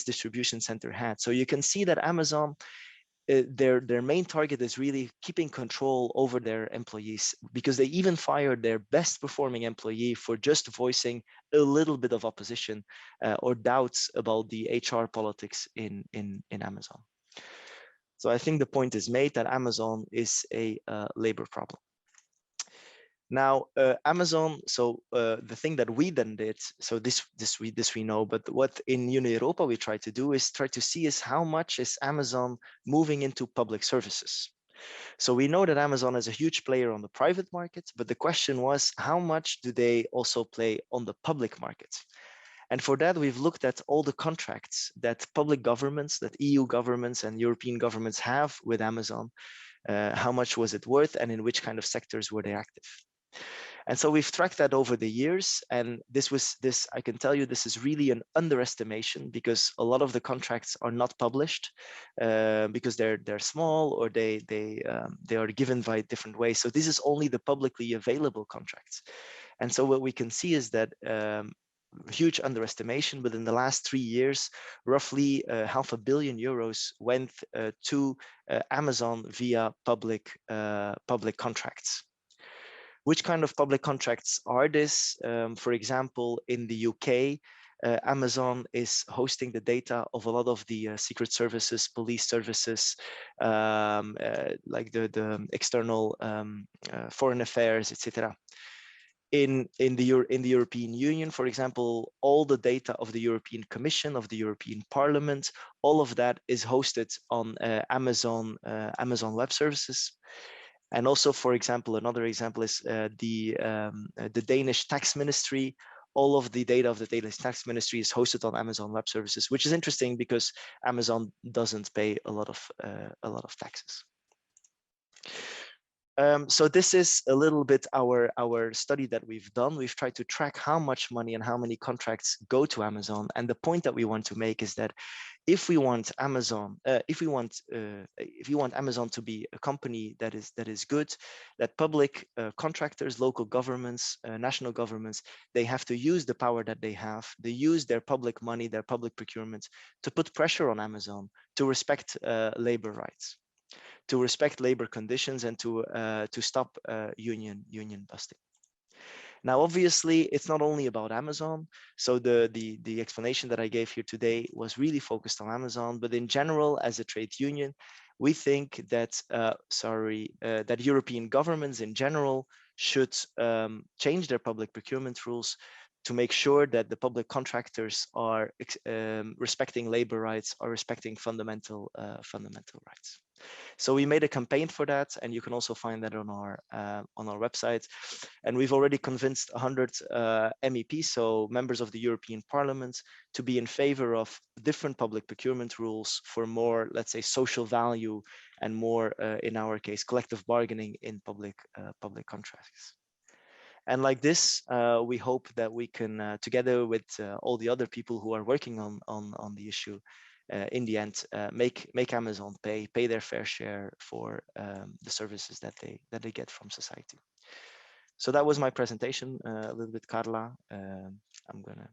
distribution center had. So you can see that Amazon, their main target is really keeping control over their employees, because they even fired their best performing employee for just voicing a little bit of opposition or doubts about the HR politics in Amazon. So I think the point is made that Amazon is a labor problem. Now, Amazon, so the thing that we then did, so this we know, but what in Uighur we try to do is try to see is how much is Amazon moving into public services. So we know that Amazon is a huge player on the private market, but the question was, how much do they also play on the public market? And for that, we've looked at all the contracts that public governments, that EU governments and European governments have with Amazon. How much was it worth, and in which kind of sectors were they active? And so we've tracked that over the years, and I can tell you, this is really an underestimation, because a lot of the contracts are not published because they're small, or they are given by different ways. So this is only the publicly available contracts. And so what we can see is that huge underestimation, but in the last 3 years, roughly €500 million went to Amazon via public contracts. Which kind of public contracts are this? For example, in the UK, Amazon is hosting the data of a lot of the secret services, police services, like the external foreign affairs, etc. In the European Union, for example, all the data of the European Commission, of the European Parliament, all of that is hosted on Amazon Web Services. And also, for example, another example is the Danish Tax Ministry. All of the data of the Danish Tax Ministry is hosted on Amazon Web Services, which is interesting because Amazon doesn't pay a lot of taxes. So this is a little bit our study that we've done. We've tried to track how much money and how many contracts go to Amazon. And the point that we want to make is that if we want Amazon, if you want Amazon to be a company that is good, that public contractors, local governments, national governments, they have to use the power that they have. They use their public money, their public procurement, to put pressure on Amazon to respect labor rights. to respect labor conditions, and to stop union busting. Now, obviously, it's not only about Amazon. So the explanation that I gave here today was really focused on Amazon, but in general, as a trade union, we think that that European governments in general should change their public procurement rules to make sure that the public contractors are respecting labor rights, are respecting fundamental rights. So we made a campaign for that, and you can also find that on our website. And we've already convinced 100 MEPs, so members of the European Parliament, to be in favor of different public procurement rules for more, let's say, social value and more, in our case, collective bargaining in public contracts. And like this, we hope that we can, together with all the other people who are working on the issue, in the end, make Amazon pay their fair share for the services that they get from society. So that was my presentation, a little bit, Carla. I'm gonna.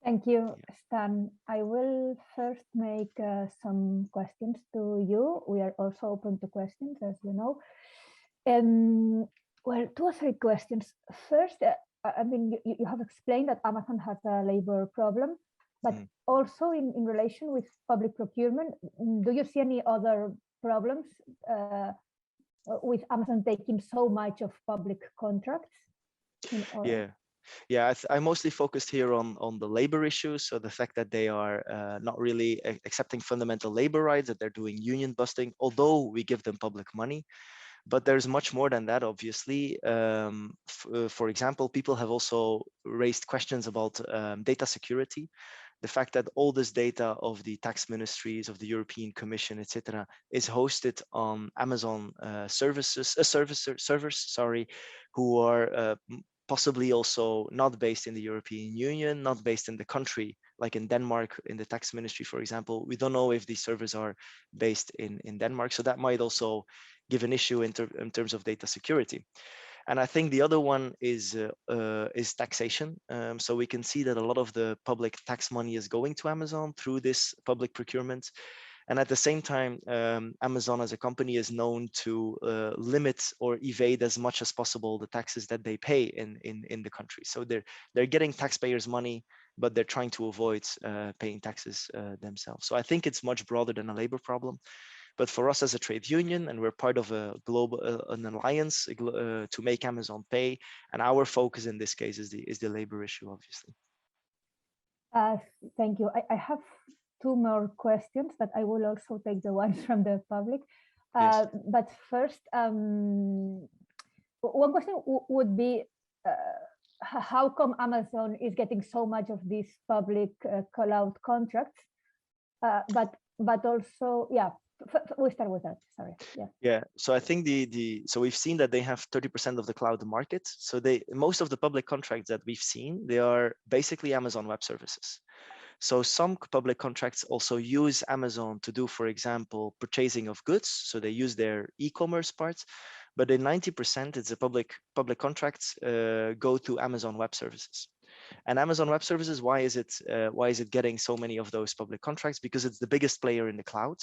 Thank you, Stan. I will first make some questions to you. We are also open to questions, as you know. Well, 2 or 3 questions. First, I mean, you have explained that Amazon has a labor problem, but also in relation with public procurement, do you see any other problems with Amazon taking so much of public contracts? Yeah, I mostly focused here on the labor issues. So the fact that they are not really accepting fundamental labor rights, that they're doing union busting, although we give them public money. But there's much more than that, obviously. For example, people have also raised questions about data security. The fact that all this data of the tax ministries, of the European Commission, etc., is hosted on Amazon servers, who are possibly also not based in the European Union, not based in the country, like in Denmark, in the tax ministry, for example. We don't know if these servers are based in Denmark. So that might also give an issue in terms of data security. And I think the other one is taxation. So we can see that a lot of the public tax money is going to Amazon through this public procurement. And at the same time, Amazon as a company is known to limit or evade as much as possible the taxes that they pay in the country. So they're getting taxpayers' money, but they're trying to avoid paying taxes themselves. So I think it's much broader than a labor problem. But for us as a trade union, and we're part of a global an alliance to make Amazon pay, and our focus in this case is the labor issue, obviously. Thank you. I have 2 more questions, but I will also take the ones from the public. Yes. But first, one question would be, how come Amazon is getting so much of these public cloud contracts? But also, yeah, we'll start with that. Sorry. Yeah. So I think so we've seen that they have 30% of the cloud market. So most of the public contracts that we've seen, they are basically Amazon Web Services. So some public contracts also use Amazon to do, for example, purchasing of goods. So they use their e-commerce parts, but in 90%, it's a public contracts go to Amazon Web Services. And Amazon Web Services, why is it getting so many of those public contracts? Because it's the biggest player in the cloud.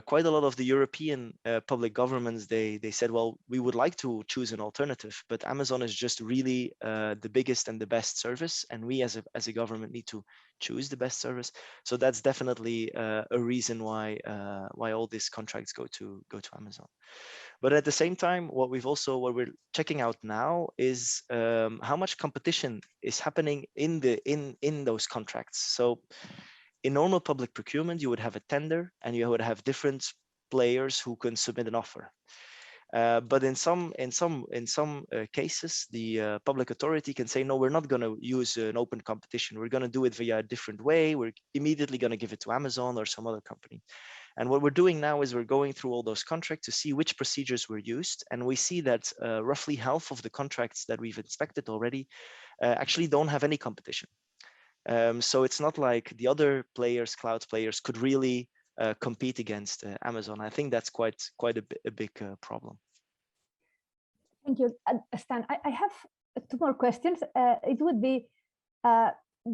Quite a lot of the European public governments, they said, well, we would like to choose an alternative, but Amazon is just really the biggest and the best service, and we as a government need to choose the best service. So that's definitely a reason why all these contracts go to Amazon. But at the same time, what we're checking out now is how much competition is happening in those contracts. So in normal public procurement, you would have a tender and you would have different players who can submit an offer. But in some cases, the public authority can say, no, we're not going to use an open competition. We're going to do it via a different way. We're immediately going to give it to Amazon or some other company. And what we're doing now is we're going through all those contracts to see which procedures were used. And we see that roughly half of the contracts that we've inspected already actually don't have any competition. So it's not like the other players, cloud players, could really compete against Amazon. I think that's quite a big problem. Thank you, Stan. I have 2 more questions. It would be,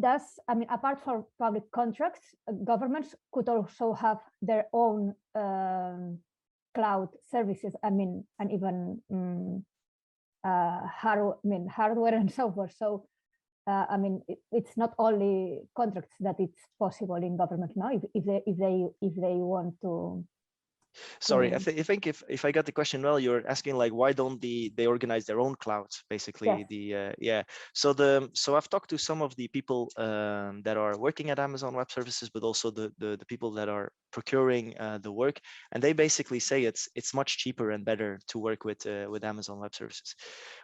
does, I mean, apart from public contracts, governments could also have their own cloud services, I mean, and even hardware and software. So, I mean, it's not only contracts that it's possible in government now, if they want to. Sorry, I think if I got the question well, you're asking like why don't they organize their own clouds, basically. Yes. Yeah. So I've talked to some of the people that are working at Amazon Web Services, but also the people that are procuring the work, and they basically say it's much cheaper and better to work with Amazon Web Services.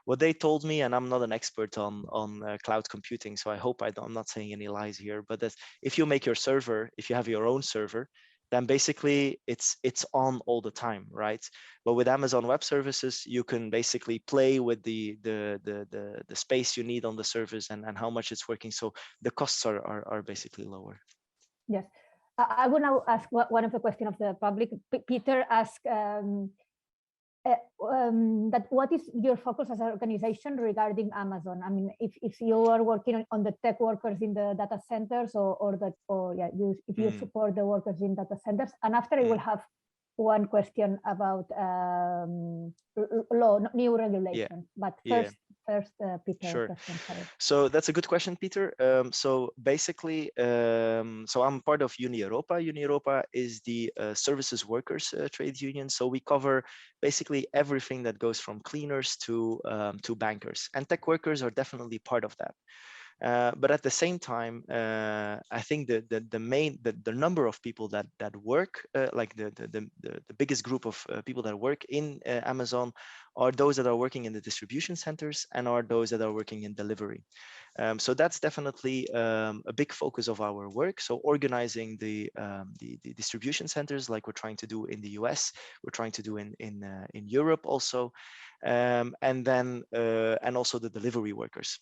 What they told me, and I'm not an expert on cloud computing, so I hope I'm not saying any lies here, but that if you make your server, if you have your own server, then basically it's on all the time, right? But with Amazon Web Services, you can basically play with the space you need on the service and how much it's working. So the costs are basically lower. Yes, I will now ask one of the questions of the public. Peter asked that what is your focus as an organization regarding Amazon? I mean, if you are working on the tech workers in the data centers, if you support the workers in data centers, and after I will have one question about new regulations. But first, Peter. Sure. Question, so that's a good question, Peter. So basically, so I'm part of Uighur. Uighur is the services workers trade union. So we cover basically everything that goes from cleaners to bankers, and tech workers are definitely part of that. But at the same time, I think the number of people that work, like the biggest group of people that work in Amazon are those that are working in the distribution centers and are those that are working in delivery. So that's definitely a big focus of our work. So organizing the distribution centers, like we're trying to do in the US, we're trying to do in Europe also. And then and also the delivery workers.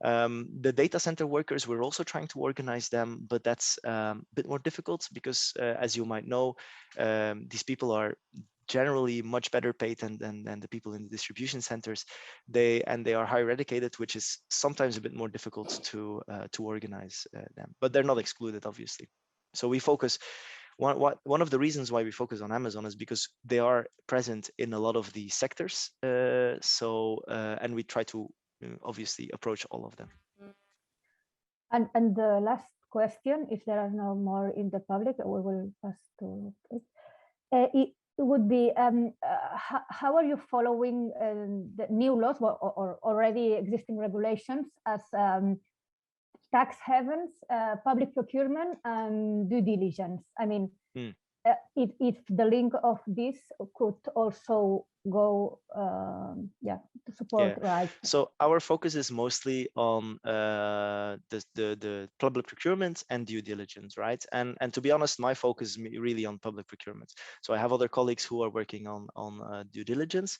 The data center workers, we're also trying to organize them, but that's a bit more difficult because as you might know, these people are generally much better paid than the people in the distribution centers. They are higher educated, which is sometimes a bit more difficult to organize them, but they're not excluded, obviously. So we focus. One of the reasons why we focus on Amazon is because they are present in a lot of the sectors. And we try to obviously approach all of them. And the last question, if there are no more in the public, we will pass to it. It would be, how are you following the new laws or already existing regulations as tax havens, public procurement, and due diligence? I mean, if the link of this could also go to support, right? So our focus is mostly on the public procurement and due diligence, right? And to be honest, my focus is really on public procurement. So I have other colleagues who are working on due diligence.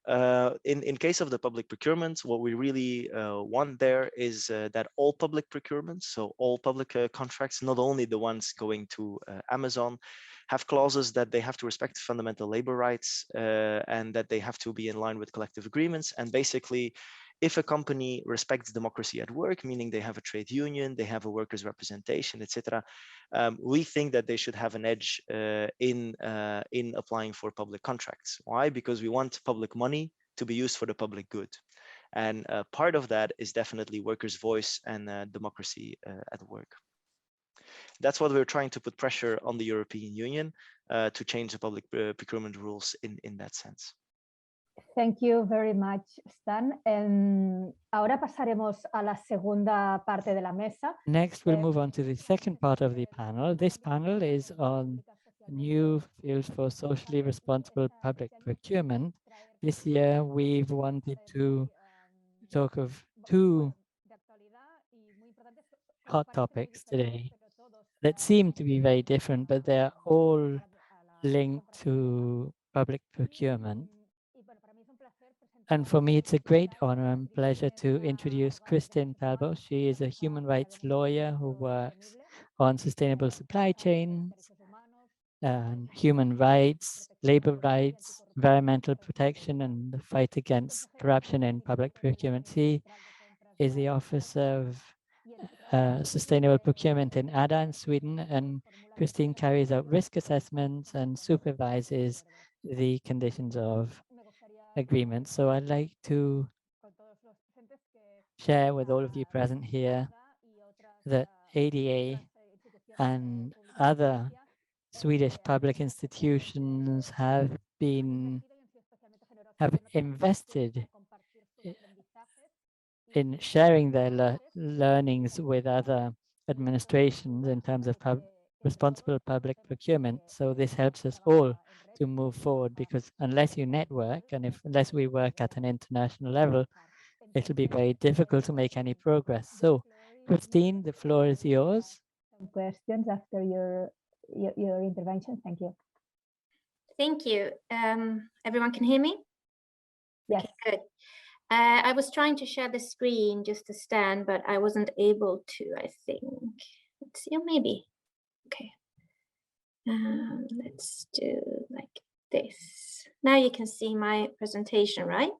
In case of the public procurement, what we really want there is that all public procurement, so all public contracts, not only the ones going to Amazon, have clauses that they have to respect fundamental labor rights and that they have to be in line with collective agreements. And basically, if a company respects democracy at work, meaning they have a trade union, they have a workers' representation, etc., we think that they should have an edge in applying for public contracts. Why? Because we want public money to be used for the public good. And part of that is definitely workers' voice and democracy at work. That's what we're trying to put pressure on the European Union to change the public procurement rules in that sense. Thank you very much, Stan. Ahora pasaremos a la segunda parte de la mesa. Next, we'll move on to the second part of the panel. This panel is on new fields for socially responsible public procurement. This year, we've wanted to talk of two hot topics today that seem to be very different, but they're all linked to public procurement. And for me, it's a great honor and pleasure to introduce Kristin Talbot. She is a human rights lawyer who works on sustainable supply chains and human rights, labor rights, environmental protection, and the fight against corruption in public procurement. She is the officer of sustainable procurement in ADA in Sweden, and Christine carries out risk assessments and supervises the conditions of agreements. So I'd like to share with all of you present here that ADA and other Swedish public institutions have invested in sharing their learnings with other administrations in terms of responsible public procurement. So this helps us all to move forward, because unless you network and unless we work at an international level, it'll be very difficult to make any progress. So Christine, the floor is yours. Some questions after your intervention. Thank you. Thank you. Everyone can hear me? Yes. Okay, good. I was trying to share the screen just to stand, but I wasn't able to, I think. Let's see, or maybe. Okay. Let's do like this. Now you can see my presentation, right?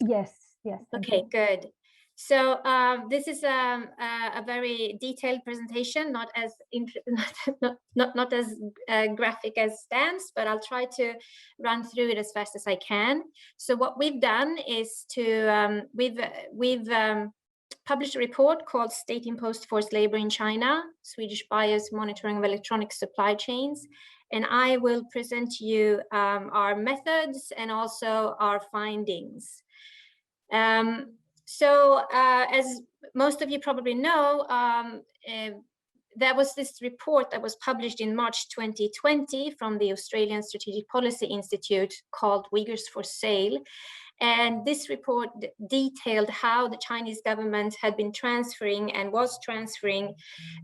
Yes, yes. Okay, good. So this is a very detailed presentation, not as not as graphic as Stan's, but I'll try to run through it as fast as I can. So what we've done is to we've published a report called State Imposed Forced Labor in China, Swedish Buyers Monitoring of Electronic Supply Chains. And I will present to you our methods and also our findings. So as most of you probably know, there was this report that was published in March 2020 from the Australian Strategic Policy Institute called Uighurs for Sale. And this report detailed how the Chinese government had been transferring and was transferring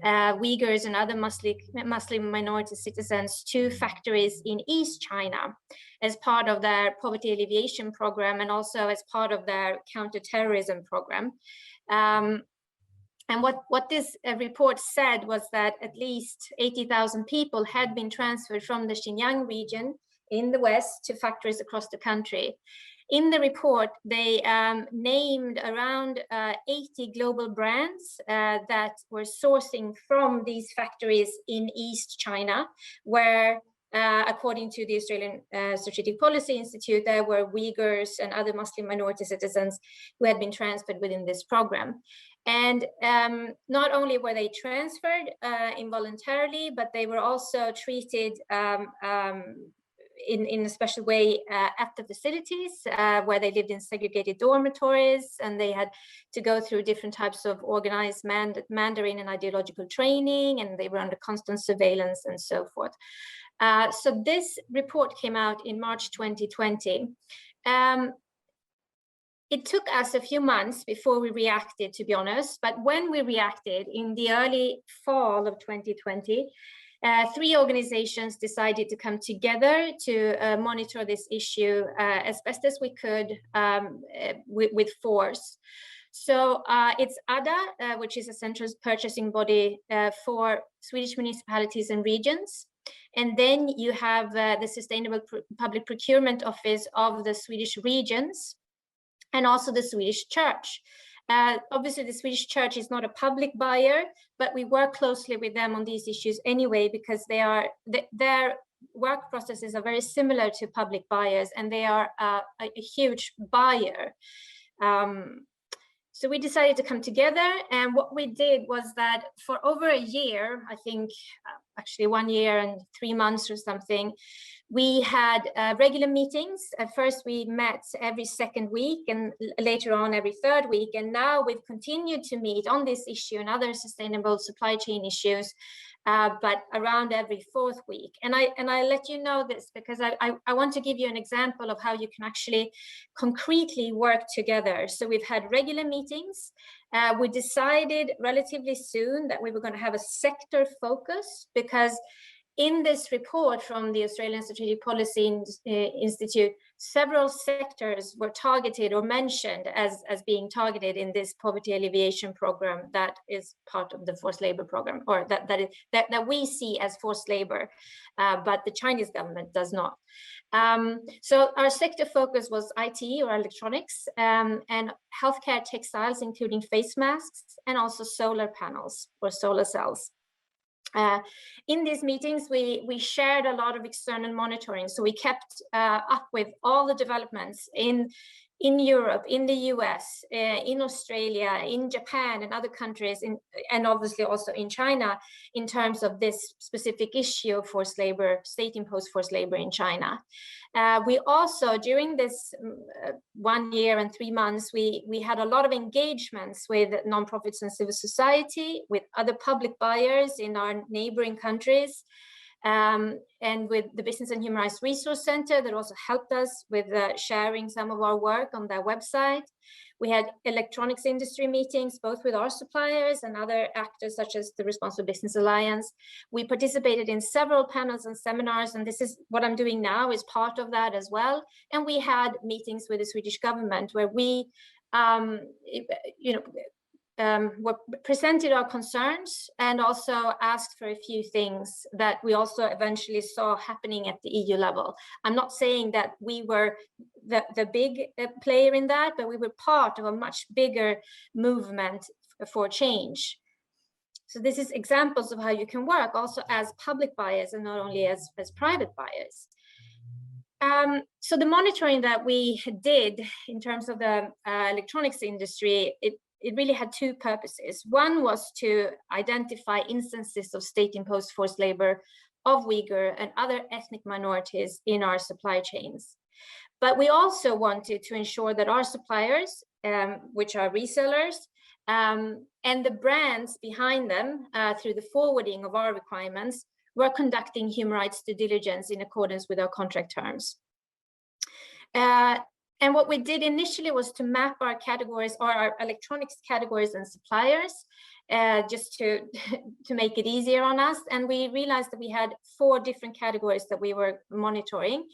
Uyghurs and other Muslim minority citizens to factories in East China as part of their poverty alleviation program and also as part of their counterterrorism program. And what this report said was that at least 80,000 people had been transferred from the Xinjiang region in the West to factories across the country. In the report, they named around 80 global brands that were sourcing from these factories in East China, where, according to the Australian Strategic Policy Institute, there were Uyghurs and other Muslim minority citizens who had been transferred within this program. And not only were they transferred involuntarily, but they were also treated in a special way at the facilities where they lived in segregated dormitories, and they had to go through different types of organized Mandarin and ideological training, and they were under constant surveillance and so forth. So this report came out in March 2020. It took us a few months before we reacted, to be honest, but when we reacted in the early fall of 2020, 3 organizations decided to come together to monitor this issue as best as we could with force. So it's ADA, which is a central purchasing body for Swedish municipalities and regions. And then you have the Sustainable Public Procurement Office of the Swedish regions, and also the Swedish Church. Obviously, the Swedish Church is not a public buyer, but we work closely with them on these issues anyway, because their work processes are very similar to public buyers, and they are a huge buyer. So we decided to come together, and what we did was that for over a year, I think actually 1 year and 3 months or something, we had regular meetings. At first we met every second week and later on every third week. And now we've continued to meet on this issue and other sustainable supply chain issues, but around every fourth week. And I let you know this because I want to give you an example of how you can actually concretely work together. So we've had regular meetings. We decided relatively soon that we were going to have a sector focus, because in this report from the Australian Strategic Policy Institute, several sectors were targeted or mentioned as being targeted in this poverty alleviation program that is part of the forced labor program, or that we see as forced labor, but the Chinese government does not. So our sector focus was IT or electronics, and healthcare textiles, including face masks, and also solar panels or solar cells. In these meetings, we shared a lot of external monitoring. So we kept up with all the developments in Europe, in the US, in Australia, in Japan, and other countries, and obviously also in China, in terms of this specific issue of forced labor, state-imposed forced labor in China. We also, during this 1 year and 3 months, we had a lot of engagements with nonprofits and civil society, with other public buyers in our neighboring countries, and with the Business and Human Rights Resource Center that also helped us with sharing some of our work on their website. We had electronics industry meetings, both with our suppliers and other actors such as the Responsible Business Alliance. We participated in several panels and seminars, and this is what I'm doing now is part of that as well. And we had meetings with the Swedish government where we, presented our concerns and also asked for a few things that we also eventually saw happening at the EU level. I'm not saying that we were the big player in that, but we were part of a much bigger movement for change. So this is examples of how you can work also as public buyers and not only as private buyers. So the monitoring that we did in terms of the electronics industry, it really had two purposes. One was to identify instances of state-imposed forced labor of Uighur and other ethnic minorities in our supply chains. But we also wanted to ensure that our suppliers, which are resellers, and the brands behind them through the forwarding of our requirements, were conducting human rights due diligence in accordance with our contract terms. And what we did initially was to map our categories, or our electronics categories and suppliers, just to make it easier on us. And we realized that we had 4 different categories that we were monitoring.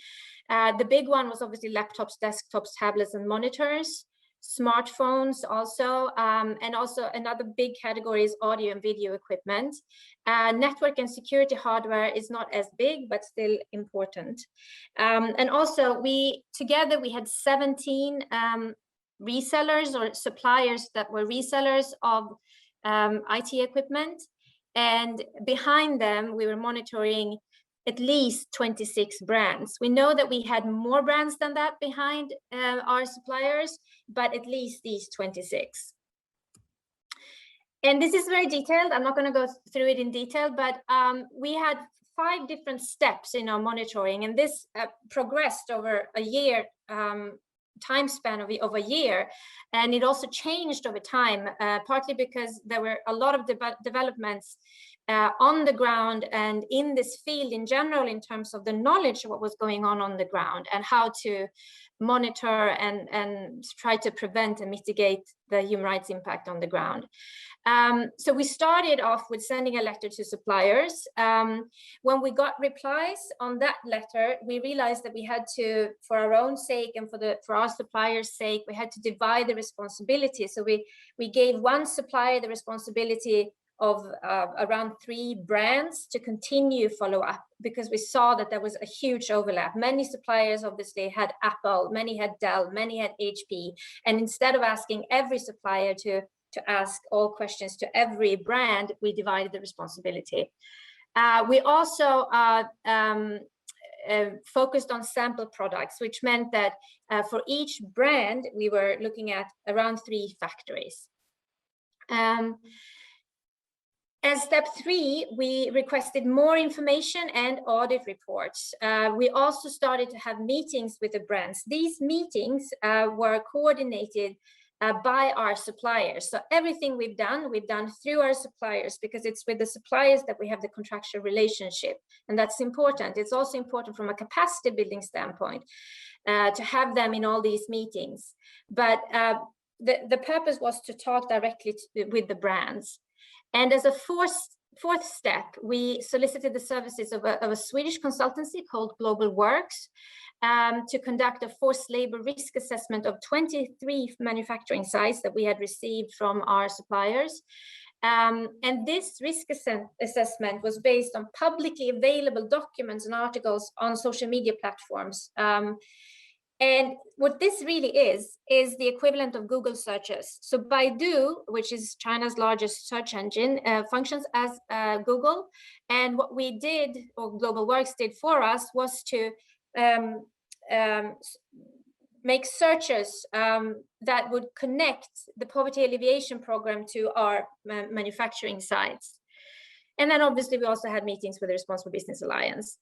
The big one was obviously laptops, desktops, tablets, and monitors. Smartphones also, and also another big category is audio and video equipment. Network and security hardware is not as big, but still important. And also we had 17 resellers or suppliers that were resellers of IT equipment. And behind them, we were monitoring at least 26 brands. We know that we had more brands than that behind our suppliers, but at least these 26. And this is very detailed. I'm not going to go through it in detail, but we had 5 different steps in our monitoring, and this progressed over a year, time span of a year, and it also changed over time, partly because there were a lot of developments on the ground and in this field in general, in terms of the knowledge of what was going on the ground and how to monitor and try to prevent and mitigate the human rights impact on the ground. So we started off with sending a letter to suppliers. When we got replies on that letter, we realized that we had to, for our own sake and for our suppliers' sake, we had to divide the responsibility. So we gave one supplier the responsibility of around 3 brands to continue follow up, because we saw that there was a huge overlap. Many suppliers obviously had Apple, many had Dell, many had HP. And instead of asking every supplier to ask all questions to every brand, we divided the responsibility. We also focused on sample products, which meant that for each brand, we were looking at around 3 factories. As step 3, we requested more information and audit reports. We also started to have meetings with the brands. These meetings were coordinated by our suppliers. So everything we've done through our suppliers, because it's with the suppliers that we have the contractual relationship. And that's important. It's also important from a capacity building standpoint to have them in all these meetings. But the purpose was to talk directly with the brands. And as a fourth step, we solicited the services of a Swedish consultancy called Global Works. to conduct a forced labor risk assessment of 23 manufacturing sites that we had received from our suppliers. And this risk assessment was based on publicly available documents and articles on social media platforms. And what this really is the equivalent of Google searches. So Baidu, which is China's largest search engine, functions as Google. And what we did, or Global Works did for us, was to make searches that would connect the poverty alleviation program to our manufacturing sites. And then obviously we also had meetings with the Responsible Business Alliance.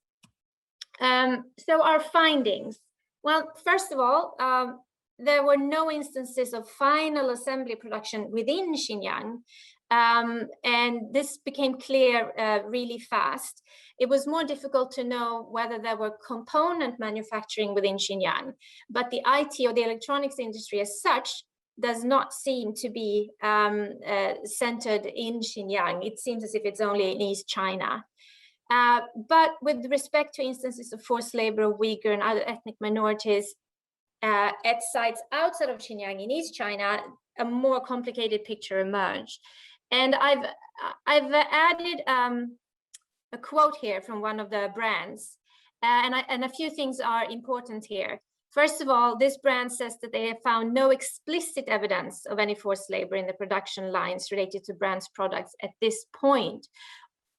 So our findings. Well, first of all, there were no instances of final assembly production within Xinjiang. And this became clear really fast. It was more difficult to know whether there were component manufacturing within Xinjiang, but the IT or the electronics industry as such does not seem to be centered in Xinjiang. It seems as if it's only in East China. But with respect to instances of forced labor of Uighur and other ethnic minorities at sites outside of Xinjiang in East China, a more complicated picture emerged. And I've added a quote here from one of the brands, and a few things are important here. First of all, this brand says that they have found no explicit evidence of any forced labor in the production lines related to brand's products at this point.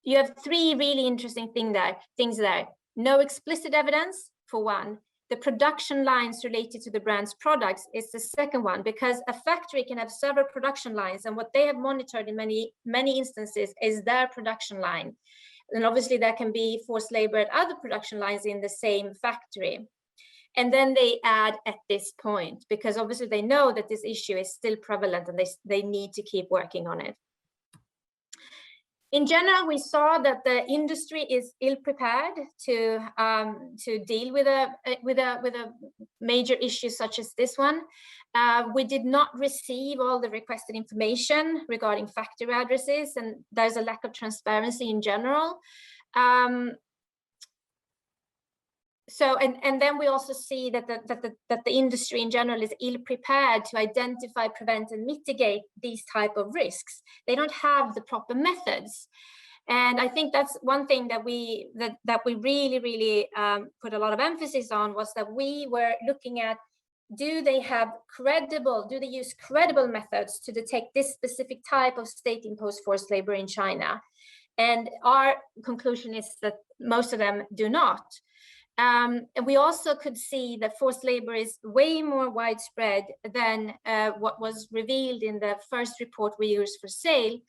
You have three really interesting things there. No explicit evidence, for one. The production lines related to the brand's products is the second one, because a factory can have several production lines, and what they have monitored in many instances is their production line. And obviously there can be forced labor at other production lines in the same factory. And then they add at this point, because obviously they know that this issue is still prevalent and they need to keep working on it. In general, we saw that the industry is ill-prepared to deal with a major issue such as this one. We did not receive all the requested information regarding factory addresses, and there's a lack of transparency in general. And then we also see that the industry in general is ill-prepared to identify, prevent, and mitigate these type of risks. They don't have the proper methods. And I think that's one thing that we really put a lot of emphasis on, was that we were looking at, do they use credible methods to detect this specific type of state-imposed forced labor in China? And our conclusion is that most of them do not. And we also could see that forced labor is way more widespread than what was revealed in the first report, Uyghurs for Sale.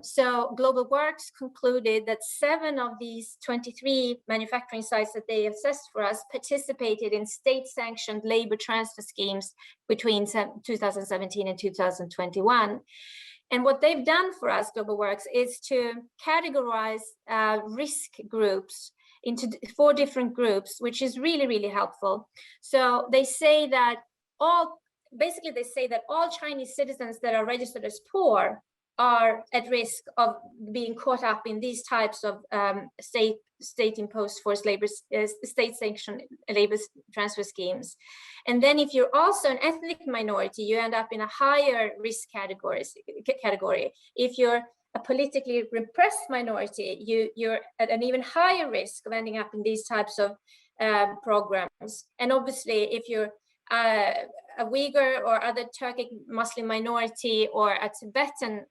So Global Works concluded that 7 of these 23 manufacturing sites that they assessed for us participated in state-sanctioned labor transfer schemes between 2017 and 2021. And what they've done for us, Global Works, is to categorize risk groups into 4 different groups, which is really, really helpful. So they say that all Chinese citizens that are registered as poor are at risk of being caught up in these types of state-imposed forced labor, state-sanctioned labor transfer schemes. And then if you're also an ethnic minority, you end up in a higher risk category. If you're a politically repressed minority, you're at an even higher risk of ending up in these types of programs. And obviously, if you're a Uighur or other Turkic Muslim minority or a Tibetan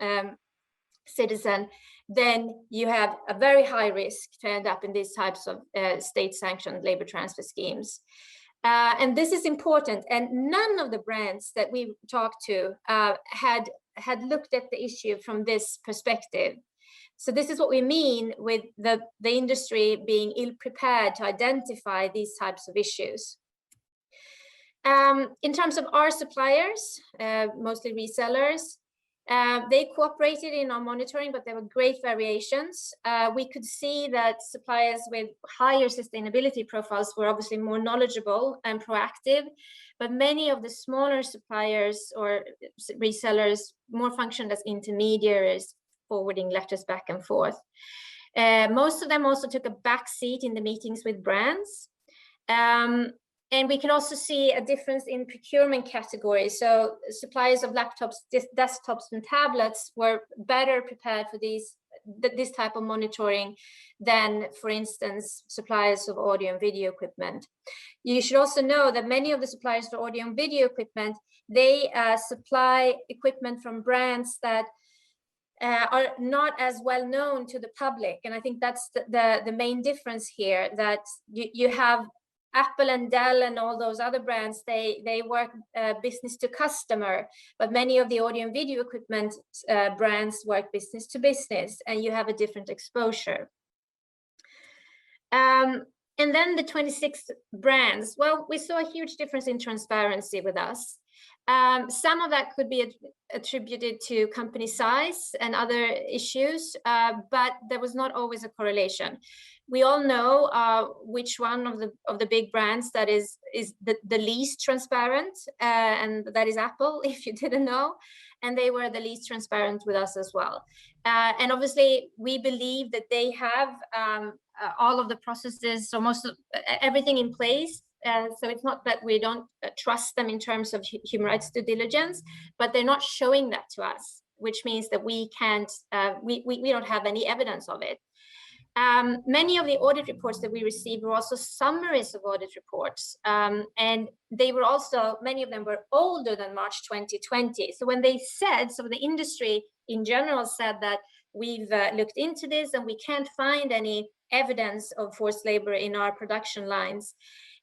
citizen, then you have a very high risk to end up in these types of state-sanctioned labor transfer schemes. And this is important. And none of the brands that we talked to had looked at the issue from this perspective. So this is what we mean with the industry being ill-prepared to identify these types of issues. In terms of our suppliers, mostly resellers, they cooperated in our monitoring, but there were great variations. We could see that suppliers with higher sustainability profiles were obviously more knowledgeable and proactive, but many of the smaller suppliers or resellers more functioned as intermediaries, forwarding letters back and forth. Most of them also took a back seat in the meetings with brands. And we can also see a difference in procurement categories. So suppliers of laptops, desktops, and tablets were better prepared for this type of monitoring than, for instance, suppliers of audio and video equipment. You should also know that many of the suppliers for audio and video equipment, they supply equipment from brands that are not as well known to the public. And I think that's the main difference here, that you have Apple and Dell and all those other brands, they work business to customer, but many of the audio and video equipment brands work business to business, and you have a different exposure. And then the 26 brands, well, we saw a huge difference in transparency with us. Some of that could be attributed to company size and other issues, but there was not always a correlation. We all know which one of the big brands that is the least transparent, and that is Apple, if you didn't know, and they were the least transparent with us as well. And obviously, we believe that they have all of the processes, so most of everything in place. So it's not that we don't trust them in terms of human rights due diligence, but they're not showing that to us, which means that we can't, we don't have any evidence of it. Many of the audit reports that we received were also summaries of audit reports, and they were also, many of them were older than March 2020. So when they said, so the industry in general said that we've looked into this and we can't find any evidence of forced labor in our production lines,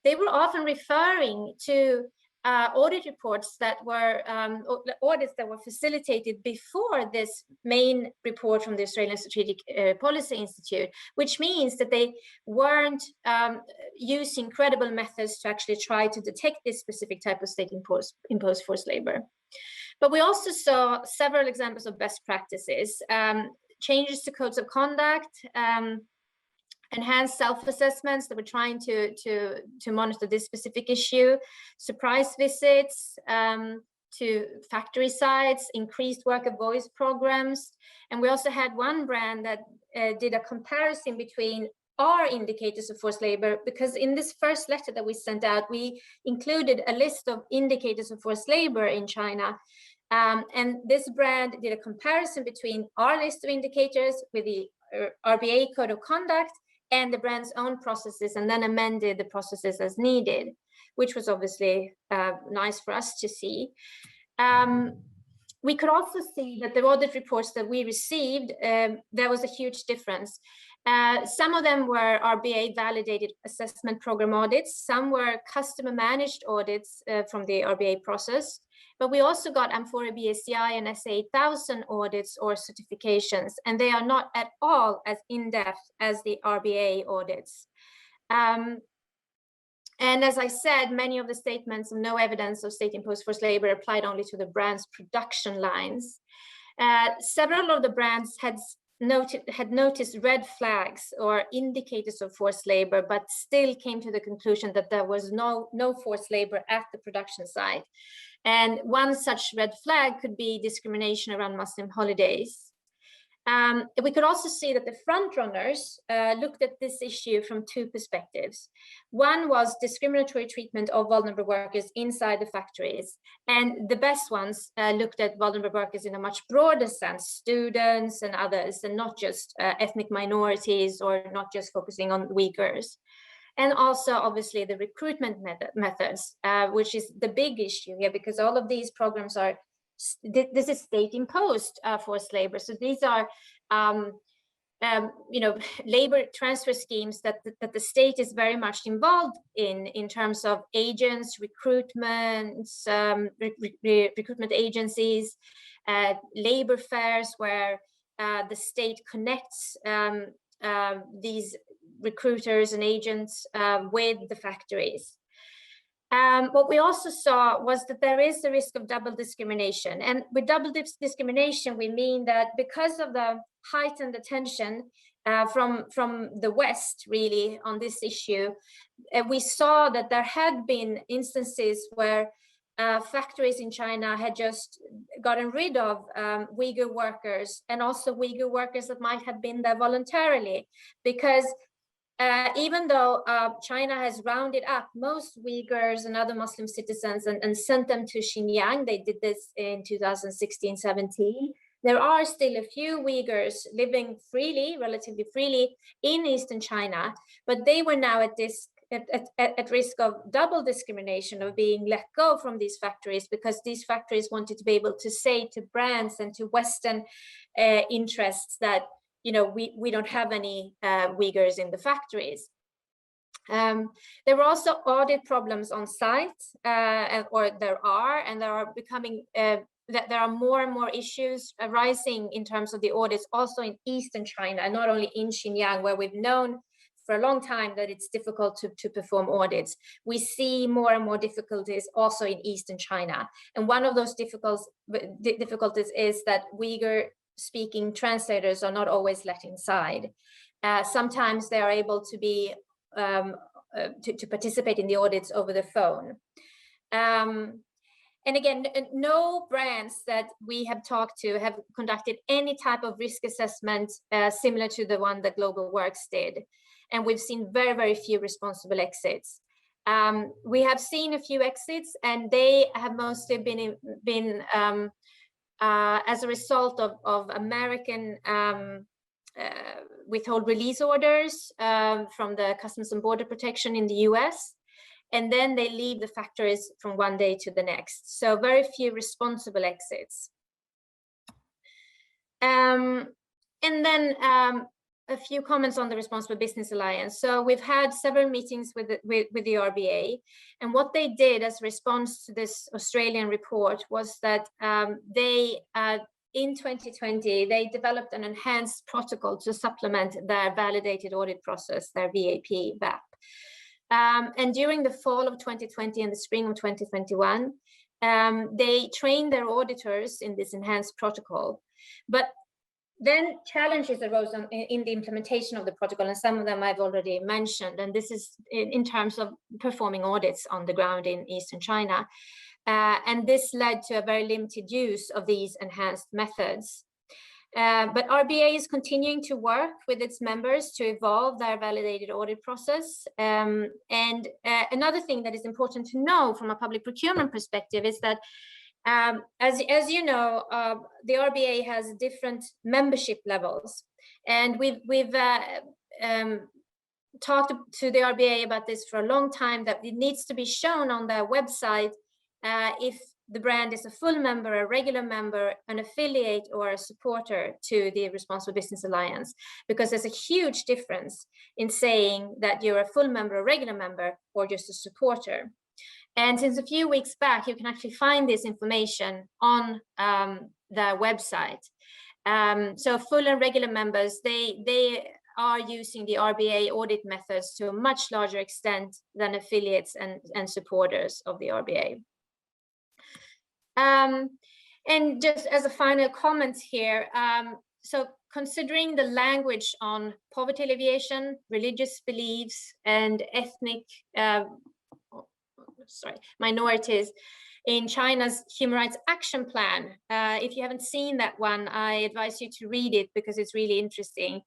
they were often referring to audit reports that were audits that were facilitated before this main report from the Australian Strategic Policy Institute, which means that they weren't using credible methods to actually try to detect this specific type of state-imposed forced labor. But we also saw several examples of best practices, changes to codes of conduct, enhanced self-assessments that were trying to monitor this specific issue, surprise visits to factory sites, increased worker voice programs. And we also had one brand that did a comparison between our indicators of forced labor, because in this first letter that we sent out, we included a list of indicators of forced labor in China. And this brand did a comparison between our list of indicators with the RBA code of conduct and the brand's own processes, and then amended the processes as needed, which was obviously nice for us to see. We could also see that the audit reports that we received, there was a huge difference. Some of them were RBA validated assessment program audits, some were customer managed audits from the RBA process, but we also got Amphora BSCI and SA1000 audits or certifications, and they are not at all as in-depth as the RBA audits. And as I said, many of the statements of no evidence of state-imposed forced labor applied only to the brand's production lines. Several of the brands had noticed red flags or indicators of forced labor, but still came to the conclusion that there was no forced labor at the production site. And one such red flag could be discrimination around Muslim holidays. We could also see that the front runners looked at this issue from two perspectives. One was discriminatory treatment of vulnerable workers inside the factories. And the best ones looked at vulnerable workers in a much broader sense, students and others, and not just ethnic minorities or not just focusing on Uyghurs. And also, obviously, the recruitment methods, which is the big issue here, because all of these programs are, this is state-imposed forced labor. So these are, labor transfer schemes that the state is very much involved in terms of agents, recruitments, recruitment agencies, labor fairs where the state connects these recruiters and agents with the factories. What we also saw was that there is a risk of double discrimination. And with double discrimination, we mean that because of the heightened attention from the West, really, on this issue, we saw that there had been instances where factories in China had just gotten rid of Uyghur workers, and also Uyghur workers that might have been there voluntarily, because even though China has rounded up most Uyghurs and other Muslim citizens and sent them to Xinjiang, they did this in 2016-17, there are still a few Uyghurs living freely, relatively freely, in Eastern China, but they were now at risk of double discrimination, of being let go from these factories, because these factories wanted to be able to say to brands and to Western interests that, you know, we don't have any Uyghurs in the factories. There were also audit problems on site, or there are becoming that there are more and more issues arising in terms of the audits also in Eastern China, not only in Xinjiang, where we've known for a long time that it's difficult to perform audits. We see more and more difficulties also in Eastern China. And one of those difficulties is that Uyghur speaking translators are not always let inside. Sometimes they are able to be to participate in the audits over the phone. And again, no brands that we have talked to have conducted any type of risk assessment similar to the one that Global Works did. And we've seen very, very few responsible exits. We have seen a few exits, and they have mostly been as a result of American withhold release orders from the Customs and Border Protection in the US. And then they leave the factories from one day to the next. So very few responsible exits. And then a few comments on the Responsible Business Alliance. So we've had several meetings with the RBA, and what they did as a response to this Australian report was that they, in 2020, they developed an enhanced protocol to supplement their validated audit process, their VAP. And during the fall of 2020 and the spring of 2021, they trained their auditors in this enhanced protocol. But then challenges arose in the implementation of the protocol, and some of them I've already mentioned. And this is in terms of performing audits on the ground in Eastern China. And this led to a very limited use of these enhanced methods. But RBA is continuing to work with its members to evolve their validated audit process. And another thing that is important to know from a public procurement perspective is that, as you know, the RBA has different membership levels. And we've talked to the RBA about this for a long time, that it needs to be shown on their website if the brand is a full member, a regular member, an affiliate, or a supporter to the Responsible Business Alliance, because there's a huge difference in saying that you're a full member, a regular member, or just a supporter. And since a few weeks back, you can actually find this information on their website. So full and regular members, they are using the RBA audit methods to a much larger extent than affiliates and supporters of the RBA. And just as a final comment here, so considering the language on poverty alleviation, religious beliefs, and ethnic minorities in China's Human Rights Action Plan, if you haven't seen that one, I advise you to read it because it's really interesting.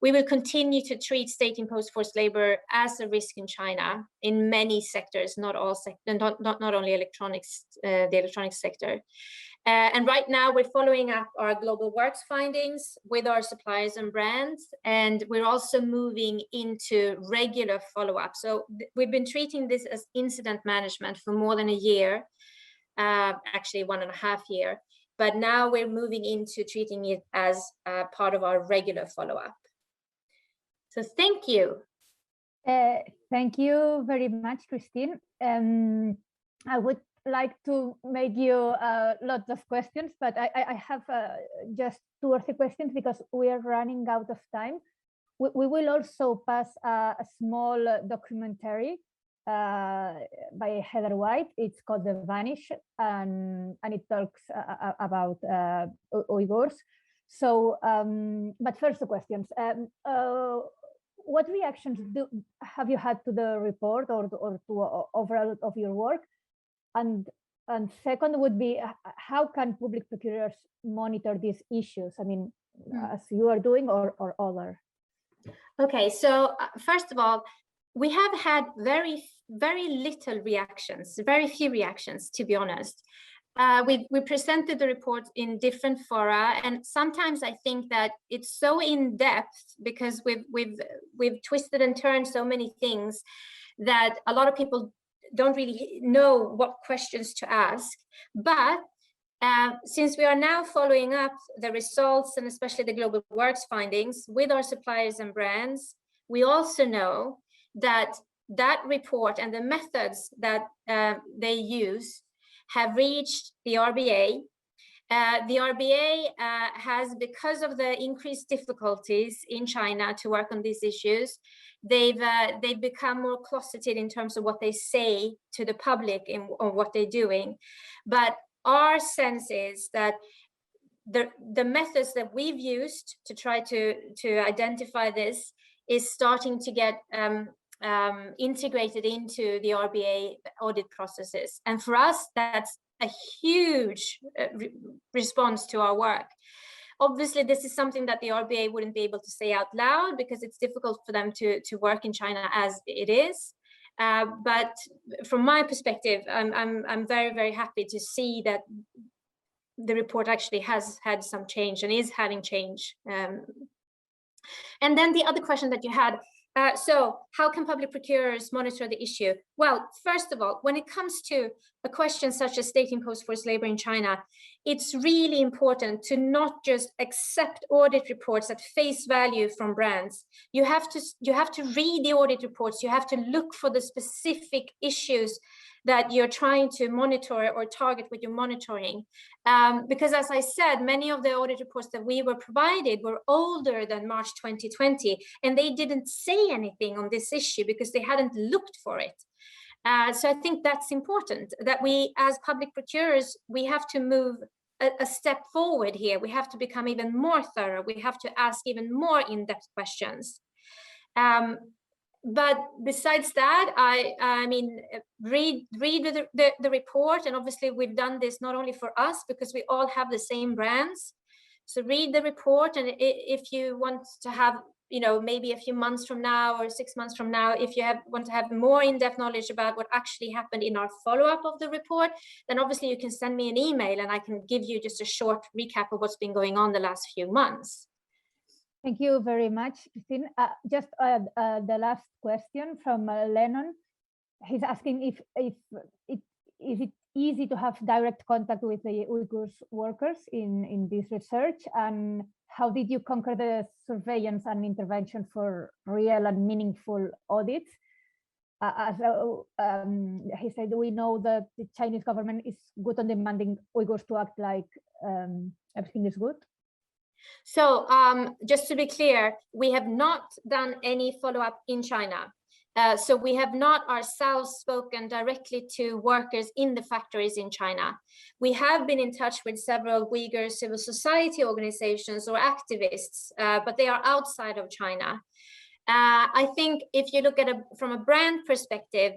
We will continue to treat state-imposed forced labor as a risk in China in many sectors, not all sectors, not only electronics, the electronics sector. And right now we're following up our Global Works findings with our suppliers and brands, and we're also moving into regular follow-up. So we've been treating this as incident management for more than a year, actually 1.5 years, but now we're moving into treating it as part of our regular follow-up. So thank you. Thank you very much, Christine. I would like to make you lots of questions, but I have just 2 or 3 questions because we are running out of time. We will also pass a small documentary by Heather White. It's called The Vanish, and it talks about Uyghurs. So, but first the questions. What reactions have you had to the report or to overall of your work? And second would be, how can public procurers monitor these issues? I mean, as you are doing or other? Okay, so first of all, we have had very little reactions, very few reactions, to be honest. We presented the report in different fora, and sometimes I think that it's so in depth because we've twisted and turned so many things that a lot of people don't really know what questions to ask. But since we are now following up the results and especially the global works findings with our suppliers and brands, we also know that that report and the methods that they use have reached the RBA. The RBA has, because of the increased difficulties in China to work on these issues, they've become more closeted in terms of what they say to the public on what they're doing. But our sense is that the methods that we've used to try to identify this is starting to get integrated into the RBA audit processes. And for us, that's a huge response to our work. Obviously, this is something that the RBA wouldn't be able to say out loud because it's difficult for them to work in China as it is. But from my perspective, I'm very, very happy to see that the report actually has had some change and is having change. And then the other question that you had, so how can public procurers monitor the issue? Well, first of all, when it comes to a question such as state-imposed forced labor in China, it's really important to not just accept audit reports at face value from brands. You have to read the audit reports. You have to look for the specific issues that you're trying to monitor or target with your monitoring. Because as I said, many of the audit reports that we were provided were older than March 2020, and they didn't say anything on this issue because they hadn't looked for it. So I think that's important, that we as public procurers, we have to move a step forward here. We have to become even more thorough. We have to ask even more in-depth questions. But besides that, I mean, read the report, and obviously we've done this not only for us because we all have the same brands. So read the report, and if you want to have, you know, maybe a few months from now or 6 months from now, if you want to have more in-depth knowledge about what actually happened in our follow-up of the report, then obviously you can send me an email and I can give you just a short recap of what's been going on the last few months. Thank you very much, Christine. Just the last question from Lennon. He's asking if is it easy to have direct contact with the Uyghur workers in this research, and how did you conquer the surveillance and intervention for real and meaningful audits? He said, we know that the Chinese government is good on demanding Uyghurs to act like everything is good. So just to be clear, we have not done any follow-up in China. So we have not ourselves spoken directly to workers in the factories in China. We have been in touch with several Uyghur civil society organizations or activists, but they are outside of China. I think if you look at from a brand perspective,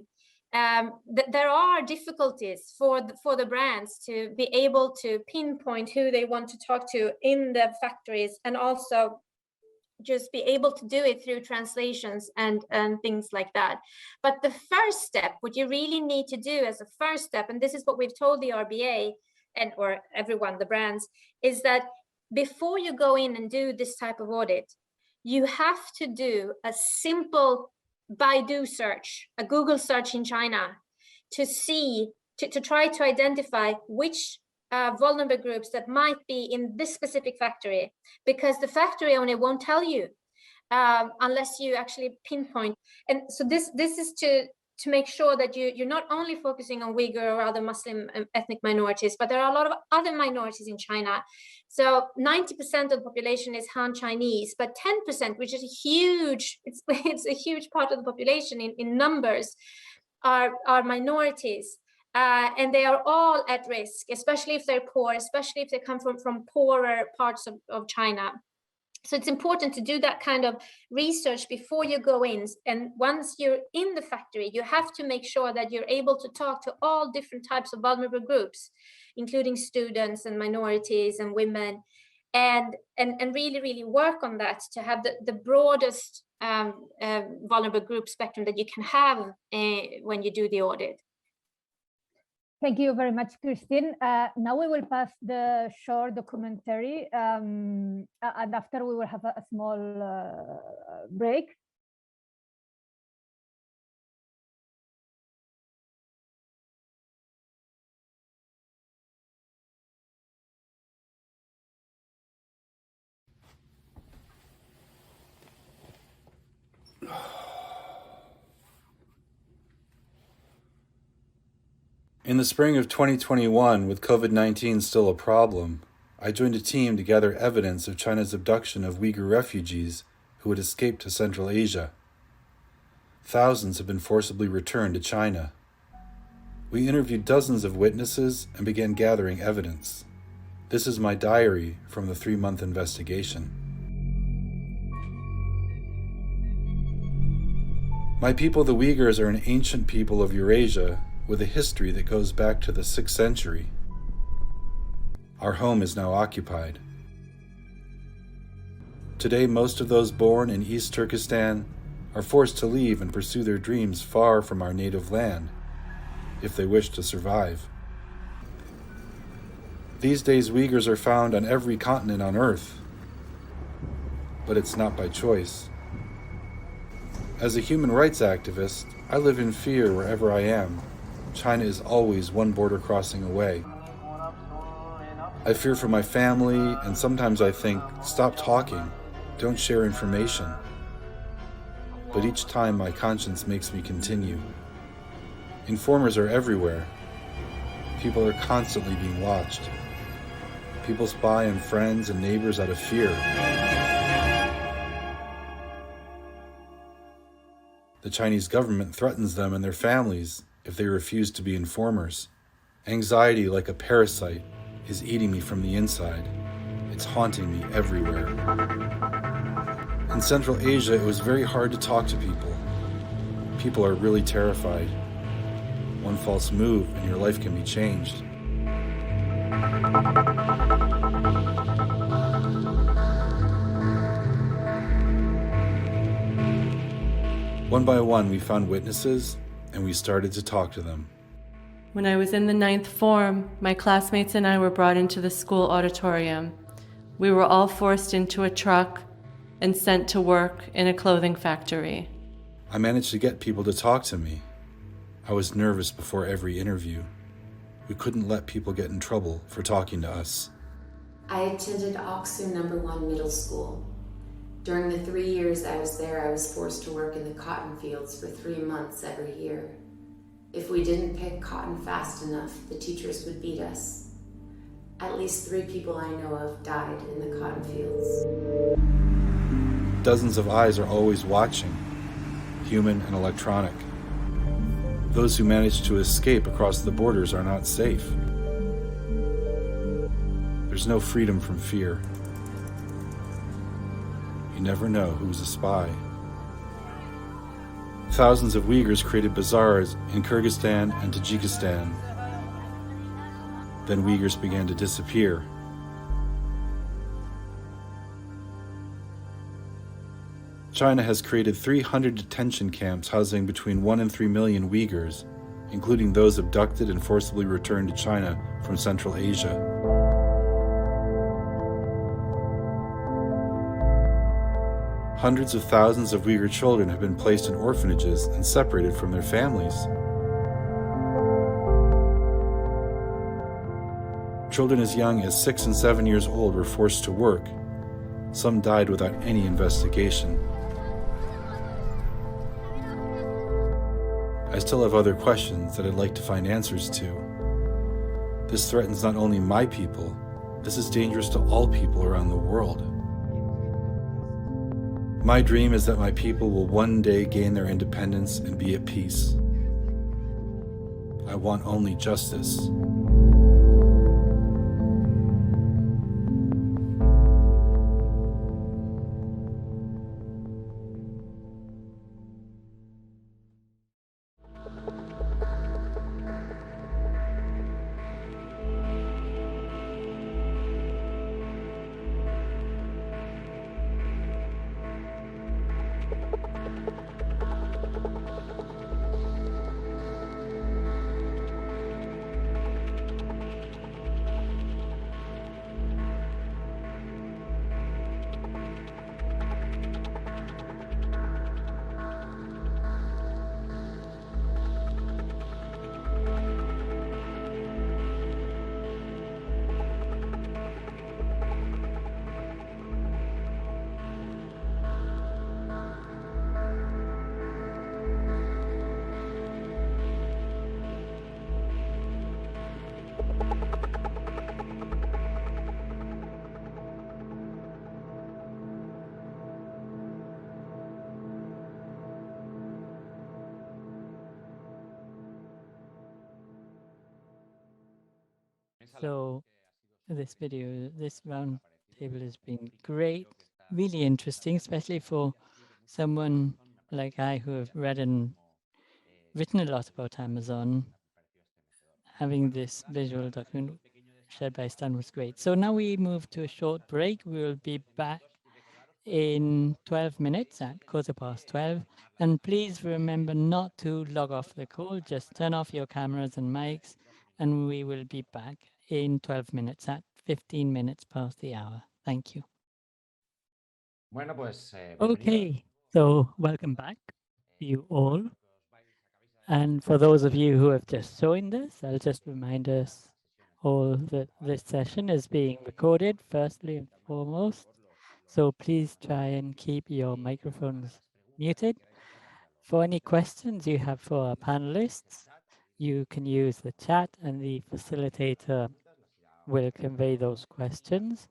there are difficulties for the brands to be able to pinpoint who they want to talk to in the factories, and also just be able to do it through translations and things like that. But the first step, what you really need to do as a first step, and this is what we've told the RBA or everyone, the brands, is that before you go in and do this type of audit, you have to do a simple Baidu search, a Google search in China, to see, to try to identify which vulnerable groups that might be in this specific factory, because the factory owner won't tell you unless you actually pinpoint. And so this is to make sure that you're not only focusing on Uyghur or other Muslim ethnic minorities, but there are a lot of other minorities in China. So 90% of the population is Han Chinese, but 10%, which is a huge, it's a huge part of the population in numbers, are minorities. And they are all at risk, especially if they're poor, especially if they come from poorer parts of China. So it's important to do that kind of research before you go in. And once you're in the factory, you have to make sure that you're able to talk to all different types of vulnerable groups, including students and minorities and women. and really work on that to have the broadest vulnerable group spectrum that you can have when you do the audit. Thank you very much, Christine. Now we will pass the short documentary, and after we will have a small break. In the spring of 2021, with COVID-19 still a problem, I joined a team to gather evidence of China's abduction of Uighur refugees who had escaped to Central Asia. Thousands have been forcibly returned to China. We interviewed dozens of witnesses and began gathering evidence. This is my diary from the 3-month investigation. My people, the Uighurs, are an ancient people of Eurasia with a history that goes back to the 6th century. Our home is now occupied. Today, most of those born in East Turkestan are forced to leave and pursue their dreams far from our native land, if they wish to survive. These days, Uyghurs are found on every continent on Earth, but it's not by choice. As a human rights activist, I live in fear wherever I am. China is always one border crossing away. I fear for my family, and sometimes I think, stop talking, don't share information. But each time my conscience makes me continue. Informers are everywhere. People are constantly being watched. People spy on friends and neighbors out of fear. The Chinese government threatens them and their families if they refuse to be informers. Anxiety, like a parasite, is eating me from the inside. It's haunting me everywhere. In Central Asia, it was very hard to talk to people. People are really terrified. One false move and your life can be changed. One by one, we found witnesses and we started to talk to them. When I was in the 9th form, my classmates and I were brought into the school auditorium. We were all forced into a truck and sent to work in a clothing factory. I managed to get people to talk to me. I was nervous before every interview. We couldn't let people get in trouble for talking to us. I attended Oksu No. 1 Middle School. During the 3 years I was there, I was forced to work in the cotton fields for 3 months every year. If we didn't pick cotton fast enough, the teachers would beat us. At least 3 people I know of died in the cotton fields. Dozens of eyes are always watching, human and electronic. Those who manage to escape across the borders are not safe. There's no freedom from fear. You never know who's a spy. Thousands of Uyghurs created bazaars in Kyrgyzstan and Tajikistan. Then Uyghurs began to disappear. China has created 300 detention camps housing between 1 and 3 million Uyghurs, including those abducted and forcibly returned to China from Central Asia. Hundreds of thousands of Uyghur children have been placed in orphanages and separated from their families. Children as young as 6 and 7 years old were forced to work. Some died without any investigation. I still have other questions that I'd like to find answers to. This threatens not only my people, this is dangerous to all people around the world. My dream is that my people will one day gain their independence and be at peace. I want only justice. So this round table has been great, really interesting, especially for someone like I who have read and written a lot about Amazon. Having this visual document shared by Stan was great. So now we move to a short break. We will be back in 12 minutes at 12:15. And please remember not to log off the call, just turn off your cameras and mics, and we will be back in 12 minutes at 15 minutes past the hour. Thank you. Okay, so welcome back to you all. And for those of you who have just joined us, I'll just remind us all that this session is being recorded, firstly and foremost. So please try and keep your microphones muted. For any questions you have for our panelists, you can use the chat and the facilitator will convey those questions.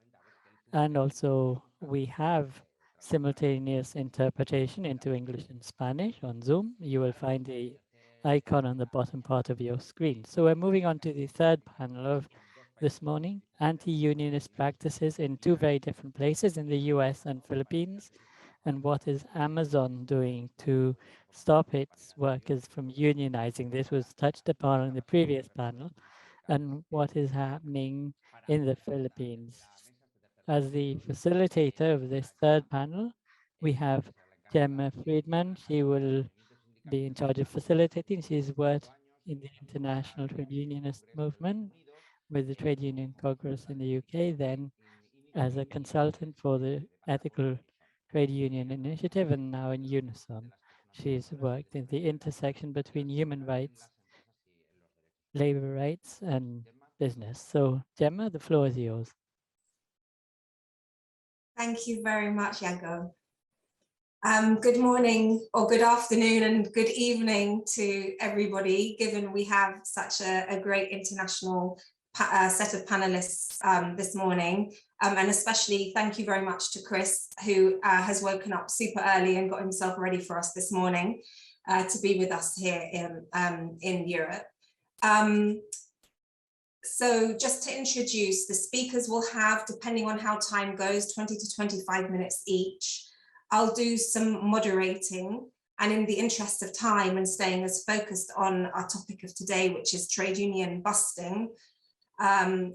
And also we have simultaneous interpretation into English and Spanish on Zoom. You will find the icon on the bottom part of your screen. So we're moving on to the third panel of this morning, anti-unionist practices in two very different places in the US and Philippines, and what is Amazon doing to stop its workers from unionizing. This was touched upon in the previous panel, and what is happening in the Philippines. As the facilitator of this third panel, we have Gemma Friedman. She will be in charge of facilitating. She's worked in the international trade unionist movement with the Trade Union Congress in the UK, then as a consultant for the Ethical Trade Union Initiative, and now in Unison. She's worked in the intersection between human rights, labor rights, and business. So Gemma, the floor is yours. Thank you very much, Iago. Good morning or good afternoon and good evening to everybody, given we have such a great international set of panelists this morning. And especially thank you very much to Chris, who has woken up super early and got himself ready for us this morning to be with us here in Europe. So just to introduce, the speakers will have, depending on how time goes, 20 to 25 minutes each. I'll do some moderating, and in the interest of time and staying as focused on our topic of today, which is trade union busting,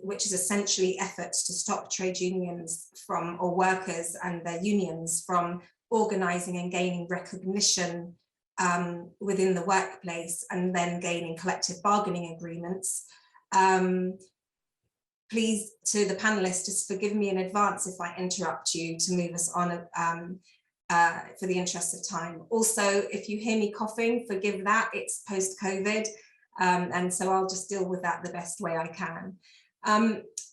which is essentially efforts to stop trade unions from, or workers and their unions from organizing and gaining recognition within the workplace and then gaining collective bargaining agreements. Please, to the panelists, just forgive me in advance if I interrupt you to move us on for the interest of time. Also, if you hear me coughing, forgive that, it's post-COVID, and so I'll just deal with that the best way I can.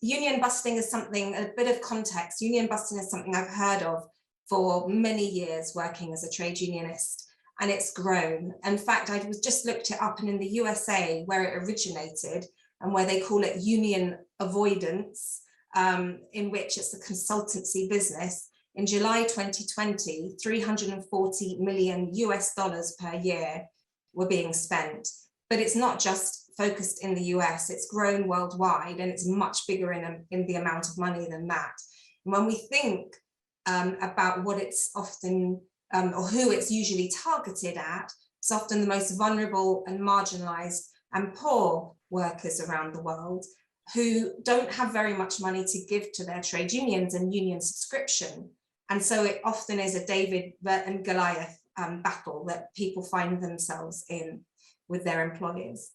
Union busting is something, a bit of context, union busting is something I've heard of for many years working as a trade unionist, and it's grown. In fact, I just looked it up, and in the USA, where it originated, and where they call it union avoidance, in which it's a consultancy business, in July 2020, $340 million per year were being spent. But it's not just focused in the US, it's grown worldwide, and it's much bigger in the amount of money than that. And when we think about what it's often, or who it's usually targeted at, it's often the most vulnerable and marginalized and poor workers around the world who don't have very much money to give to their trade unions and union subscription. And so it often is a David and Goliath battle that people find themselves in with their employers.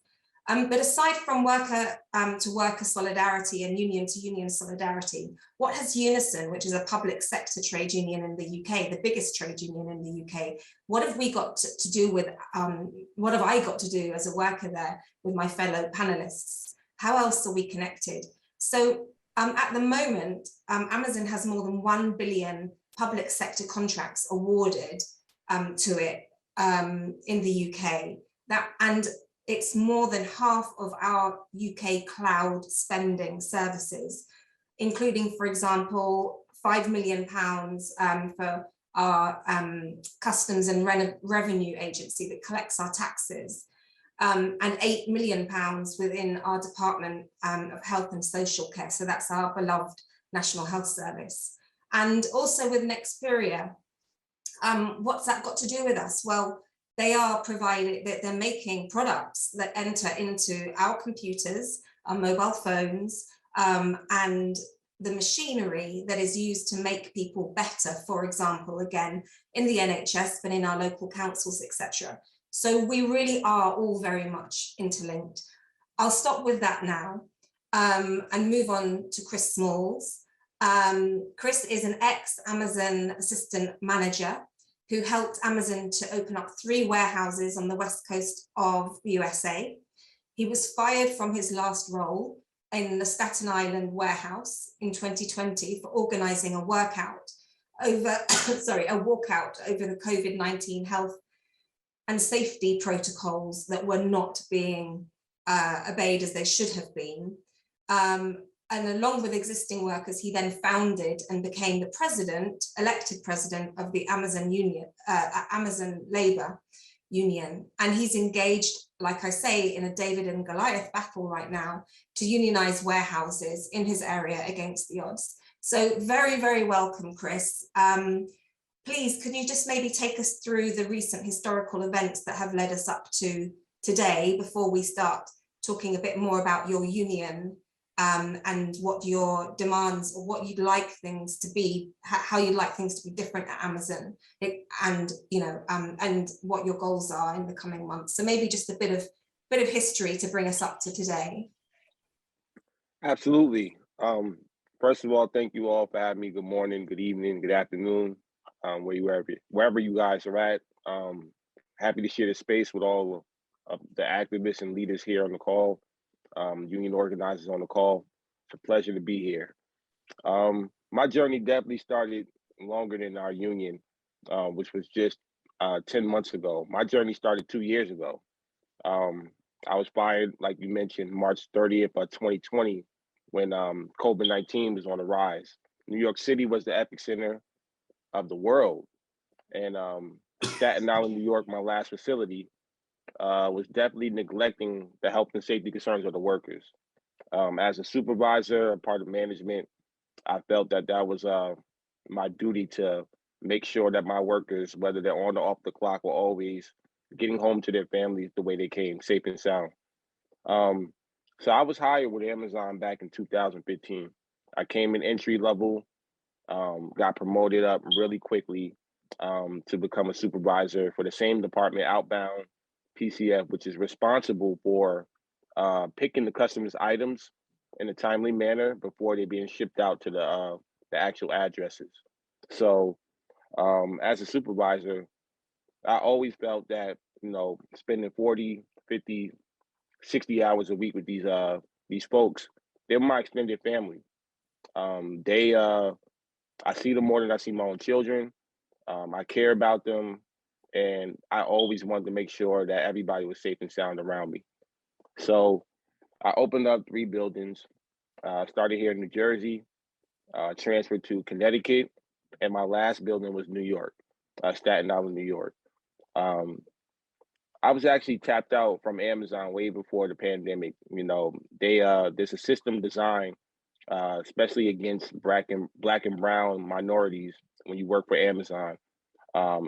But aside from worker to worker solidarity and union to union solidarity, what has Unison, which is a public sector trade union in the UK, the biggest trade union in the UK, what have we got to do with, what have I got to do as a worker there with my fellow panelists? How else are we connected? So at the moment, Amazon has more than 1 billion public sector contracts awarded to it in the UK. And it's more than half of our UK cloud spending services, including, for example, £5 million for our customs and revenue agency that collects our taxes. and £8 million within our Department of Health and Social Care. So that's our beloved National Health Service. And also with Nexperia, what's that got to do with us? Well, they are providing, that they're making products that enter into our computers, our mobile phones, and the machinery that is used to make people better, for example, again, in the NHS, but in our local councils, etc. So we really are all very much interlinked. I'll stop with that now and move on to Chris Smalls. Chris is an ex-Amazon assistant manager who helped Amazon to open up 3 warehouses on the west coast of the USA. He was fired from his last role in the Staten Island warehouse in 2020 for organizing a walkout over the COVID-19 health and safety protocols that were not being obeyed as they should have been. And along with existing workers, he then founded and became the elected president of the Amazon Union, Amazon Labor Union. And he's engaged, like I say, in a David and Goliath battle right now to unionize warehouses in his area against the odds. So very, very welcome, Chris. Please, could you just maybe take us through the recent historical events that have led us up to today before we start talking a bit more about your union and what your demands or what you'd like things to be, how you'd like things to be different at Amazon, and and what your goals are in the coming months. So maybe just a bit of history to bring us up to today. Absolutely. First of all, thank you all for having me. Good morning, good evening, good afternoon, wherever you guys are at. Happy to share the space with all of the activists and leaders here on the call. Union organizers on the call. It's a pleasure to be here. My journey definitely started longer than our union, which was just 10 months ago. My journey started 2 years ago. I was fired, like you mentioned, March 30th of 2020, when COVID-19 was on the rise. New York City was the epicenter of the world. And Staten Island, New York, my last facility, was definitely neglecting the health and safety concerns of the workers. As a supervisor, a part of management, I felt that that was my duty to make sure that my workers, whether they're on or off the clock, were always getting home to their families the way they came, safe and sound. So I was hired with Amazon back in 2015. I came in entry level, got promoted up really quickly to become a supervisor for the same department, outbound PCF, which is responsible for picking the customer's items in a timely manner before they're being shipped out to the actual addresses. So as a supervisor, I always felt that, spending 40, 50, 60 hours a week with these folks, they're my extended family. I see them more than I see my own children. I care about them. And I always wanted to make sure that everybody was safe and sound around me. So I opened up 3 buildings, started here in New Jersey, transferred to Connecticut, and my last building was New York, Staten Island, New York. I was actually tapped out from Amazon way before the pandemic. There's a system designed, especially against black and brown minorities when you work for Amazon.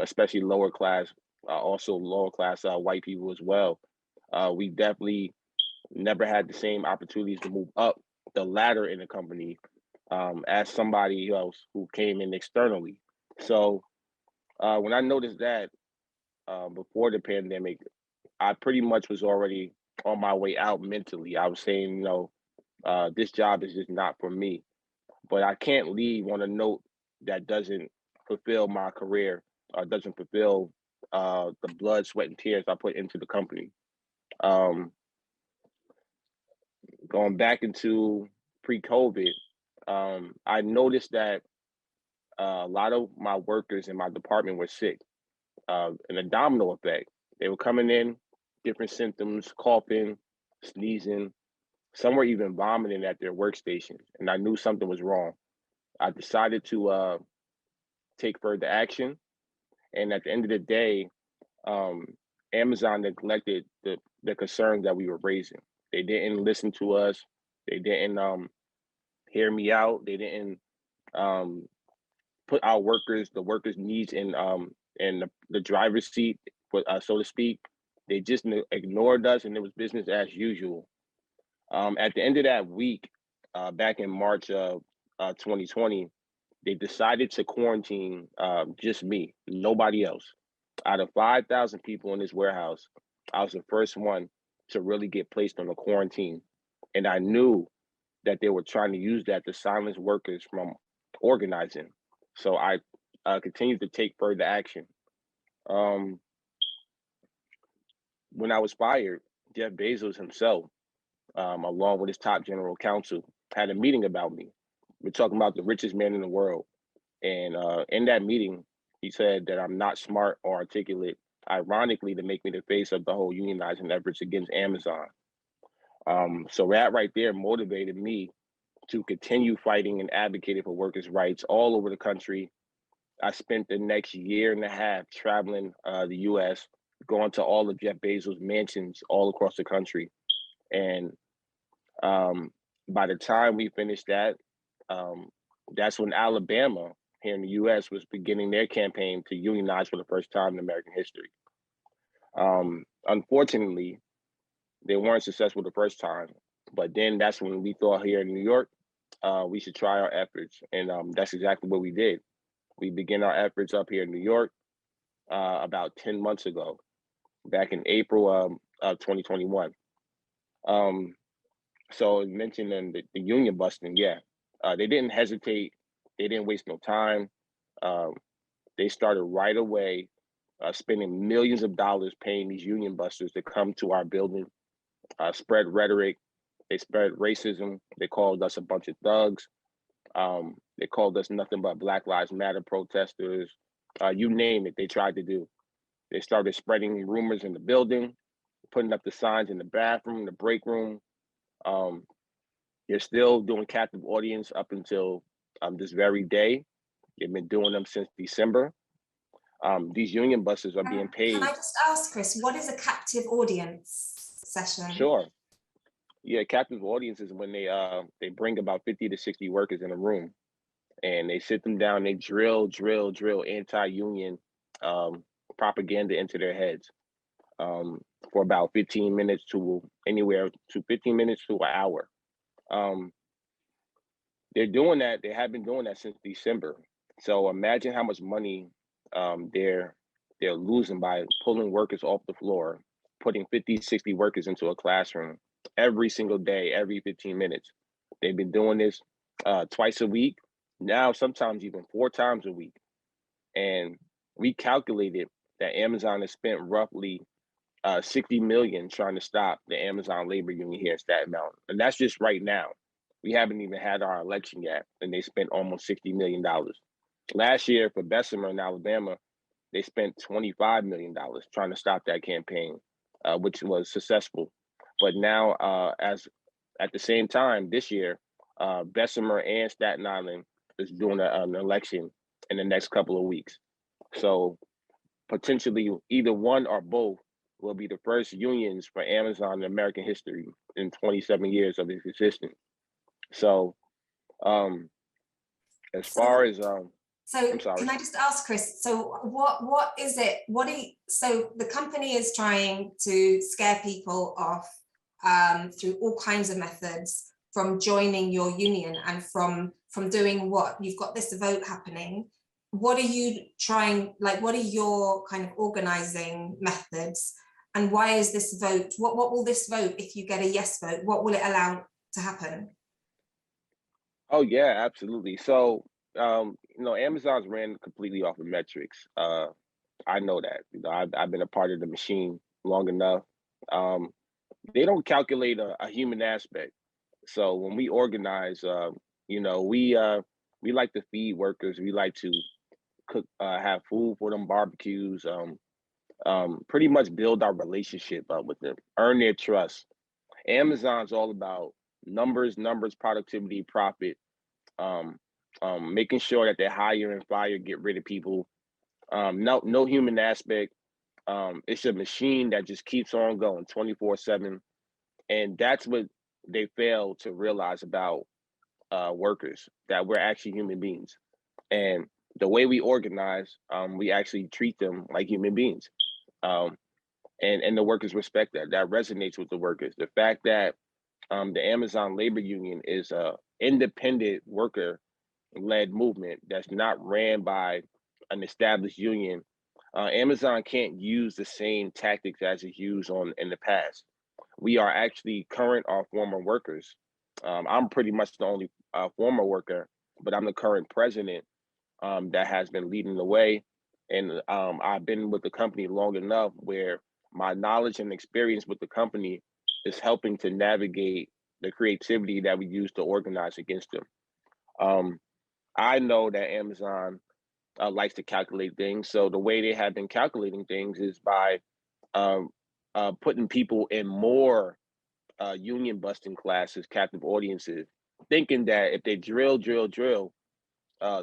Especially lower class, also lower class white people as well. We definitely never had the same opportunities to move up the ladder in the company as somebody else who came in externally. So when I noticed that before the pandemic, I pretty much was already on my way out mentally. I was saying, this job is just not for me. But I can't leave on a note that doesn't fulfill my career, doesn't fulfill the blood, sweat, and tears I put into the company. Going back into pre-COVID, I noticed that a lot of my workers in my department were sick, and a domino effect. They were coming in, different symptoms, coughing, sneezing. Some were even vomiting at their workstation, and I knew something was wrong. I decided to take further action. And at the end of the day, Amazon neglected the concerns that we were raising. They didn't listen to us. They didn't hear me out. They didn't put our workers, the workers' needs in the driver's seat, so to speak. They just ignored us, and it was business as usual. At the end of that week, back in March of 2020, they decided to quarantine just me, nobody else. Out of 5,000 people in this warehouse, I was the first one to really get placed on a quarantine. And I knew that they were trying to use that to silence workers from organizing. So I continued to take further action. When I was fired, Jeff Bezos himself, along with his top general counsel, had a meeting about me. We're talking about the richest man in the world. And in that meeting, he said that I'm not smart or articulate, ironically, to make me the face of the whole unionizing efforts against Amazon. So that right there motivated me to continue fighting and advocating for workers' rights all over the country. I spent the next year and a half traveling the US, going to all of Jeff Bezos' mansions all across the country. And by the time we finished that, that's when Alabama here in the US was beginning their campaign to unionize for the first time in American history. Unfortunately, they weren't successful the first time, but then that's when we thought here in New York, we should try our efforts. And that's exactly what we did. We began our efforts up here in New York about 10 months ago, back in April of 2021. So mentioning the union busting, yeah, they didn't hesitate. They didn't waste no time. They started right away spending millions of dollars paying these union busters to come to our building, spread rhetoric. They spread racism. They called us a bunch of thugs. They called us nothing but Black Lives Matter protesters. You name it, they tried to do. They started spreading rumors in the building, putting up the signs in the bathroom, the break room. They're still doing captive audience up until this very day. They've been doing them since December. These union busters are being paid. Can I just ask, Chris, what is a captive audience session? Sure. Yeah, captive audience is when they bring about 50 to 60 workers in a room, and they sit them down. They drill anti-union propaganda into their heads for about 15 minutes to anywhere to 15 minutes to an hour. They're doing that. They have been doing that since December. So imagine how much money they're losing by pulling workers off the floor, putting 50, 60 workers into a classroom every single day, every 15 minutes. They've been doing this twice a week, now sometimes even 4 times a week. And we calculated that Amazon has spent roughly 60 million trying to stop the Amazon labor union here in Staten Mountain. And that's just right now. We haven't even had our election yet, and they spent almost $60 million. Last year for Bessemer in Alabama, they spent $25 million trying to stop that campaign, which was successful. But now, as at the same time this year, Bessemer and Staten Island is doing an election in the next couple of weeks. So potentially either one or both will be the first unions for Amazon in American history in 27 years of its existence. So as far as so can I just ask, Chris, so what is it, so the company is trying to scare people off through all kinds of methods, from joining your union and from doing what? You've got this vote happening. What are you trying, like, what are your kind of organizing methods? And why is this vote, what will this vote, if you get a yes vote, what will it allow to happen? Oh yeah, absolutely. So, Amazon's ran completely off of metrics. I know that, I've been a part of the machine long enough. They don't calculate a human aspect. So when we organize, we like to feed workers. We like to cook, have food for them, barbecues, pretty much build our relationship up with them, earn their trust. Amazon's all about numbers, productivity, profit, making sure that they hire and fire, get rid of people. No human aspect. It's a machine that just keeps on going 24/7. And that's what they fail to realize about workers, that we're actually human beings. And the way we organize, we actually treat them like human beings. Um, and the workers respect that. That resonates with the workers. The fact that the Amazon labor union is a independent worker led movement that's not ran by an established union. Amazon can't use the same tactics as it used in the past. We are actually current or former workers. I'm pretty much the only former worker, but I'm the current president that has been leading the way. And I've been with the company long enough where my knowledge and experience with the company is helping to navigate the creativity that we use to organize against them. I know that Amazon likes to calculate things. So the way they have been calculating things is by um, putting people in more union busting classes, captive audiences, thinking that if they drill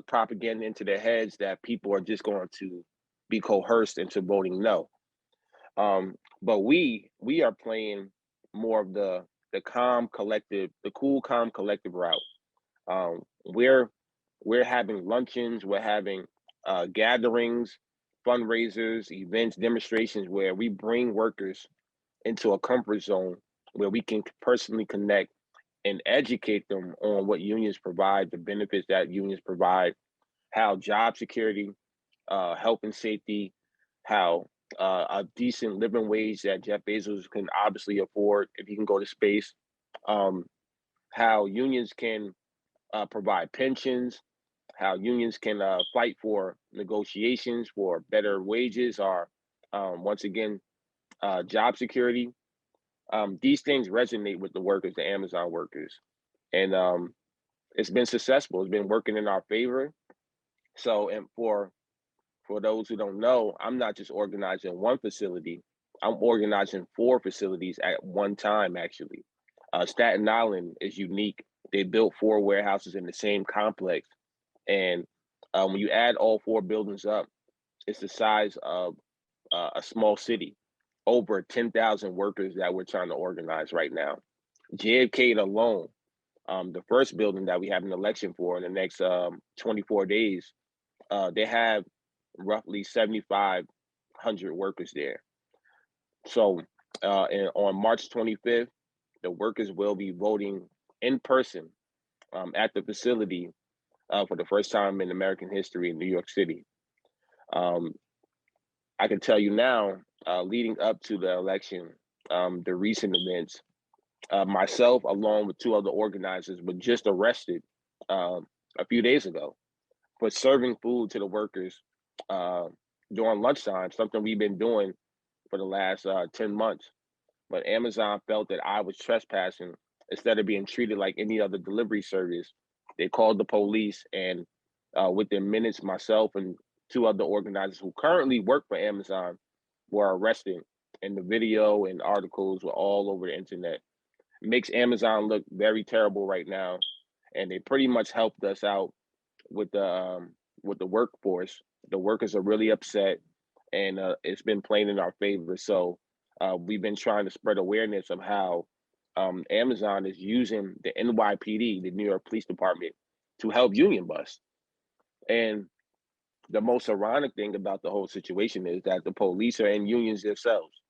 propaganda into their heads, that people are just going to be coerced into voting no. But we are playing more of the calm collective, the cool calm collective route. Um, we're having luncheons, we're having gatherings, fundraisers, events, demonstrations where we bring workers into a comfort zone where we can personally connect and educate them on what unions provide, the benefits that unions provide, how job security, health and safety, how a decent living wage that Jeff Bezos can obviously afford if he can go to space, how unions can provide pensions, how unions can fight for negotiations for better wages or once again job security. These things resonate with the workers, the Amazon workers, and it's been successful. It's been working in our favor. So, and for those who don't know, I'm not just organizing one facility. I'm organizing 4 facilities at one time. Actually, Staten Island is unique. They built 4 warehouses in the same complex, and when you add all 4 buildings up, it's the size of a small city. Over 10,000 workers that we're trying to organize right now. JFK alone, the first building that we have an election for in the next 24 days, they have roughly 7,500 workers there. So and on March 25th, the workers will be voting in person at the facility for the first time in American history in New York City. I can tell you now, leading up to the election, the recent events, myself, along with 2 other organizers, were just arrested a few days ago for serving food to the workers during lunchtime, something we've been doing for the last 10 months. But Amazon felt that I was trespassing. Instead of being treated like any other delivery service, they called the police, and within minutes, myself and 2 other organizers who currently work for Amazon were arrested. And the video and articles were all over the internet. It makes Amazon look very terrible right now, and they pretty much helped us out with the workforce. The workers are really upset, and it's been playing in our favor. So we've been trying to spread awareness of how Amazon is using the NYPD, the New York Police Department, to help union bust. And the most ironic thing about the whole situation is that the police are in unions themselves.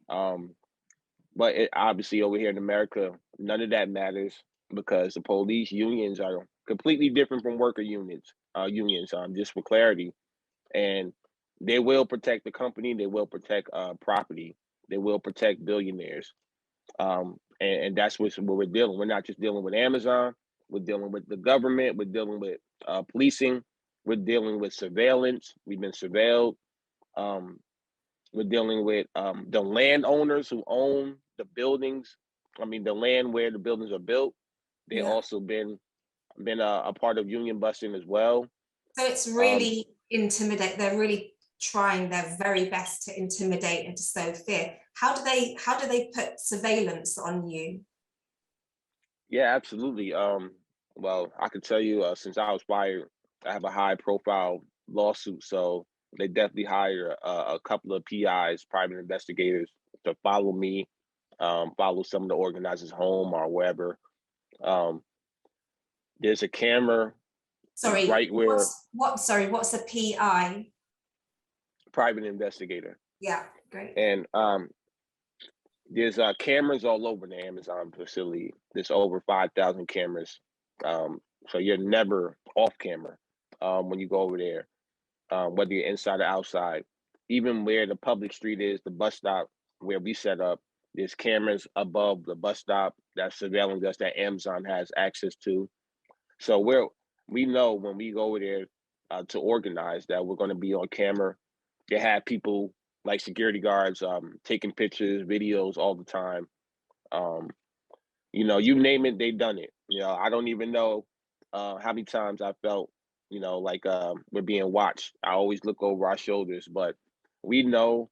But obviously over here in America, none of that matters because the police unions are completely different from worker unions. Just for clarity, and they will protect the company. They will protect property. They will protect billionaires. And that's what we're dealing. We're not just dealing with Amazon. We're dealing with the government. We're dealing with policing. We're dealing with surveillance. We've been surveilled. We're dealing with the landowners who own the buildings. I mean, the land where the buildings are built. They also been a part of union busting as well. So it's really intimidate. They're really trying their very best to intimidate and to sow fear. How do they put surveillance on you? Yeah, absolutely. Well, I can tell you since I was fired, I have a high profile lawsuit. So they definitely hired a couple of PIs, private investigators, to follow me, follow some of the organizers home or wherever. There's a camera Sorry, right where what's a PI? private investigator. Yeah, great. And there's cameras all over the Amazon facility. There's over 5,000 cameras. So you're never off camera when you go over there, whether you're inside or outside. Even where the public street is, the bus stop where we set up, there's cameras above the bus stop that's surveilling us that Amazon has access to. So we know when we go over there to organize that we're going to be on camera. They have people like security guards taking pictures, videos all the time. You know, you name it, they've done it. You know, I don't even know how many times I felt, you know, like we're being watched. I always look over our shoulders, but we know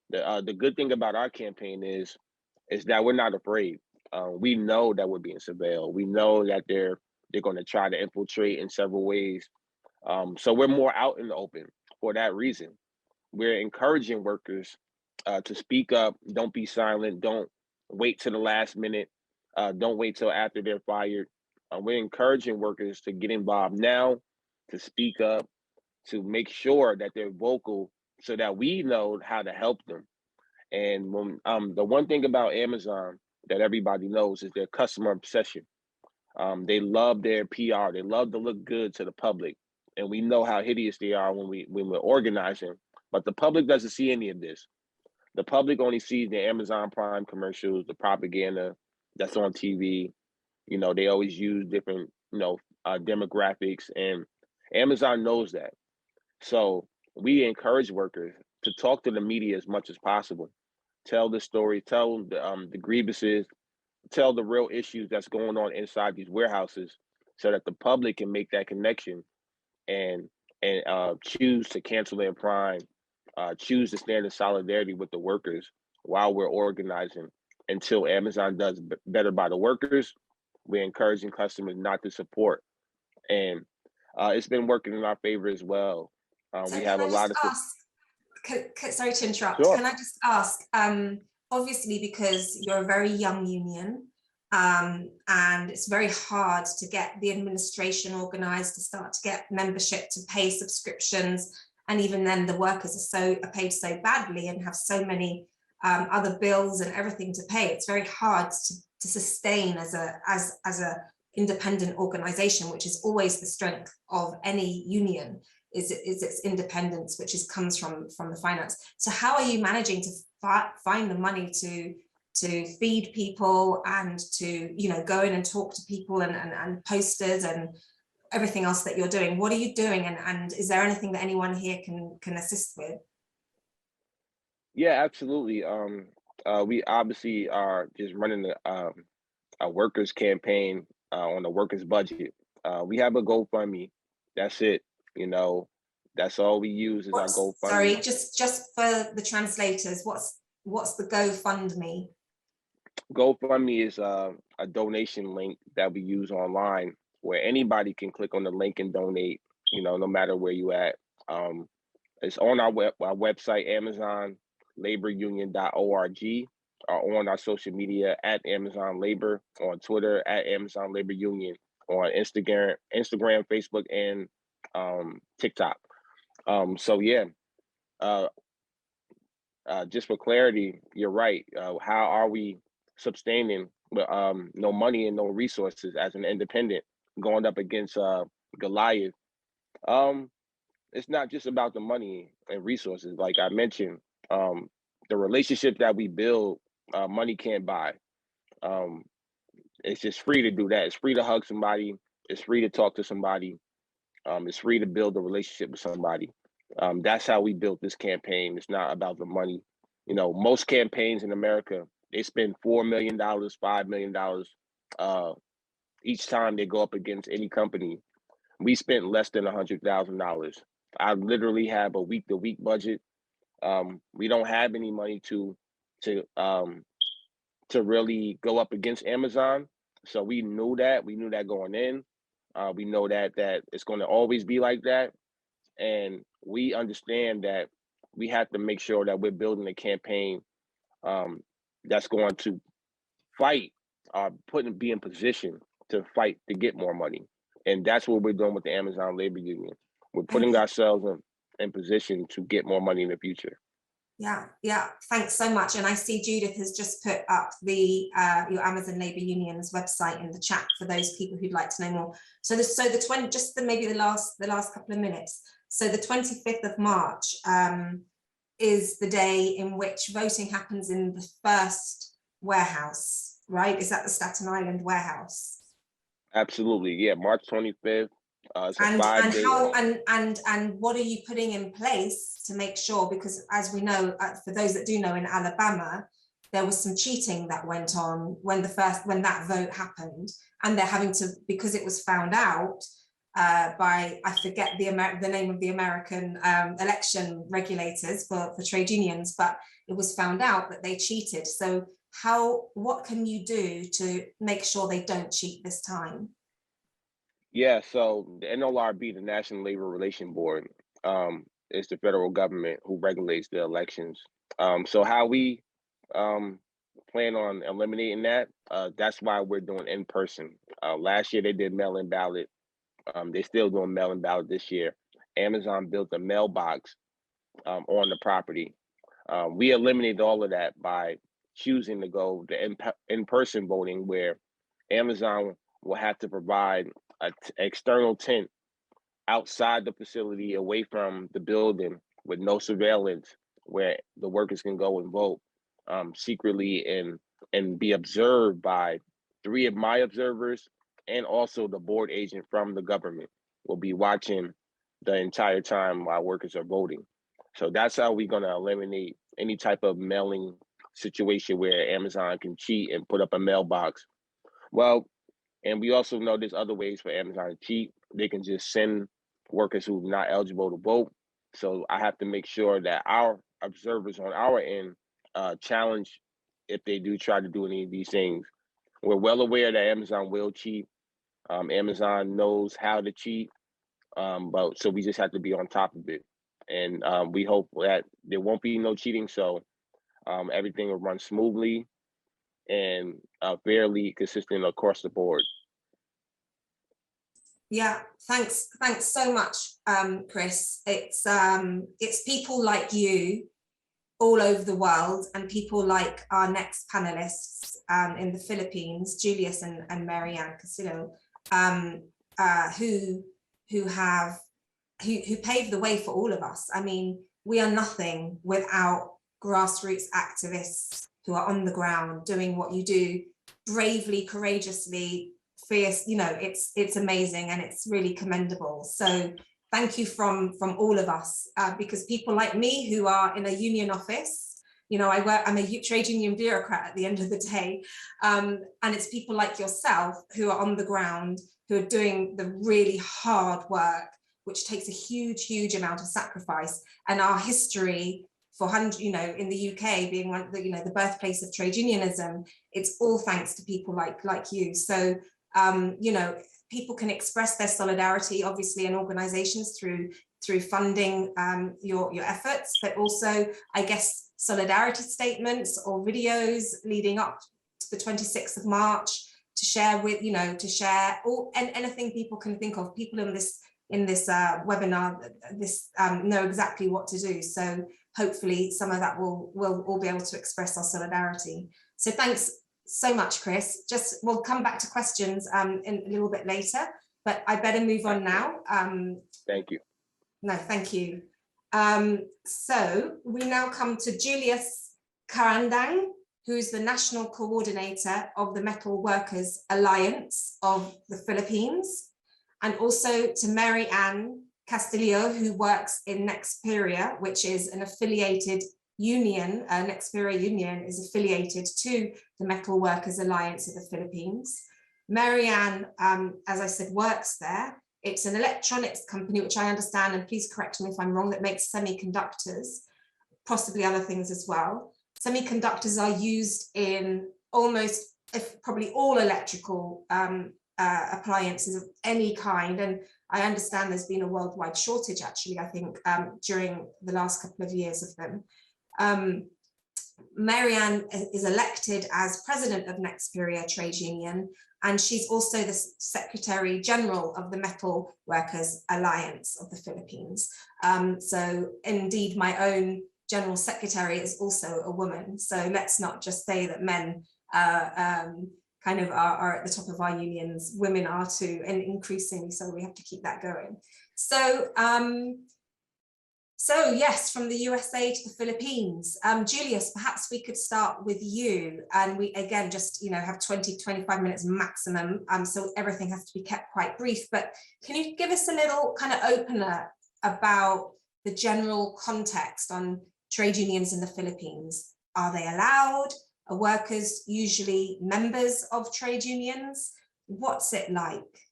the good thing about our campaign is that we're not afraid. We know that we're being surveilled. We know that they're going to try to infiltrate in several ways. So we're more out in the open for that reason. We're encouraging workers to speak up. Don't be silent. Don't wait till the last minute. Don't wait till after they're fired. We're encouraging workers to get involved now, to speak up, to make sure that they're vocal so that we know how to help them. And when the one thing about Amazon that everybody knows is their customer obsession. They love their PR. They love to look good to the public. And we know how hideous they are when we're organizing, but the public doesn't see any of this. The public only sees the Amazon Prime commercials, the propaganda that's on TV. You know, they always use different, you know, demographics, and Amazon knows that. So we encourage workers to talk to the media as much as possible. Tell the story, tell the grievances, tell the real issues that's going on inside these warehouses so that the public can make that connection and choose to cancel their prime, choose to stand in solidarity with the workers while we're organizing. Until Amazon does better by the workers, we're encouraging customers not to support. And it's been working in our favor as well. So we have a lot of... sorry to interrupt. Sure. Can I just ask, obviously because you're a very young union, and it's very hard to get the administration organized, to start to get membership, to pay subscriptions, and even then the workers are paid so badly and have so many other bills and everything to pay. It's very hard to sustain as a independent organization, which is always the strength of any union, is its independence, which comes from the finance. So how are you managing to find the money to feed people and to, you know, go in and talk to people and posters and everything else that you're doing? What are you doing, and is there anything that anyone here can assist with? Yeah, absolutely. We obviously are just running a workers campaign on the workers budget. We have a GoFundMe. That's it. You know, that's all we use is our GoFundMe. Sorry, just for the translators, what's the GoFundMe? GoFundMe is a donation link that we use online where anybody can click on the link and donate, you know, no matter where you at. It's on our website, AmazonLaborUnion.org, or on our social media at Amazon Labor, on Twitter at Amazon Labor Union, on Instagram, Facebook, and TikTok. So yeah, just for clarity, you're right. How are we sustaining with no money and no resources as an independent going up against Goliath? It's not just about the money and resources. Like I mentioned, the relationship that we build, money can't buy. It's just free to do that. It's free to hug somebody. It's free to talk to somebody. It's free to build a relationship with somebody. That's how we built this campaign. It's not about the money. You know, most campaigns in America, they spend $4 million, $5 million each time they go up against any company. We spent less than $100,000. I literally have a week-to-week budget. We don't have any money to really go up against Amazon. So we knew that. We knew that going in. We know that it's going to always be like that. And we understand that we have to make sure that we're building a campaign that's going to fight, be in position to fight to get more money. And that's what we're doing with the Amazon Labor Union. We're putting ourselves in position to get more money in the future. Yeah, thanks so much. And I see Judith has just put up the your Amazon Labor Union's website in the chat for those people who'd like to know more. So the 20, maybe the last couple of minutes. So the 25th of March is the day in which voting happens in the first warehouse, right? Is that the Staten Island warehouse? Absolutely, yeah. March 25th. It's a And 5-day. how and what are you putting in place to make sure? Because as we know, for those that do know, in Alabama, there was some cheating that went on when that vote happened, and they're having to, because it was found out by, I forget the name of the American election regulators for trade unions, but it was found out that they cheated. So what can you do to make sure they don't cheat this time? Yeah, so the NLRB, the National Labor Relations Board, is the federal government who regulates the elections. So how we plan on eliminating that, that's why we're doing in person. Last year they did mail-in ballot. They're still doing mail-in ballot this year. Amazon built a mailbox on the property. We eliminated all of that by choosing to go to in-person voting, where Amazon will have to provide an external tent outside the facility, away from the building, with no surveillance, where the workers can go and vote secretly and be observed by 3 of my observers, and also the board agent from the government will be watching the entire time while workers are voting. So that's how we're going to eliminate any type of mailing situation where Amazon can cheat and put up a mailbox. Well, and we also know there's other ways for Amazon to cheat. They can just send workers who are not eligible to vote. So I have to make sure that our observers on our end challenge if they do try to do any of these things. We're well aware that Amazon will cheat. Amazon knows how to cheat, but so we just have to be on top of it. And we hope that there won't be no cheating, so everything will run smoothly and fairly consistent across the board. Yeah, thanks so much, Chris. It's people like you all over the world, and people like our next panelists in the Philippines, Julius and Marianne Castillo, who paved the way for all of us. I mean, we are nothing without grassroots activists who are on the ground doing what you do, bravely, courageously, fierce. You know, it's amazing, and it's really commendable. So thank you from all of us, because people like me who are in a union office, you know, I'm a trade union bureaucrat at the end of the day, and it's people like yourself who are on the ground, who are doing the really hard work, which takes a huge amount of sacrifice. And our history for in the UK being one, the birthplace of trade unionism, it's all thanks to people like you. So people can express their solidarity, obviously, in organizations through funding your efforts, but also, I guess, solidarity statements or videos leading up to the 26th of March to share with, anything people can think of. People in this webinar, know exactly what to do. So hopefully some of that we'll all be able to express our solidarity. So thanks so much, Chris. We'll come back to questions in a little bit later, but I better move on now. Thank you. No, thank you. So we now come to Julius Karandang, who's the National Coordinator of the Metal Workers Alliance of the Philippines, and also to Marianne Castillo, who works in Nexperia, which is an affiliated union. Nexperia Union is affiliated to the Metal Workers Alliance of the Philippines. Marianne, as I said, works there. It's an electronics company, which I understand, and please correct me if I'm wrong, that makes semiconductors, possibly other things as well. Semiconductors are used in probably all electrical appliances of any kind. And I understand there's been a worldwide shortage, actually, I think, during the last couple of years of them. Marianne is elected as president of Nexperia Trade Union, and she's also the Secretary General of the Metal Workers Alliance of the Philippines. So indeed, my own General Secretary is also a woman. So let's not just say that men kind of are at the top of our unions. Women are too, and increasingly so. We have to keep that going. So so yes, from the USA to the Philippines. Julius, perhaps we could start with you, and we again just have 20-25 minutes maximum, so everything has to be kept quite brief. But can you give us a little kind of opener about the general context on trade unions in the Philippines? Are they allowed? Are workers usually members of trade unions? What's it like?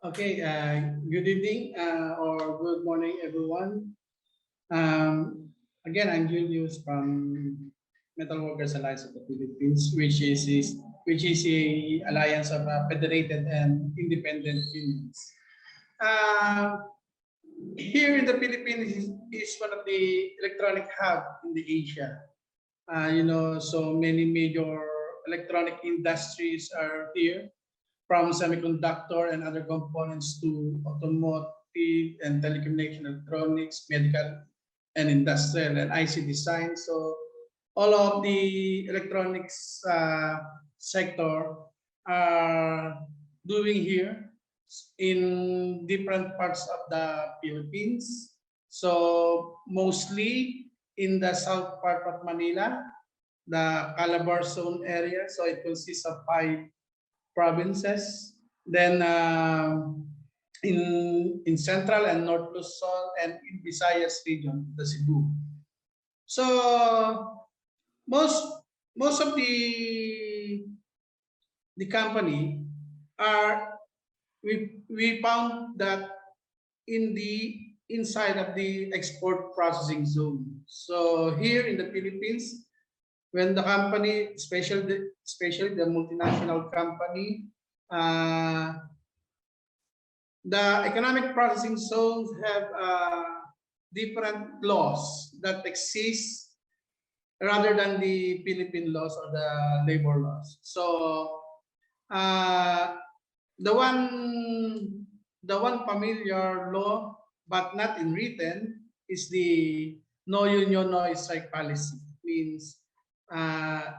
Okay, good evening or good morning, everyone. Again, I'm Julius from Metal Workers Alliance of the Philippines, which is a alliance of federated and independent unions. Here in the Philippines is one of the electronic hub in the Asia. So many major electronic industries are here, from semiconductor and other components to automotive and telecommunication electronics, medical and industrial and IC design. So all of the electronics sector are doing here in different parts of the Philippines. So mostly in the south part of Manila, the Calabar zone area. So it consists of 5 provinces. Then in central and north Luzon and in Visayas region, the Cebu. So most of the company are we found that in the inside of the export processing zone. So here in the Philippines, when the company, especially the multinational company, the economic processing zones have different laws that exist rather than the Philippine laws or the labor laws. So the one familiar law, but not in written, is the no union, no strike policy. Means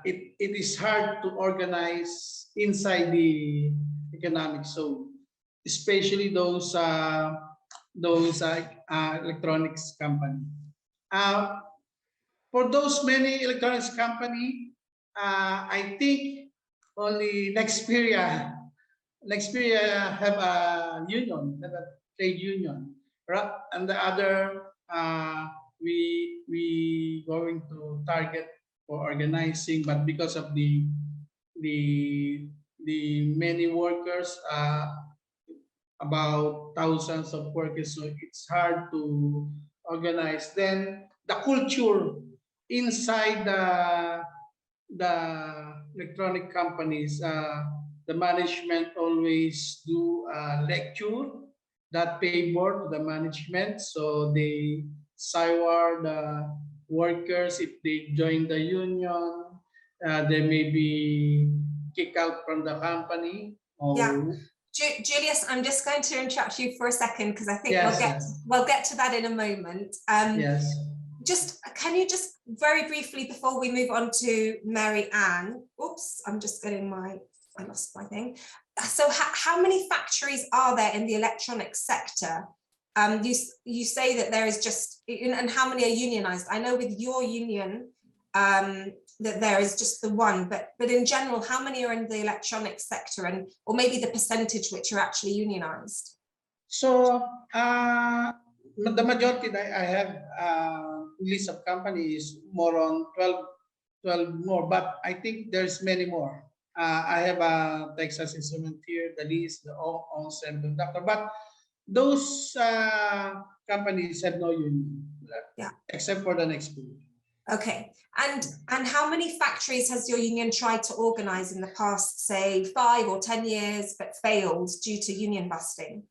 it is hard to organize inside the economic zone, especially those electronics company. For those many electronics company, I think only Nexperia have a union, have a trade union, right? And the other we going to target for organizing, but because of the many workers, about thousands of workers, so it's hard to organize. Then the culture inside the electronic companies, the management always do a lecture that favor to the management, so they sour the workers if they join the union. They may be kicked out from the company. Yeah. Julius, I'm just going to interrupt you for a second because I think we'll get to that in a moment. Yes. Just can you just very briefly before we move on to Mary Ann? Oops, I'm just getting I lost my thing. So how many factories are there in the electronics sector? You say that there is just, and how many are unionized? I know with your union that there is just the one, but in general, how many are in the electronics sector, and or maybe the percentage which are actually unionized? So the majority that I have list of companies more on 12 more, but I think there's many more. I have a Texas Instrument here, the list, the own semiconductor, but those companies have no union, except for the next group. Okay, and how many factories has your union tried to organize in the past, say 5 or 10 years, but failed due to union busting?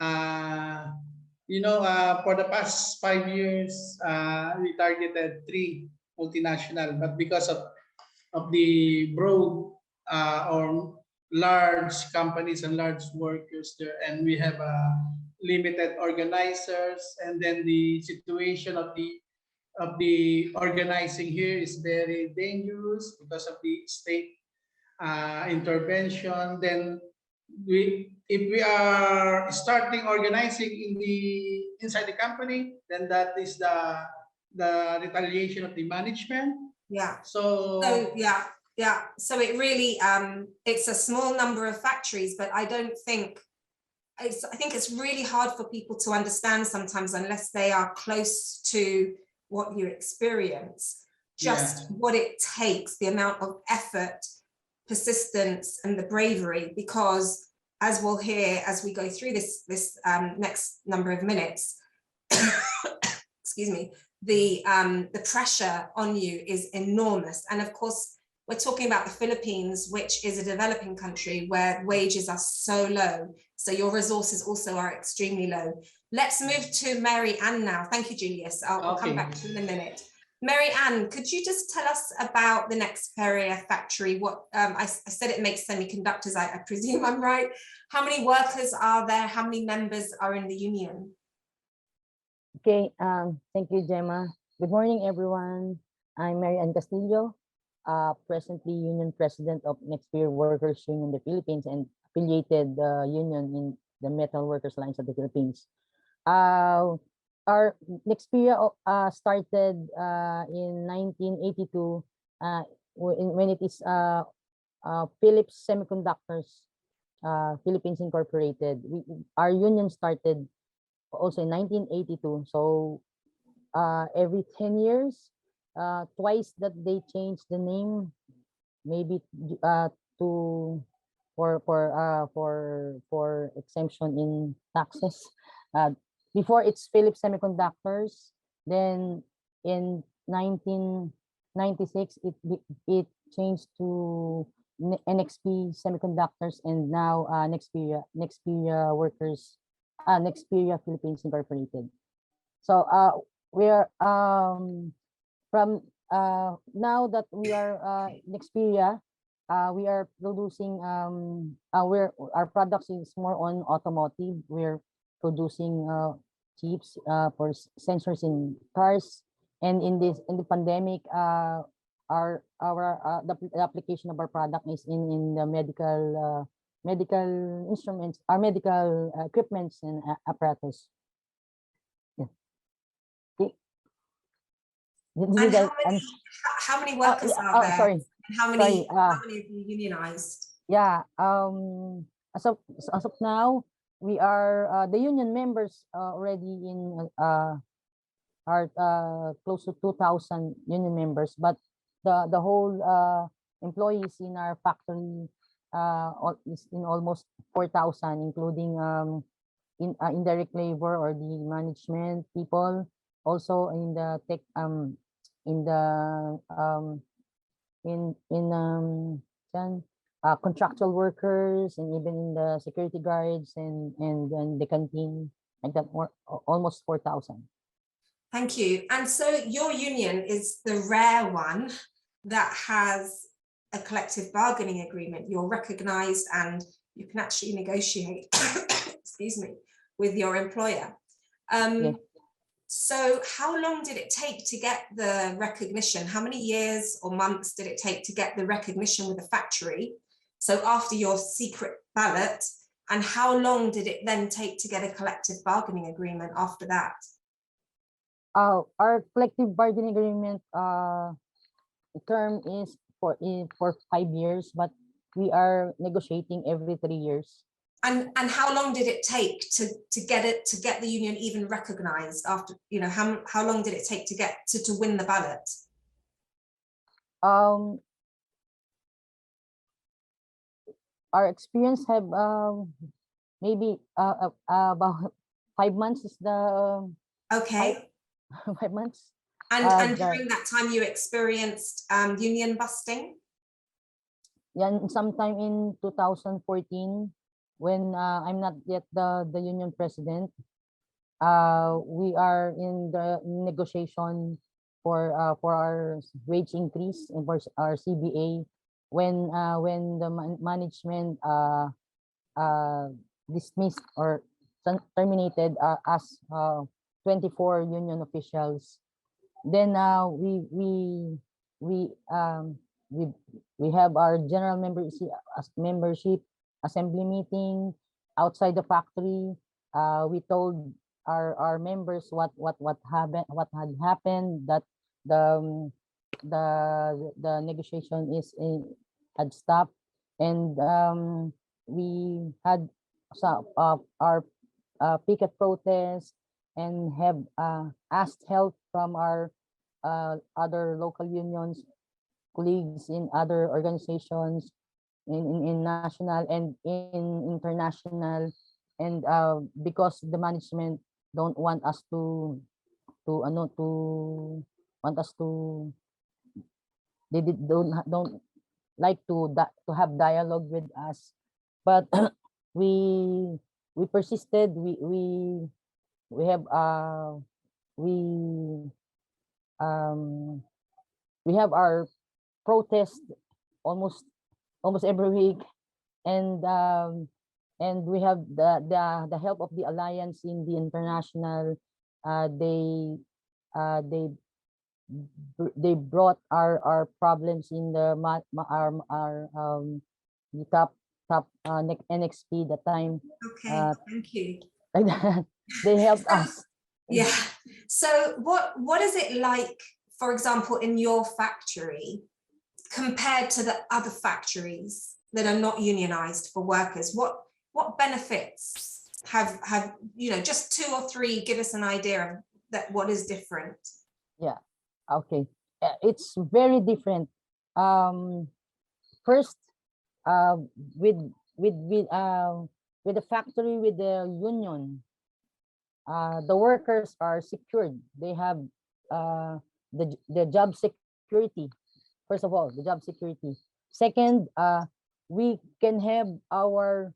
For the past 5 years, we targeted 3 multinational, but because of the broad or large companies and large workers there, and we have limited organizers, and then the situation of the organizing here is very dangerous because of the state intervention. Then if we are starting organizing inside the company, then that is the retaliation of the management. Yeah. So yeah. So it really it's a small number of factories, but I think it's really hard for people to understand sometimes unless they are close to what you experience, just what it takes, the amount of effort, persistence, and the bravery, because as we'll hear as we go through this next number of minutes, excuse me, the pressure on you is enormous. And of course, we're talking about the Philippines, which is a developing country where wages are so low. So your resources also are extremely low. Let's move to Mary Ann now. Thank you, Julius. I'll come back to you in a minute. Mary Ann, could you just tell us about the Nexperia factory? What I said it makes semiconductors, I presume I'm right. How many workers are there? How many members are in the union? Okay, thank you, Gemma. Good morning, everyone. I'm Mary Ann Castillo, presently Union President of Nexperia Workers Union in the Philippines and affiliated union in the Metal Workers Alliance of the Philippines. Our Nexperia started in 1982 when it is Philips Semiconductors Philippines Incorporated. Our union started also in 1982. So every 10 years, twice that they changed the name, maybe for exemption in taxes. Before it's Philips Semiconductors, then in 1996 it changed to NXP Semiconductors, and now Nexperia Workers, Nexperia Philippines Incorporated. So we are from now that we are Nexperia, we are producing our products is more on automotive. We're producing chips for sensors in cars, and in the pandemic, the application of our product is in the medical instruments, our medical equipments and apparatus. Yeah. Okay. And how many workers are there? Sorry. How many of you unionized? Yeah. As of now, we are the union members already in are close to 2,000 union members, but the whole employees in our factory is in almost 4,000, including indirect labor or the management people, also in the tech contractual workers, and even in the security guards and the canteen, like that, almost 4,000. Thank you. And so your union is the rare one that has a collective bargaining agreement. You're recognized and you can actually negotiate, excuse me, with your employer. Yes. So how long did it take to get the recognition? How many years or months did it take to get the recognition with the factory? So after your secret ballot, and how long did it then take to get a collective bargaining agreement after that? Our collective bargaining agreement term is for 5 years, but we are negotiating every 3 years. And how long did it take to get the union even recognized after, you know, how long did it take to get to win the ballot? Our experience have maybe about 5 months is the okay 5 months. And during that time, you experienced union busting? Yeah, sometime in 2014, when I'm not yet the union president, we are in the negotiation for our wage increase and for our CBA when the management dismissed or terminated us 24 union officials. Then we have our general membership assembly meeting outside the factory. We told our members what had happened, that the negotiation had stopped, and we had some our picket protest and have asked help from our other local unions, colleagues in other organizations, in national and in international, and because the management don't want us to they don't like to have dialogue with us, but we persisted. We have we have our protest almost every week, and we have the help of the alliance in the international. They brought our problems in the top NXP that time. Okay, thank you. Like that. They helped us. Yeah. So what is it like, for example, in your factory compared to the other factories that are not unionized for workers? What benefits have just 2 or 3, give us an idea of that, what is different? Yeah, okay. It's very different. First, with the factory, with the union, the workers are secured. They have the job security. First of all, the job security. Second, we can have our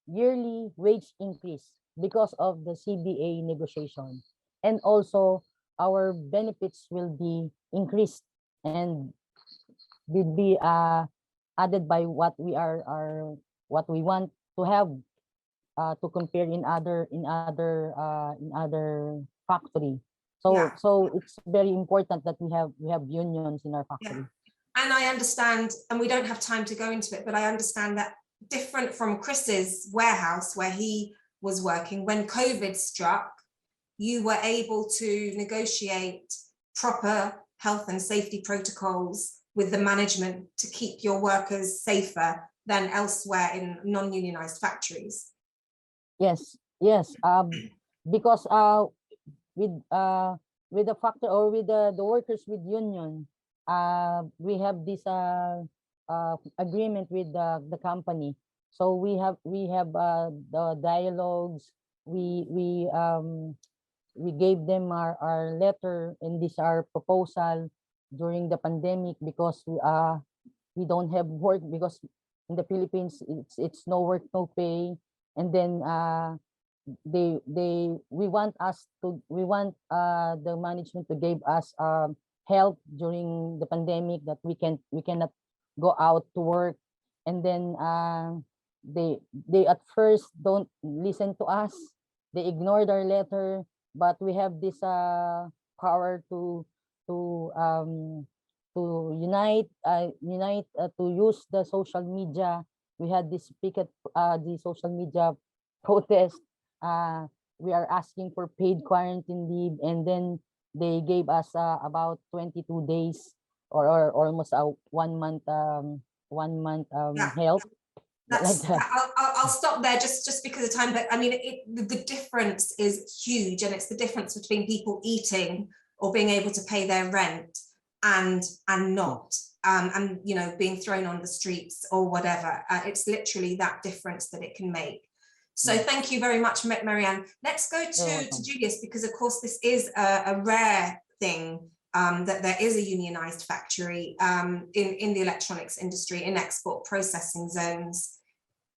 yearly wage increase because of the CBA negotiation, and also our benefits will be increased and will be added by what we what we want to have to compare in other factory. So Yeah. so it's very important that we have unions in our factory. Yeah. And I understand, and we don't have time to go into it, but I understand that different from Chris's warehouse where he was working, when COVID struck, you were able to negotiate proper health and safety protocols with the management to keep your workers safer than elsewhere in non-unionized factories. Yes, because with the factor or with the workers with union, we have this agreement with the company. So we have the dialogues. We gave them our letter, and this our proposal during the pandemic, because we don't have work, because in the Philippines it's no work, no pay, and then we want the management to give us help during the pandemic, that we cannot go out to work, and then they at first don't listen to us. They ignored our letter, but we have this power to unite to use the social media. We had this the social media protest. We are asking for paid quarantine leave, and then they gave us about 22 days or almost 1 month help. I'll stop there just because of time, but I mean, the difference is huge, and it's the difference between people eating or being able to pay their rent and not, and being thrown on the streets or whatever. It's literally that difference that it can make. So thank you very much, Marianne. Let's go to Julius, because of course this is a rare thing that there is a unionized factory in the electronics industry, in export processing zones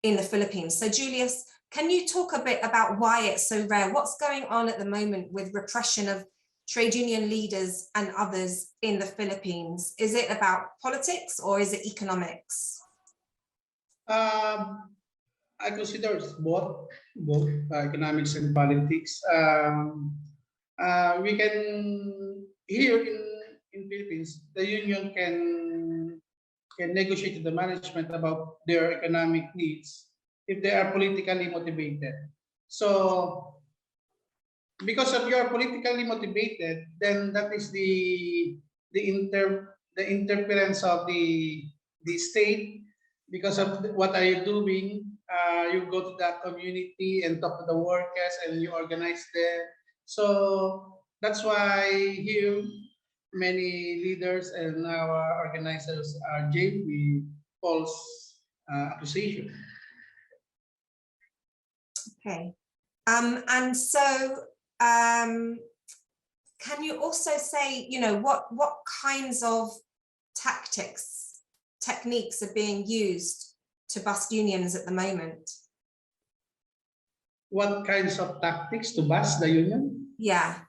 in the Philippines. So Julius, can you talk a bit about why it's so rare? What's going on at the moment with repression of trade union leaders and others in the Philippines? Is it about politics or is it economics? I consider it's both economics and politics. We can here in Philippines, the union can negotiate with the management about their economic needs if they are politically motivated. So because of you're politically motivated, then that is the interference of the state. Because of what are you doing, you go to that community and talk to the workers and you organize them. So that's why here many leaders and our organizers are jailed with false accusation. Okay, and so can you also say, you know, what kinds of techniques are being used to bust unions at the moment? What kinds of tactics to bust the union? Yeah.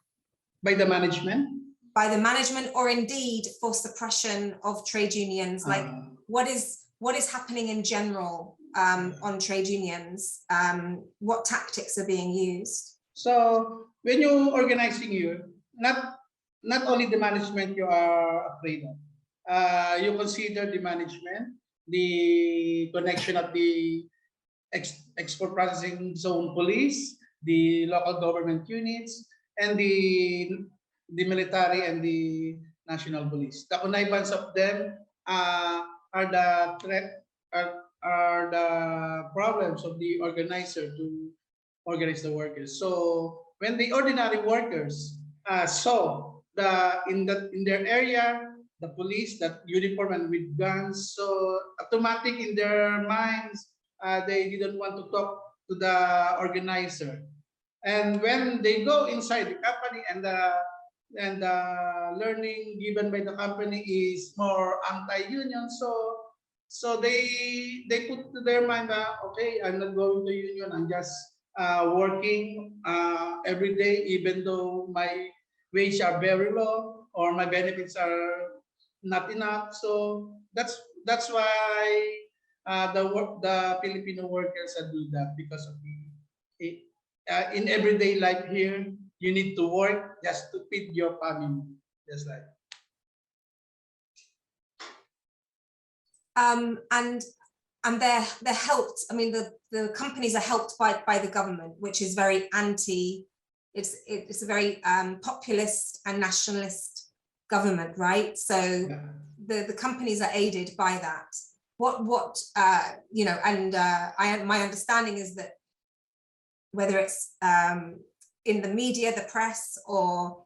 By the management? By the management, or indeed for suppression of trade unions, like what is happening in general on trade unions? What tactics are being used? So when you're organizing here, not only the management you are afraid of. You consider the management, the connection of the export processing zone police, the local government units, and the military and the national police. The connivance of them are the problems of the organizer to organize the workers. So when the ordinary workers saw in their area the police, that uniform and with guns, so automatic in their minds, they didn't want to talk to the organizer. And when they go inside the company and the learning given by the company is more anti-union, so they put to their mind, okay, I'm not going to union, I'm just working every day, even though my wages are very low or my benefits are not enough. So that's why the Filipino workers do that, because of the in everyday life here, you need to work just to feed your family, just like. And they're helped. I mean, the companies are helped by the government, which is very anti. It's a very populist and nationalist government, right? So the companies are aided by that. What you know, and my understanding is that whether it's in the media, the press, or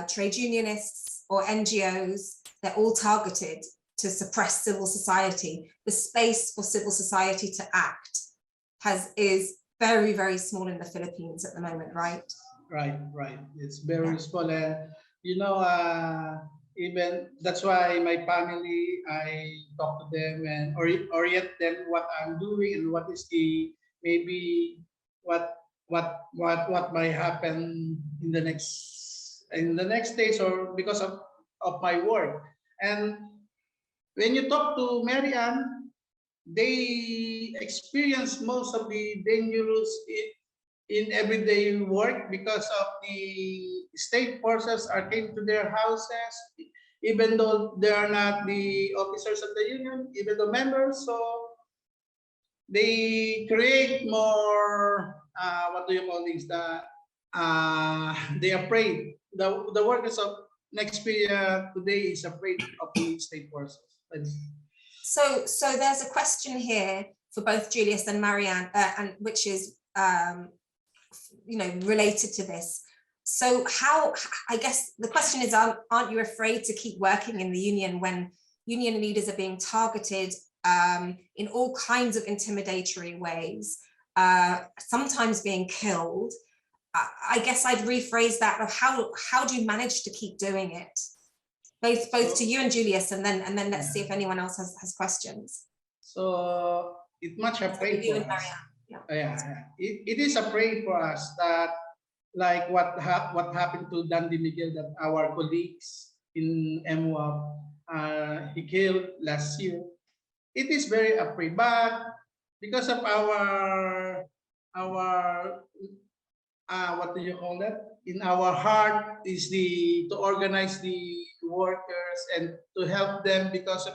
trade unionists or NGOs, they're all targeted to suppress civil society. The space for civil society to act is very, very small in the Philippines at the moment, right? Right. It's very small, and you know, even that's why my family, I talk to them and orient them what I'm doing and what is the maybe what might happen in the next days, or because of my work. And when you talk to Marianne, they experience most of the dangerous in everyday work because of the state forces came to their houses, even though they are not the officers of the union, even though members. So they create more what do you call this? They afraid. The workers of next period today is afraid of the state forces. So there's a question here for both Julius and Marianne, and which is you know, related to this. So how, I guess the question is, aren't you afraid to keep working in the union when union leaders are being targeted in all kinds of intimidatory ways, sometimes being killed? I guess I'd rephrase that of how do you manage to keep doing it? both to you and Julius, and then let's see if anyone else has questions. So it much afraid for us. It is afraid for us that, like what happened to Dandy Miguel, that our colleagues in MWAP, he killed last year. It is very afraid, but because of our what do you call that? In our heart is to organize the workers and to help them, because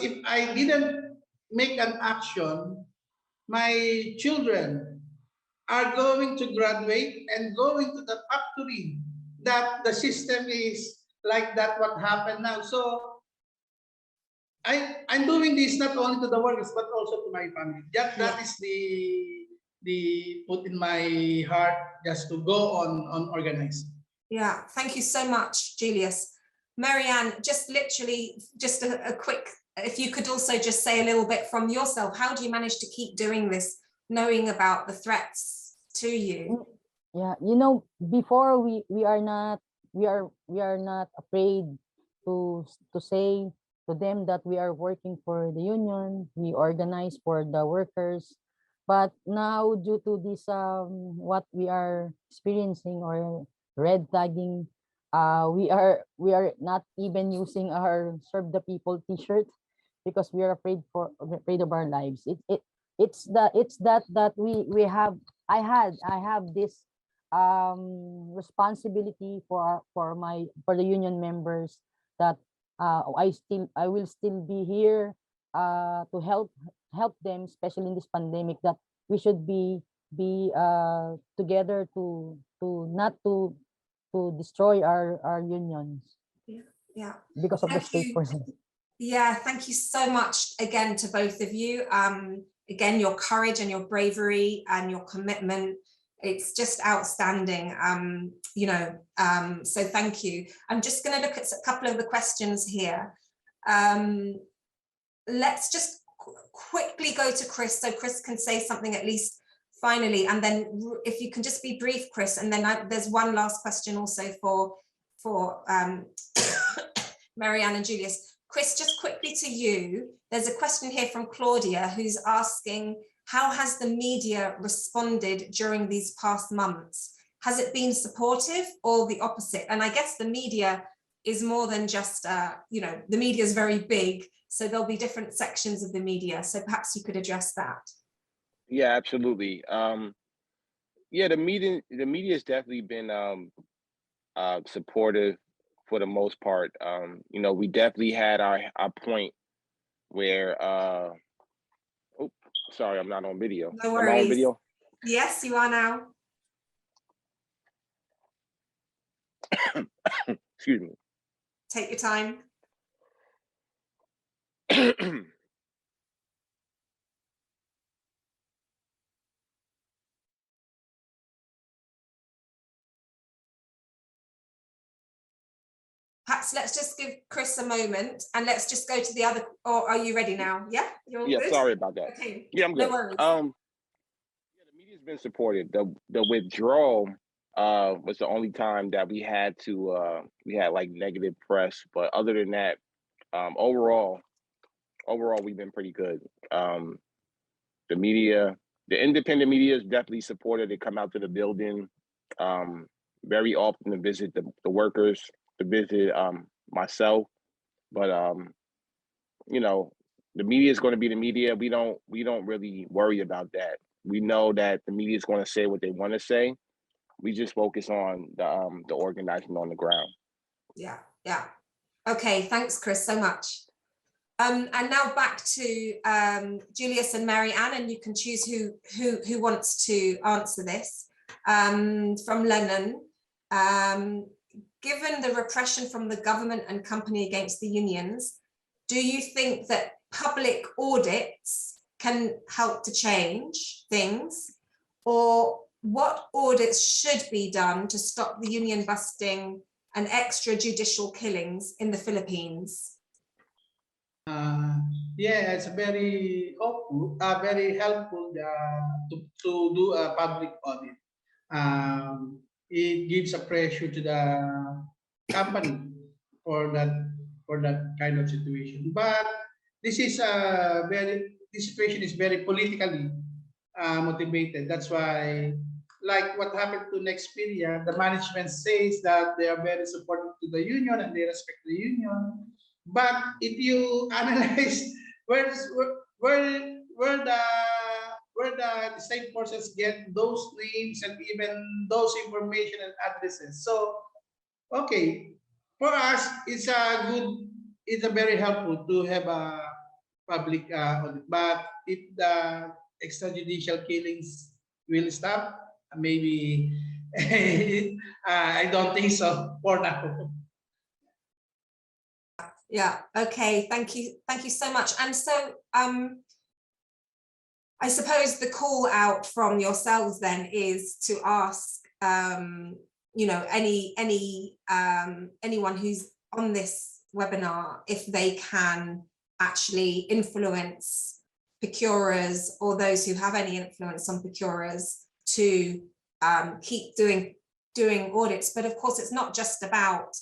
if I didn't make an action, my children are going to graduate and going to the factory that the system is like that what happened now. So I'm doing this not only to the workers but also to my family. That is the put in my heart, just to go on organizing. Yeah, thank you so much, Julius. Marianne, just literally, just a quick, if you could also just say a little bit from yourself, how do you manage to keep doing this, knowing about the threats to you? Yeah, you know, before we are not afraid to say to them that we are working for the union, we organize for the workers. But now, due to this what we are experiencing, or red tagging, we are not even using our Serve the People T-shirt, because we are afraid of our lives. It's that we have I have this responsibility for the union members, that I will still be here to help them, especially in this pandemic, that we should be together to not to destroy our unions. Yeah. Because of the state person. Yeah, thank you so much again to both of you. Again, your courage and your bravery and your commitment, it's just outstanding. You know, so thank you. I'm just going to look at a couple of the questions here. Let's just quickly go to Chris, so Chris can say something at least finally, and then if you can just be brief, Chris, and then there's one last question also for Marianne and Julius. Chris, just quickly to you, there's a question here from Claudia, who's asking, how has the media responded during these past months? Has it been supportive or the opposite? And I guess the media is more than just, you know, the media is very big, so there'll be different sections of the media. So perhaps you could address that. Yeah, absolutely. Yeah, the media has definitely been supportive for the most part. You know, we definitely had our point where oh, sorry, I'm not on video. No worries. Am I on video? Yes, you are now. Excuse me. Take your time. Perhaps let's just give Chris a moment and let's just go to the other, or are you ready now? Yeah, you're yeah, good? sorry about that. Okay. Yeah, I'm good. No worries. Yeah, the media's been supportive. The withdrawal was the only time that we had like negative press, but other than that, overall we've been pretty good. The media, the independent media is definitely supportive. They come out to the building very often to visit the workers, to visit myself, but you know, the media is going to be the media. We don't really worry about that. We know that the media is going to say what they want to say. We just focus on the organizing on the ground. Yeah. Okay, thanks, Chris, so much. And now back to Julius and Marianne, and you can choose who wants to answer this. From Lennon, given the repression from the government and company against the unions, do you think that public audits can help to change things, or what audits should be done to stop the union busting and extrajudicial killings in the Philippines? Yeah, it's very helpful to do a public audit. It gives a pressure to the company for that kind of situation. But this is this situation is very politically motivated. That's why, like what happened to Nexperia, the management says that they are very supportive to the union and they respect the union. But if you analyze where the where the state forces get those names and even those information and addresses. So, okay, for us, it's a very helpful to have a public audit. But if the extrajudicial killings will stop, maybe I don't think so for now. Yeah, okay, thank you so much. And so I suppose the call out from yourselves then is to ask you know, anyone who's on this webinar if they can actually influence procurers or those who have any influence on procurers to keep doing audits. But of course, it's not just about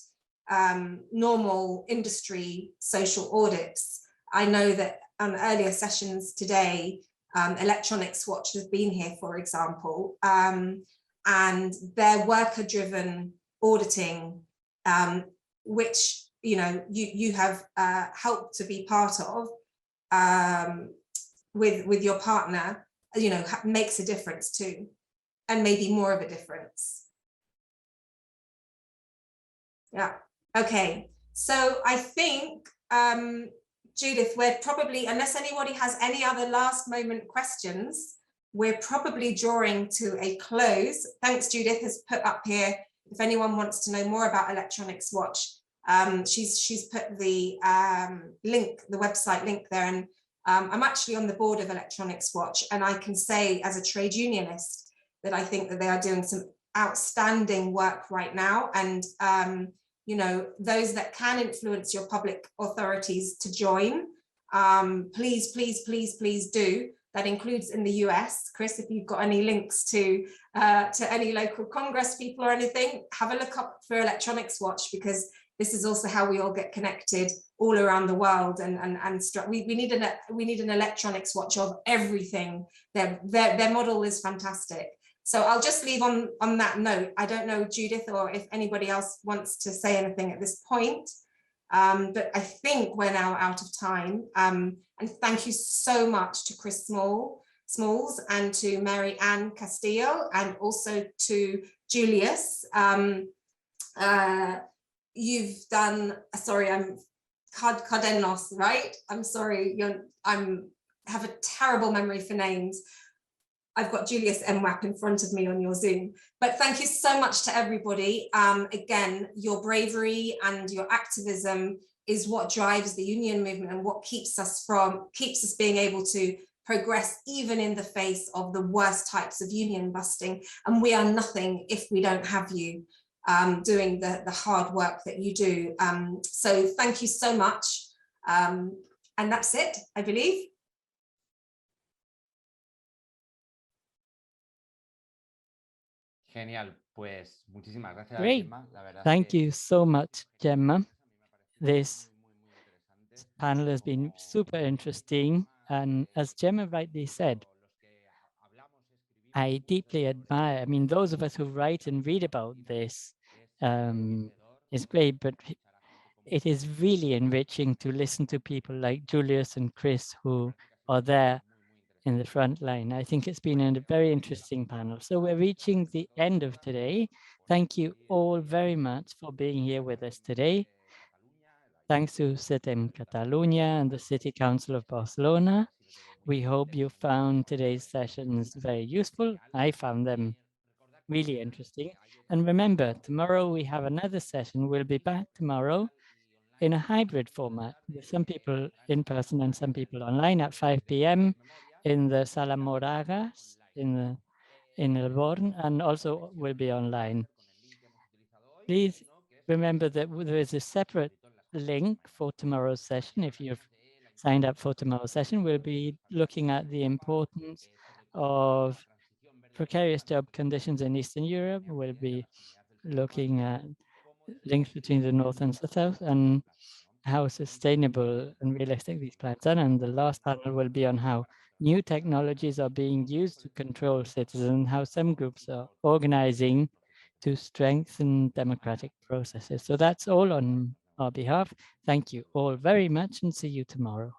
normal industry social audits. I know that on earlier sessions today, Electronics Watch has been here, for example, and their worker-driven auditing, which you have helped to be part of with your partner, makes a difference too, and maybe more of a difference. Yeah. Okay. So I think, Judith, we're probably, unless anybody has any other last moment questions, we're probably drawing to a close. Thanks, Judith has put up here, if anyone wants to know more about Electronics Watch, she's put the link, the website link there. And I'm actually on the board of Electronics Watch, and I can say as a trade unionist that I think that they are doing some outstanding work right now. And those that can influence your public authorities to join, please, please, please, please do. That includes in the US. Chris, if you've got any links to any local Congress people or anything, have a look up for Electronics Watch, because this is also how we all get connected all around the world. And we need an Electronics Watch of everything. Their model is fantastic. So I'll just leave on that note. I don't know, Judith, or if anybody else wants to say anything at this point, but I think we're now out of time. And thank you so much to Chris Smalls and to Mary Ann Castillo, and also to Julius. You've done, sorry, I'm Cardenos, right? I'm sorry, I have a terrible memory for names. I've got Julius MWAP in front of me on your Zoom, but thank you so much to everybody. Again, your bravery and your activism is what drives the union movement and what keeps us being able to progress even in the face of the worst types of union busting. And we are nothing if we don't have you doing the hard work that you do. So thank you so much. And that's it, I believe. Genial, pues muchísimas gracias, Great. Gemma. La verdad Thank you so much, Gemma. This panel has been super interesting. And as Gemma rightly said, I deeply admire, I mean, those of us who write and read about this is great, but it is really enriching to listen to people like Julius and Chris who are there in the front line. I think it's been a very interesting panel. So we're reaching the end of today. Thank you all very much for being here with us today. Thanks to SETEM Catalunya and the City Council of Barcelona. We hope you found today's sessions very useful. I found them really interesting. And remember, tomorrow we have another session. We'll be back tomorrow in a hybrid format with some people in person and some people online at 5 p.m. in the Sala Moragas in Elborn, and also will be online. Please remember that there is a separate link for tomorrow's session. If you've signed up for tomorrow's session, we'll be looking at the importance of precarious job conditions in Eastern Europe. We'll be looking at links between the North and the South, and how sustainable and realistic these plans are. And the last panel will be on how new technologies are being used to control citizens, how some groups are organizing to strengthen democratic processes. So that's all on our behalf. Thank you all very much and see you tomorrow.